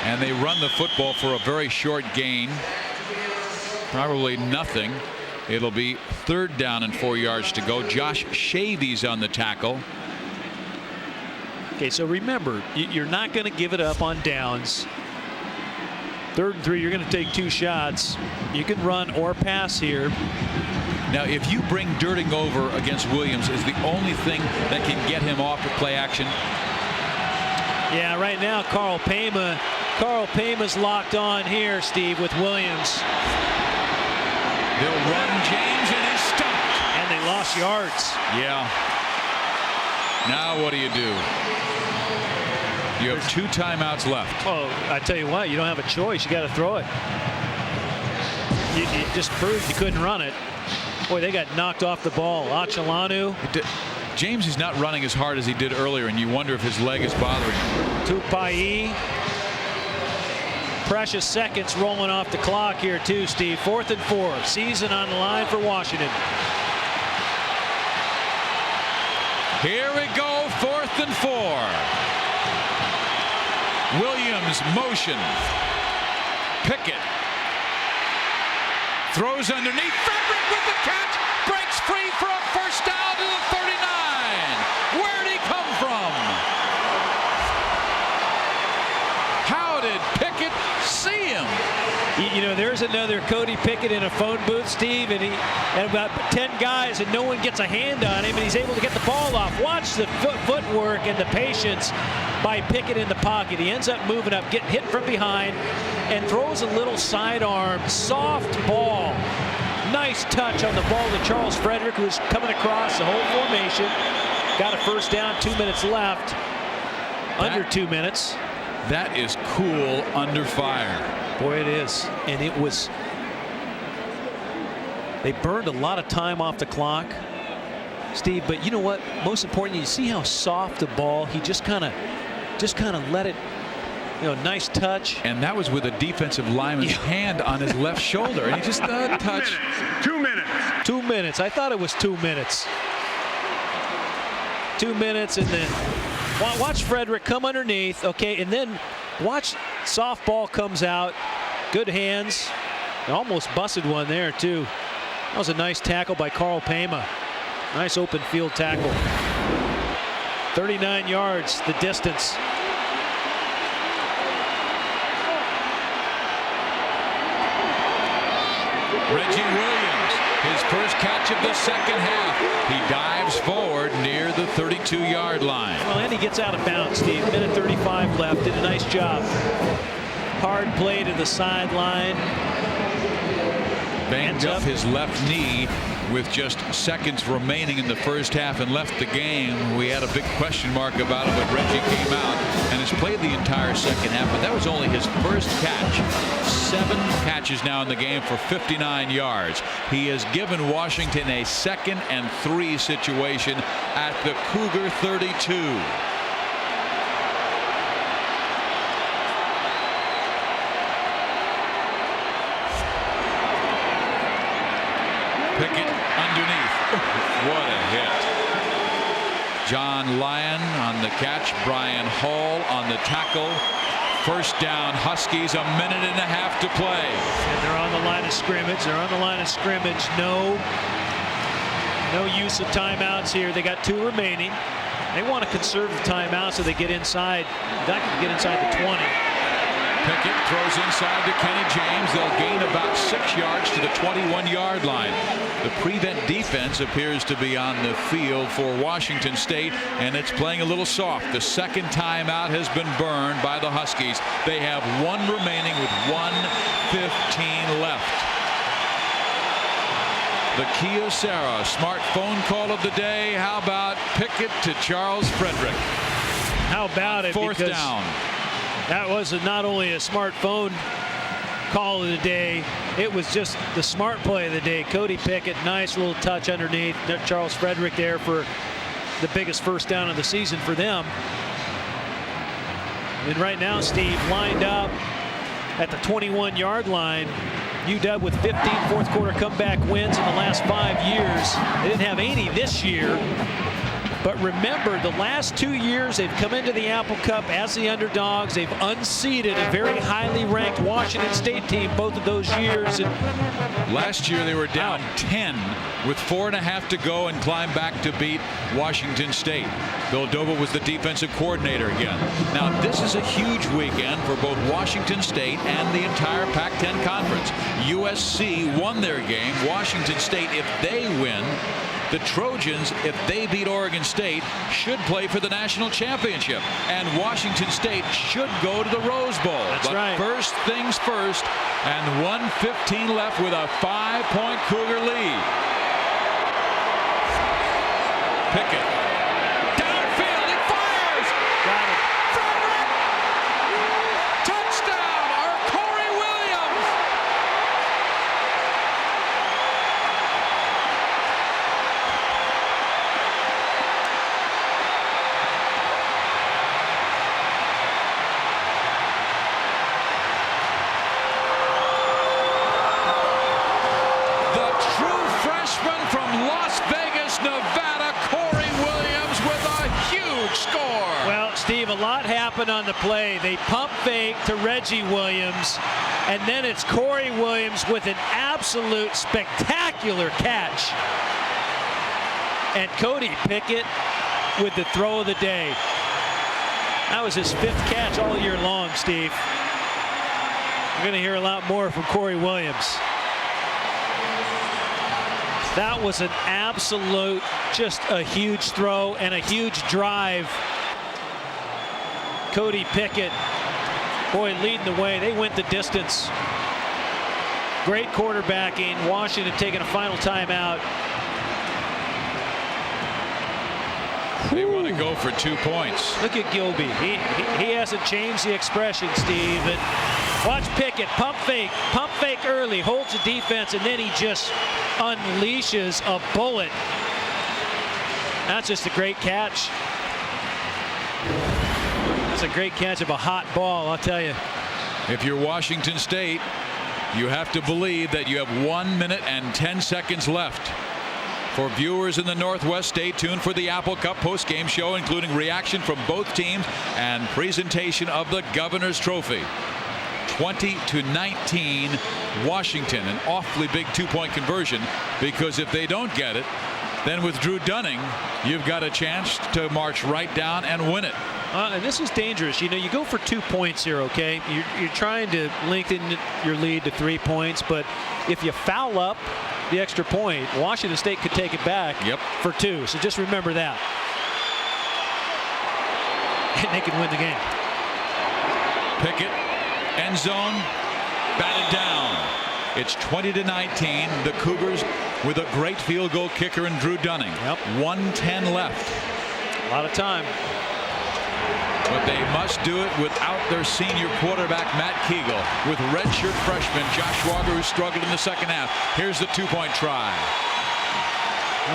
And they run the football for a very short gain. Probably nothing. It'll be 3rd down and 4 yards to go. Josh Shavy's on the tackle. Okay, so remember, you're not going to give it up on downs. 3rd and 3, you're going to take 2 shots. You can run or pass here. Now, if you bring Durting over against Williams, is the only thing that can get him off the play action. Yeah, right now, Carl Pema's locked on here, Steve, with Williams. They'll run James, and he's stopped. And they lost yards. Yeah. Now what do? You have 2 timeouts left. Oh, I tell you what, you don't have a choice. You got to throw it. You just proved you couldn't run it. Boy, they got knocked off the ball. Achalanu. James is not running as hard as he did earlier, and you wonder if his leg is bothering him. Tupai. Precious seconds rolling off the clock here too, Steve. 4th and 4. Season on the line for Washington. Here we go, 4th and 4. Williams motion. Pickett throws underneath. Frederick with the catch. Breaks free for a first down to the 39. Where'd he come from? How did Pickett see him? You know, there's another Cody Pickett in a phone booth, Steve, and about 10 guys, and no one gets a hand on him, and he's able to get the ball off. Watch the footwork and the patience by Pickett in the pocket. He ends up moving up, getting hit from behind, and throws a little sidearm, soft ball. Nice touch on the ball to Charles Frederick, who's coming across the whole formation. Got a first down, 2 minutes left. Under 2 minutes. That is cool under fire. Boy, it is. And it was, they burned a lot of time off the clock, Steve, but you know what? Most importantly, you see how soft the ball, he just kind of let it, you know, nice touch. And that was with a defensive lineman's hand on his left shoulder, and he just touched. 2 minutes. 2 minutes. I thought it was 2 minutes. 2 minutes, and then watch Frederick come underneath, okay, and then watch softball comes out. Good hands. Almost busted one there, too. That was a nice tackle by Carl Pema. Nice open field tackle. 39 yards, the distance. Reggie Williams, his first catch of the second half. He dives forward near the 32-yard line. Well, and he gets out of bounds, Steve. Minute 35 left. Did a nice job. Hard play to the sideline. Banged up his left knee with just seconds remaining in the first half and left the game. We had a big question mark about it, but Reggie came out and has played the entire second half, but that was only his first catch. 7 catches now in the game for 59 yards. He has given Washington a 2nd and 3 situation at the Cougar 32. Pickett underneath. What a hit. John Lyon on the catch. Brian Hall on the tackle. First down, Huskies, a minute and a half to play. And they're on the line of scrimmage. They're on the line of scrimmage. No use of timeouts here. They got 2 remaining. They want to conserve the timeout so they get inside. That can get inside the 20. Pickett throws inside to Kenny James. They'll gain about 6 yards to the 21-yard line. The prevent defense appears to be on the field for Washington State, and it's playing a little soft. The second timeout has been burned by the Huskies. They have 1 remaining with 1:15 left. The Kyocera smartphone call of the day. How about Pickett to Charles Frederick? How about it? 4th down. That was not only a smartphone call of the day, it was just the smart play of the day. Cody Pickett, nice little touch underneath. Charles Frederick there for the biggest first down of the season for them. And right now, Steve, lined up at the 21-yard line. UW with 15 fourth-quarter comeback wins in the last 5 years. They didn't have any this year. But remember, the last 2 years, they've come into the Apple Cup as the underdogs. They've unseated a very highly ranked Washington State team both of those years. And last year, they were down 10 with 4.5 to go and climbed back to beat Washington State. Bill Doba was the defensive coordinator again. Now, this is a huge weekend for both Washington State and the entire Pac-10 Conference. USC won their game. Washington State, if they win, the Trojans, if they beat Oregon State, should play for the national championship. And Washington State should go to the Rose Bowl. That's right. First things first, and 1:15 left with a 5-point Cougar lead. Pickett. Downfield, he fires! got it. Frederick! Touchdown! Corey Williams! happened on the play? They pump fake to Reggie Williams, and then it's Corey Williams with an absolute spectacular catch. And Cody Pickett with the throw of the day. That was his 5th catch all year long, Steve. We're going to hear a lot more from Corey Williams. That was an absolute, just a huge throw and a huge drive. Cody Pickett, boy, leading the way. They went the distance. Great quarterbacking. Washington taking a final timeout. They want to go for 2 points. Look at Gilby. He hasn't changed the expression, Steve. And watch Pickett pump fake early, holds the defense, and then he just unleashes a bullet. That's just a great catch. That's a great catch of a hot ball, I'll tell you. If you're Washington State, you have to believe that you have 1 minute and 10 seconds left. For viewers in the Northwest, stay tuned for the Apple Cup post-game show, including reaction from both teams and presentation of the Governor's Trophy. 20-19, Washington, an awfully big 2-point conversion, because if they don't get it, then with Drew Dunning, you've got a chance to march right down and win it. And this is dangerous. You know, you go for 2 points here, okay? You're trying to lengthen your lead to 3 points, but if you foul up the extra point, Washington State could take it back for 2. So just remember that. And they can win the game. Pickett, end zone, batted down. It's 20-19. The Cougars with a great field goal kicker in Drew Dunning. 1:10 left. A lot of time. But they must do it without their senior quarterback, Matt Kegel, with redshirt freshman Josh Schwager, who struggled in the second half. Here's the 2-point try.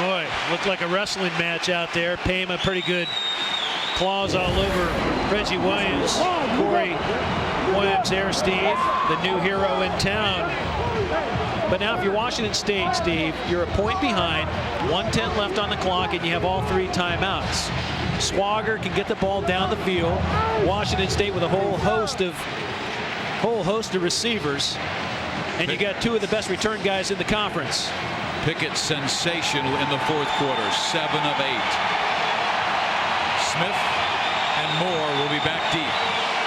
Boy, looked like a wrestling match out there. Payma pretty good claws all over Reggie Williams. Corey Williams there, Steve, the new hero in town. But now if you're Washington State, Steve, you're a point behind, 1:10 left on the clock, and you have all 3 timeouts. Schwager can get the ball down the field. Washington State with a whole host of receivers, and you got 2 of the best return guys in the conference. Pickett sensational in the 4th quarter, 7 of 8. Smith and Moore will be back deep.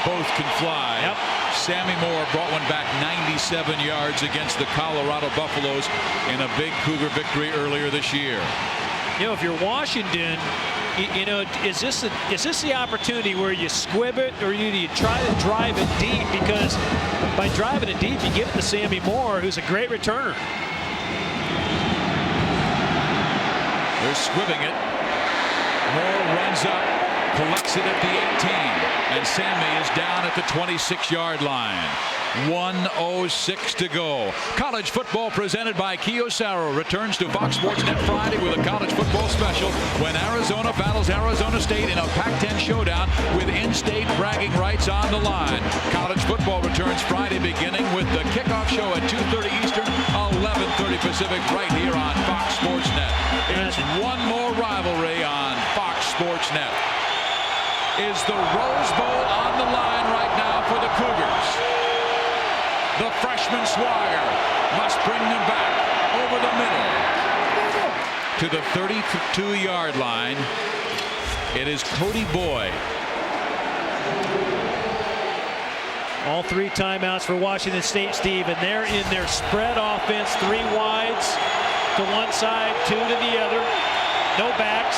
Both can fly. Sammy Moore brought one back 97 yards against the Colorado Buffaloes in a big Cougar victory earlier this year. You know, if you're Washington, you know, is this the opportunity where you squib it, or you try to drive it deep? Because by driving it deep, you give it to Sammy Moore, who's a great returner. They're squibbing it. Moore runs up, collects it at the 18, and Sammy is down at the 26-yard line. 1:06 to go. College football presented by Kyocera returns to Fox Sports Net Friday with a college football special when Arizona battles Arizona State in a Pac-10 showdown with in-state bragging rights on the line. College football returns Friday, beginning with the kickoff show at 2:30 Eastern, 11:30 Pacific, right here on Fox Sports Net. It's one more rivalry on Fox Sports Net. Is the Rose Bowl on the line right now for the Cougars? The freshman Schwager must bring them back over the middle to the 32-yard line. It is Cody Boyd. All 3 timeouts for Washington State, Steve, and they're in their spread offense. 3 wides to one side, 2 to the other. No backs.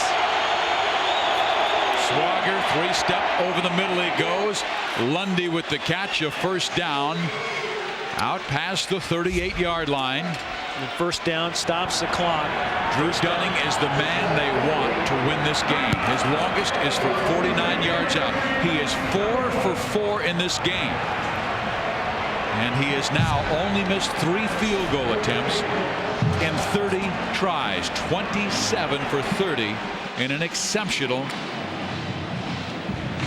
Schwager, 3-step over the middle he goes. Lundy with the catch, a first down. Out past the 38-yard line. And first down stops the clock. Drew Dunning is the man they want to win this game. His longest is for 49 yards out. He is 4 for 4 in this game. And he has now only missed 3 field goal attempts in 30 tries. 27 for 30 in an exceptional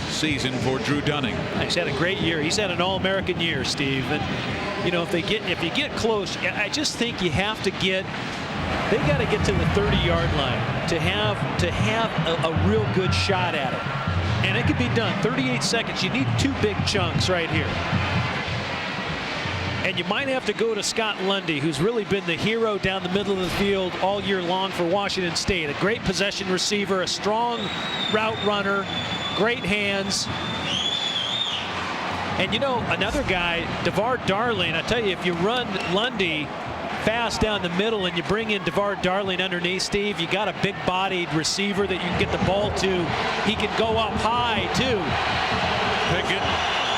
season for Drew Dunning. He's had a great year. He's had an All-American year, Steve. And you know, if you get close, I just think you have to get. They got to get to the 30-yard line to have a real good shot at it. And it can be done. 38 seconds. You need 2 big chunks right here. And you might have to go to Scott Lundy, who's really been the hero down the middle of the field all year long for Washington State. A great possession receiver, a strong route runner, great hands. And you know, another guy, DeVar Darling, I tell you, if you run Lundy fast down the middle and you bring in DeVar Darling underneath, Steve, you got a big-bodied receiver that you can get the ball to. He can go up high, too. Pickett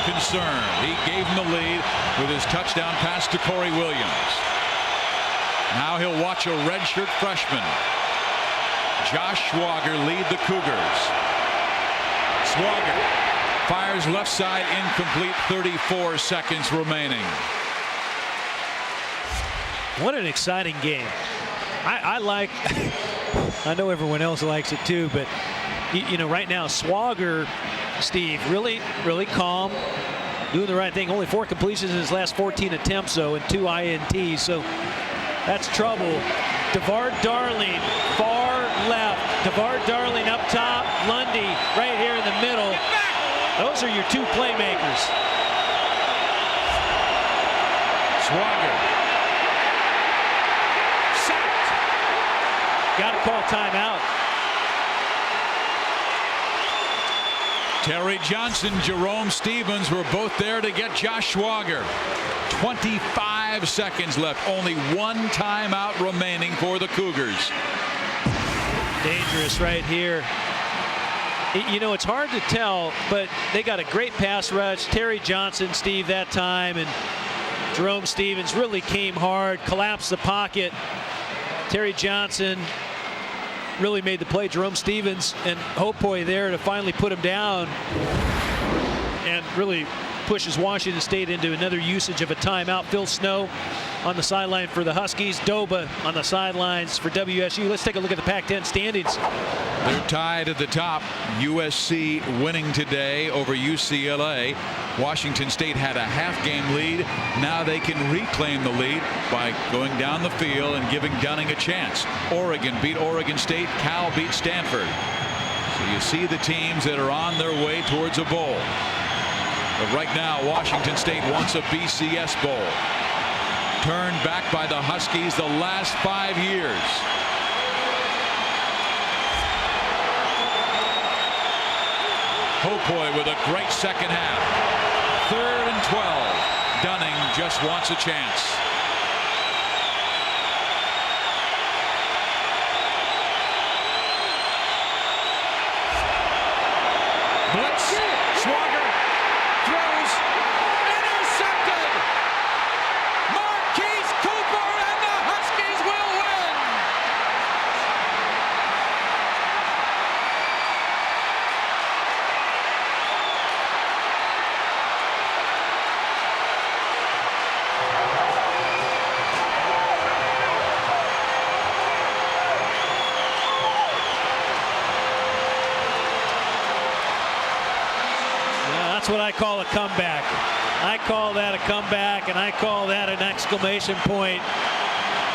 concerned. He gave him the lead with his touchdown pass to Corey Williams. Now he'll watch a redshirt freshman, Josh Schwager, lead the Cougars. Schwager fires left side, incomplete, 34 seconds remaining. What an exciting game. I like, I know everyone else likes it too, but you know, right now Schwager, Steve, really calm, doing the right thing. Only 4 completions in his last 14 attempts, though, and 2 INTs, so that's trouble. DeVar Darling, far left. DeVar Darling up top. Lundy right here in the middle. Those are your 2 playmakers. Schwager. Got to call timeout. Terry Johnson, Jerome Stevens were both there to get Josh Schwager. 25 seconds left. Only 1 timeout remaining for the Cougars. Dangerous right here. You know, it's hard to tell, but they got a great pass rush. Terry Johnson, Steve, that time, and Jerome Stevens really came hard, collapsed the pocket. Terry Johnson really made the play. Jerome Stevens and Hopoi there to finally put him down and really pushes Washington State into another usage of a timeout. Phil Snow on the sideline for the Huskies. Doba on the sidelines for WSU. Let's take a look at the Pac-10 standings. They're tied at the top. USC winning today over UCLA. Washington State had a half-game lead. Now they can reclaim the lead by going down the field and giving Gunning a chance. Oregon beat Oregon State. Cal beat Stanford. So you see the teams that are on their way towards a bowl. But right now, Washington State wants a BCS bowl. Turned back by the Huskies the last 5 years. Hopoi with a great second half. 3rd and 12. Gunning just wants a chance. Blitz. Schwager throws. Intercepted. Marquise Cooper and the Huskies will win. That's what I call a comeback. I call that a comeback, and I call that an exclamation point.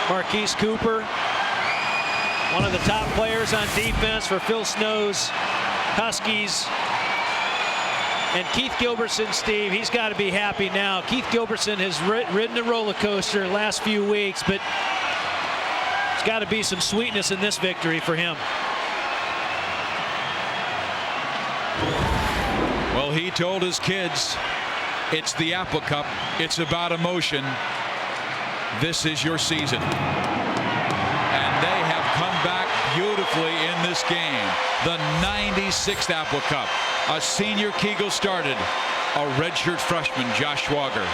Marquise Cooper, one of the top players on defense for Phil Snow's Huskies. And Keith Gilbertson, Steve, he's got to be happy now. Keith Gilbertson has ridden a roller coaster the last few weeks, but there's got to be some sweetness in this victory for him. Well, he told his kids, it's the Apple Cup. It's about emotion. This is your season. And they have come back beautifully in this game. The 96th Apple Cup. A senior Kegel started. A redshirt freshman, Josh Schwager,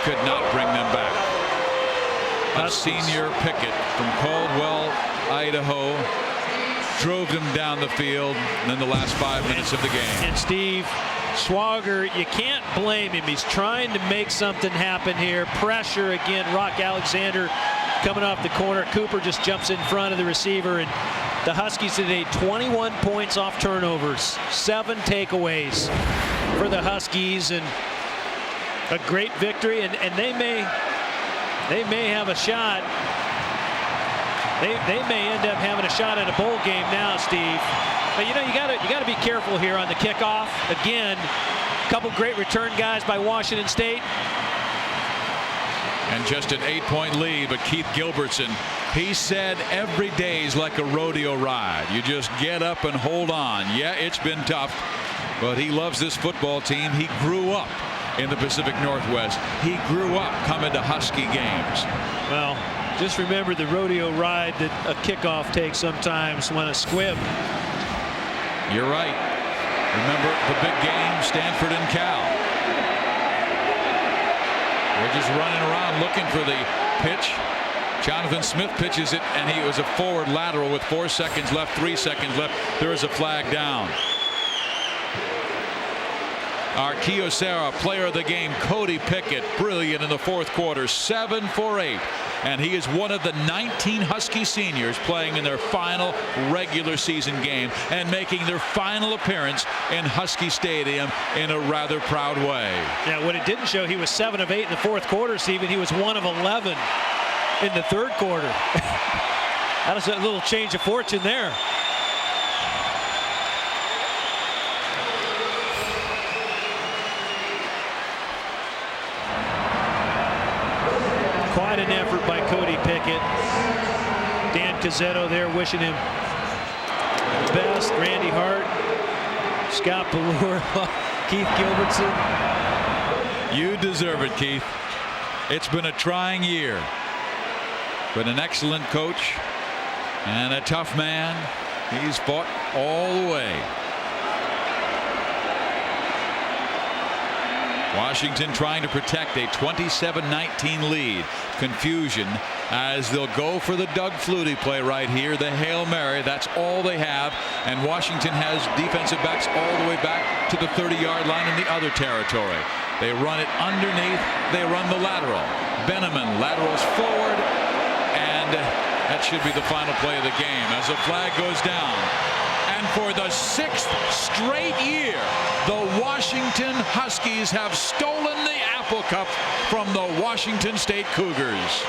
could not bring them back. A senior Pickett from Caldwell, Idaho, drove them down the field in the last 5 minutes of the game. And Steve, Schwager, you can't blame him. He's trying to make something happen here. Pressure again. Rock Alexander coming off the corner. Cooper just jumps in front of the receiver. And the Huskies today, 21 points off turnovers, 7 takeaways for the Huskies, and a great victory. And they may have a shot. They may end up having a shot at a bowl game now, Steve. But you know, you got to be careful here on the kickoff. Again, a couple great return guys by Washington State. And just an 8-point lead, but Keith Gilbertson, he said every day is like a rodeo ride. You just get up and hold on. Yeah, it's been tough, but he loves this football team. He grew up in the Pacific Northwest. He grew up coming to Husky games. Well, just remember the rodeo ride that a kickoff takes sometimes when a squib. You're right. Remember the big game, Stanford and Cal. They're just running around looking for the pitch. Jonathan Smith pitches it, and he was a forward lateral with 4 seconds left, 3 seconds left. There is a flag down. Our Kyocera player of the game, Cody Pickett, brilliant in the fourth quarter, 7 for 8. And he is one of the 19 Husky seniors playing in their final regular season game and making their final appearance in Husky Stadium in a rather proud way. Yeah, what it didn't show, he was 7 of 8 in the fourth quarter, Stephen. He was 1 of 11 in the third quarter. That was a little change of fortune there. Quite an effort by Cody Pickett. Dan Cazzetto there wishing him the best. Randy Hart, Scott Ballure, Keith Gilbertson. You deserve it, Keith. It's been a trying year, but an excellent coach and a tough man. He's fought all the way. Washington trying to protect a 27-19 lead. Confusion as they'll go for the Doug Flutie play right here. The Hail Mary, that's all they have. And Washington has defensive backs all the way back to the 30-yard line in the other territory. They run it underneath. They run the lateral. Benneman laterals forward. And that should be the final play of the game as the flag goes down. And for the 6th straight year, the Washington Huskies have stolen the Apple Cup from the Washington State Cougars.